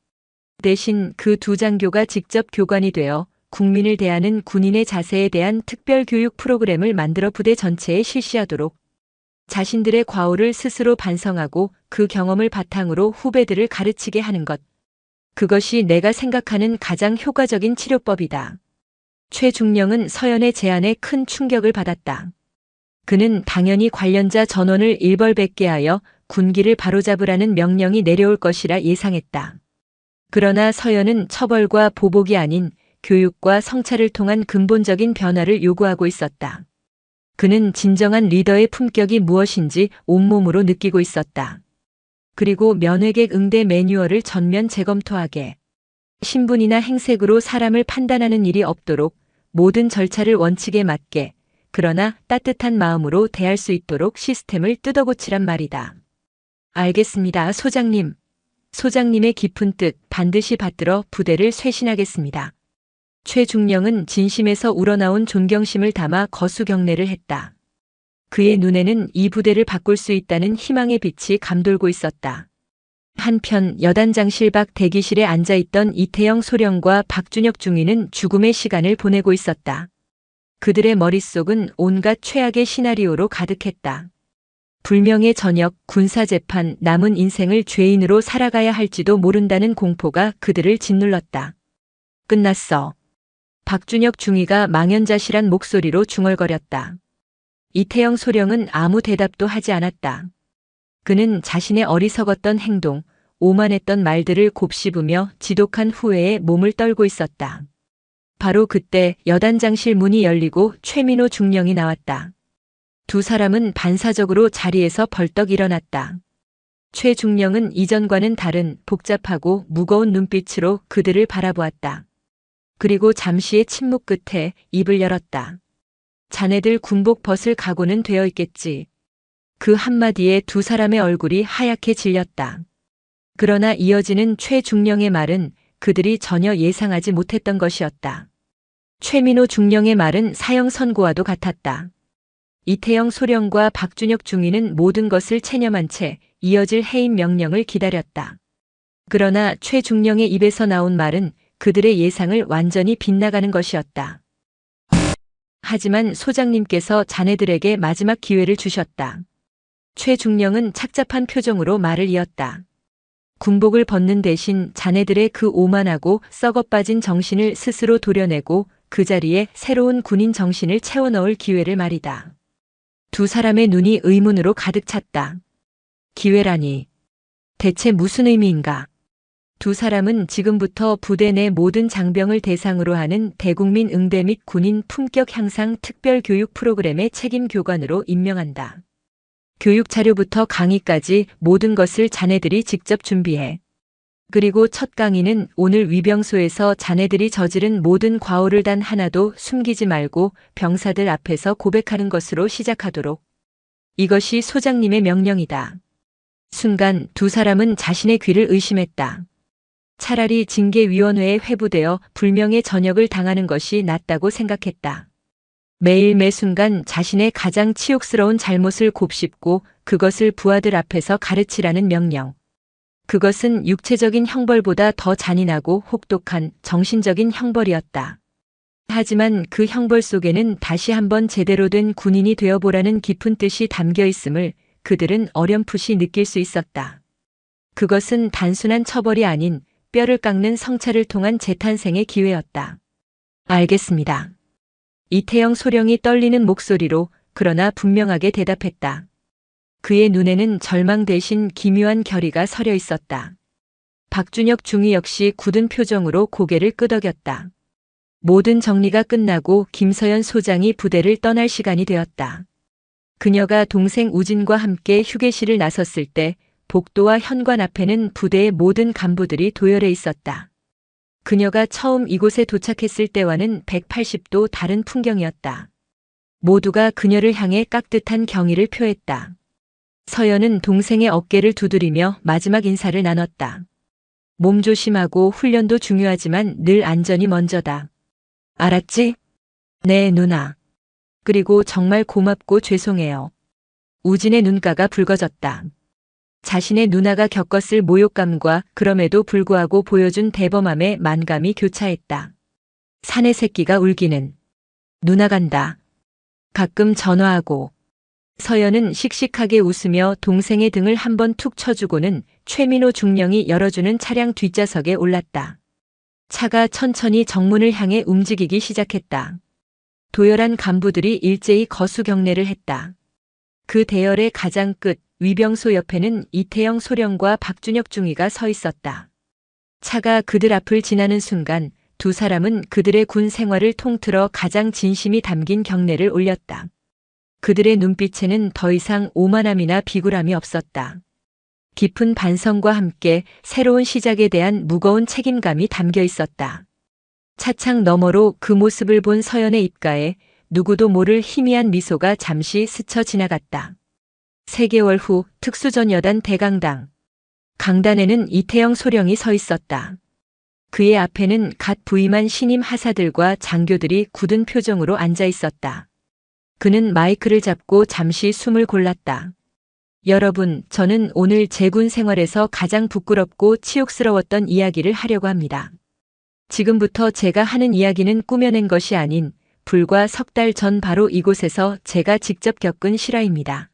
대신 그 두 장교가 직접 교관이 되어 국민을 대하는 군인의 자세에 대한 특별 교육 프로그램을 만들어 부대 전체에 실시하도록. 자신들의 과오를 스스로 반성하고 그 경험을 바탕으로 후배들을 가르치게 하는 것. 그것이 내가 생각하는 가장 효과적인 치료법이다. 최중령은 서연의 제안에 큰 충격을 받았다. 그는 당연히 관련자 전원을 일벌백계 하여 군기를 바로잡으라는 명령이 내려올 것이라 예상했다. 그러나 서연은 처벌과 보복이 아닌 교육과 성찰을 통한 근본적인 변화를 요구하고 있었다. 그는 진정한 리더의 품격이 무엇인지 온몸으로 느끼고 있었다. 그리고 면회객 응대 매뉴얼을 전면 재검토하게. 신분이나 행색으로 사람을 판단하는 일이 없도록 모든 절차를 원칙에 맞게, 그러나 따뜻한 마음으로 대할 수 있도록 시스템을 뜯어고치란 말이다. 알겠습니다, 소장님. 소장님의 깊은 뜻 반드시 받들어 부대를 쇄신하겠습니다. 최중령은 진심에서 우러나온 존경심을 담아 거수 경례를 했다. 그의 눈에는 이 부대를 바꿀 수 있다는 희망의 빛이 감돌고 있었다. 한편 여단장실 밖 대기실에 앉아있던 이태영 소령과 박준혁 중위는 죽음의 시간을 보내고 있었다. 그들의 머릿속은 온갖 최악의 시나리오로 가득했다. 불명예 전역, 군사재판, 남은 인생을 죄인으로 살아가야 할지도 모른다는 공포가 그들을 짓눌렀다. 끝났어. 박준혁 중위가 망연자실한 목소리로 중얼거렸다. 이태영 소령은 아무 대답도 하지 않았다. 그는 자신의 어리석었던 행동, 오만했던 말들을 곱씹으며 지독한 후회에 몸을 떨고 있었다. 바로 그때 여단장실 문이 열리고 최민호 중령이 나왔다. 두 사람은 반사적으로 자리에서 벌떡 일어났다. 최 중령은 이전과는 다른 복잡하고 무거운 눈빛으로 그들을 바라보았다. 그리고 잠시의 침묵 끝에 입을 열었다. 자네들 군복 벗을 각오는 되어 있겠지. 그 한마디에 두 사람의 얼굴이 하얗게 질렸다. 그러나 이어지는 최 중령의 말은 그들이 전혀 예상하지 못했던 것이었다. 최민호 중령의 말은 사형 선고와도 같았다. 이태영 소령과 박준혁 중위는 모든 것을 체념한 채 이어질 해임 명령을 기다렸다. 그러나 최 중령의 입에서 나온 말은 그들의 예상을 완전히 빗나가는 것이었다. 하지만 소장님께서 자네들에게 마지막 기회를 주셨다. 최 중령은 착잡한 표정으로 말을 이었다. 군복을 벗는 대신 자네들의 그 오만하고 썩어빠진 정신을 스스로 도려내고 그 자리에 새로운 군인 정신을 채워넣을 기회를 말이다. 두 사람의 눈이 의문으로 가득 찼다. 기회라니. 대체 무슨 의미인가? 두 사람은 지금부터 부대 내 모든 장병을 대상으로 하는 대국민 응대 및 군인 품격 향상 특별 교육 프로그램의 책임 교관으로 임명한다. 교육 자료부터 강의까지 모든 것을 자네들이 직접 준비해. 그리고 첫 강의는 오늘 위병소에서 자네들이 저지른 모든 과오를 단 하나도 숨기지 말고 병사들 앞에서 고백하는 것으로 시작하도록. 이것이 소장님의 명령이다. 순간 두 사람은 자신의 귀를 의심했다. 차라리 징계위원회에 회부되어 불명예 전역을 당하는 것이 낫다고 생각했다. 매일 매순간 자신의 가장 치욕스러운 잘못을 곱씹고 그것을 부하들 앞에서 가르치라는 명령. 그것은 육체적인 형벌보다 더 잔인하고 혹독한 정신적인 형벌이었다. 하지만 그 형벌 속에는 다시 한번 제대로 된 군인이 되어보라는 깊은 뜻이 담겨 있음을 그들은 어렴풋이 느낄 수 있었다. 그것은 단순한 처벌이 아닌 뼈를 깎는 성찰을 통한 재탄생의 기회였다. 알겠습니다. 이태영 소령이 떨리는 목소리로 그러나 분명하게 대답했다. 그의 눈에는 절망 대신 기묘한 결의가 서려 있었다. 박준혁 중위 역시 굳은 표정으로 고개를 끄덕였다. 모든 정리가 끝나고 김서연 소장이 부대를 떠날 시간이 되었다. 그녀가 동생 우진과 함께 휴게실을 나섰을 때 복도와 현관 앞에는 부대의 모든 간부들이 도열해 있었다. 그녀가 처음 이곳에 도착했을 때와는 180도 다른 풍경이었다. 모두가 그녀를 향해 깍듯한 경의를 표했다. 서연은 동생의 어깨를 두드리며 마지막 인사를 나눴다. 몸 조심하고 훈련도 중요하지만 늘 안전이 먼저다. 알았지? 네, 누나. 그리고 정말 고맙고 죄송해요. 우진의 눈가가 붉어졌다. 자신의 누나가 겪었을 모욕감과 그럼에도 불구하고 보여준 대범함에 만감이 교차했다. 사내 새끼가 울기는. 누나 간다. 가끔 전화하고. 서연은 씩씩하게 웃으며 동생의 등을 한번 툭 쳐주고는 최민호 중령이 열어주는 차량 뒷좌석에 올랐다. 차가 천천히 정문을 향해 움직이기 시작했다. 도열한 간부들이 일제히 거수 경례를 했다. 그 대열의 가장 끝 위병소 옆에는 이태영 소령과 박준혁 중위가 서 있었다. 차가 그들 앞을 지나는 순간 두 사람은 그들의 군 생활을 통틀어 가장 진심이 담긴 경례를 올렸다. 그들의 눈빛에는 더 이상 오만함이나 비굴함이 없었다. 깊은 반성과 함께 새로운 시작에 대한 무거운 책임감이 담겨 있었다. 차창 너머로 그 모습을 본 서연의 입가에 누구도 모를 희미한 미소가 잠시 스쳐 지나갔다. 3개월 후 특수전여단 대강당. 강단에는 이태영 소령이 서 있었다. 그의 앞에는 갓 부임한 신임 하사들과 장교들이 굳은 표정으로 앉아 있었다. 그는 마이크를 잡고 잠시 숨을 골랐다. 여러분, 저는 오늘 제 군 생활에서 가장 부끄럽고 치욕스러웠던 이야기를 하려고 합니다. 지금부터 제가 하는 이야기는 꾸며낸 것이 아닌 불과 석 달 전 바로 이곳에서 제가 직접 겪은 실화입니다.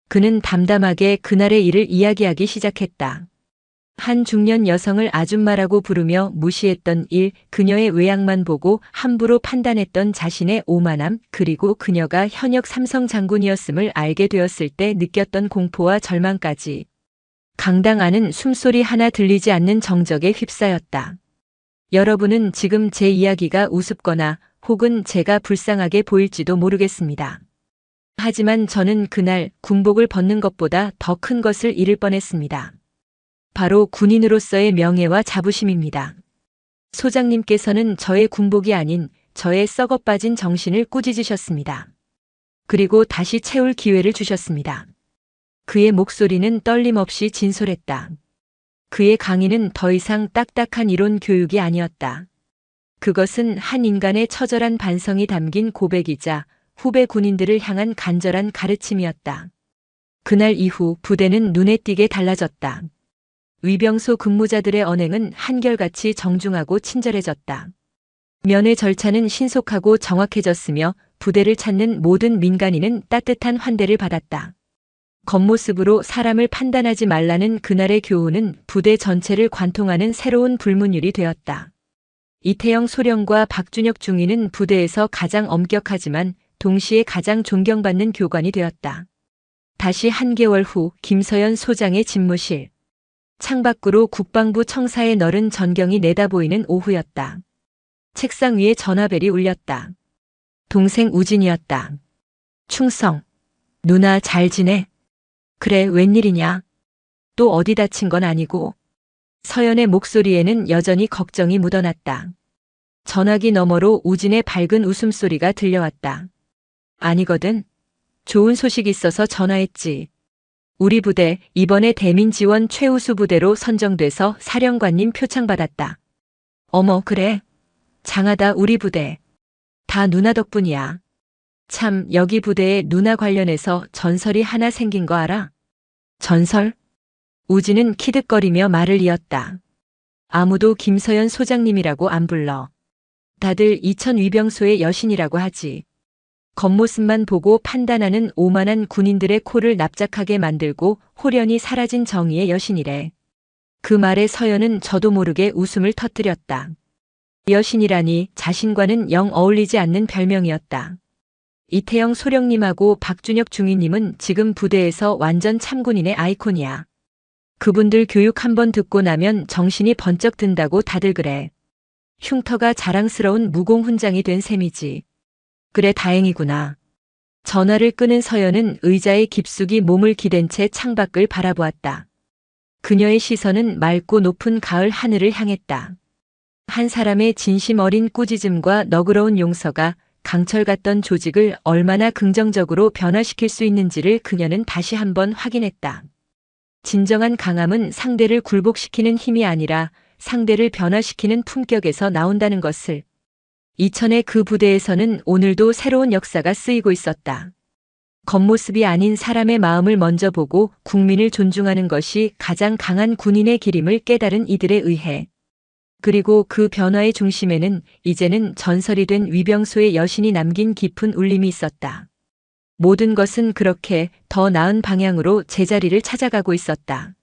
그는 담담하게 그날의 일을 이야기하기 시작했다. 한 중년 여성을 아줌마라고 부르며 무시했던 일, 그녀의 외양만 보고 함부로 판단했던 자신의 오만함, 그리고 그녀가 현역 삼성 장군이었음을 알게 되었을 때 느꼈던 공포와 절망까지. 강당 안은 숨소리 하나 들리지 않는 정적에 휩싸였다. 여러분은 지금 제 이야기가 우습거나 혹은 제가 불쌍하게 보일지도 모르겠습니다. 하지만 저는 그날 군복을 벗는 것보다 더 큰 것을 잃을 뻔했습니다. 바로 군인으로서의 명예와 자부심입니다. 소장님께서는 저의 군복이 아닌 저의 썩어빠진 정신을 꾸짖으셨습니다. 그리고 다시 채울 기회를 주셨습니다. 그의 목소리는 떨림없이 진솔했다. 그의 강의는 더 이상 딱딱한 이론 교육이 아니었다. 그것은 한 인간의 처절한 반성이 담긴 고백이자 후배 군인들을 향한 간절한 가르침이었다. 그날 이후 부대는 눈에 띄게 달라졌다. 위병소 근무자들의 언행은 한결같이 정중하고 친절해졌다. 면회 절차는 신속하고 정확해졌으며 부대를 찾는 모든 민간인은 따뜻한 환대를 받았다. 겉모습으로 사람을 판단하지 말라는 그날의 교훈은 부대 전체를 관통하는 새로운 불문율이 되었다. 이태영 소령과 박준혁 중위는 부대에서 가장 엄격하지만 동시에 가장 존경받는 교관이 되었다. 다시 한 개월 후 김서연 소장의 집무실. 창밖으로 국방부 청사의 너른 전경이 내다보이는 오후였다. 책상 위에 전화벨이 울렸다. 동생 우진이었다. 충성. 누나 잘 지내? 그래, 웬일이냐? 또 어디 다친 건 아니고? 서연의 목소리에는 여전히 걱정이 묻어났다. 전화기 너머로 우진의 밝은 웃음소리가 들려왔다. 아니거든. 좋은 소식 있어서 전화했지. 우리 부대 이번에 대민지원 최우수 부대로 선정돼서 사령관님 표창 받았다. 어머, 그래? 장하다. 우리 부대. 다 누나 덕분이야. 참, 여기 부대에 누나 관련해서 전설이 하나 생긴 거 알아? 전설? 우진은 키득거리며 말을 이었다. 아무도 김서연 소장님이라고 안 불러. 다들 이천 위병소의 여신이라고 하지. 겉모습만 보고 판단하는 오만한 군인들의 코를 납작하게 만들고 홀연히 사라진 정의의 여신이래. 그 말에 서연은 저도 모르게 웃음을 터뜨렸다. 여신이라니 자신과는 영 어울리지 않는 별명이었다. 이태영 소령님하고 박준혁 중위님은 지금 부대에서 완전 참군인의 아이콘이야. 그분들 교육 한번 듣고 나면 정신이 번쩍 든다고 다들 그래. 흉터가 자랑스러운 무공훈장이 된 셈이지. 그래 다행이구나. 전화를 끄는 서연은 의자에 깊숙이 몸을 기댄 채 창밖을 바라보았다. 그녀의 시선은 맑고 높은 가을 하늘을 향했다. 한 사람의 진심 어린 꾸짖음과 너그러운 용서가 강철 같던 조직을 얼마나 긍정적으로 변화시킬 수 있는지를 그녀는 다시 한번 확인했다. 진정한 강함은 상대를 굴복시키는 힘이 아니라 상대를 변화시키는 품격에서 나온다는 것을. 이천의 그 부대에서는 오늘도 새로운 역사가 쓰이고 있었다. 겉모습이 아닌 사람의 마음을 먼저 보고 국민을 존중하는 것이 가장 강한 군인의 길임을 깨달은 이들에 의해. 그리고 그 변화의 중심에는 이제는 전설이 된 위병소의 여신이 남긴 깊은 울림이 있었다. 모든 것은 그렇게 더 나은 방향으로 제자리를 찾아가고 있었다.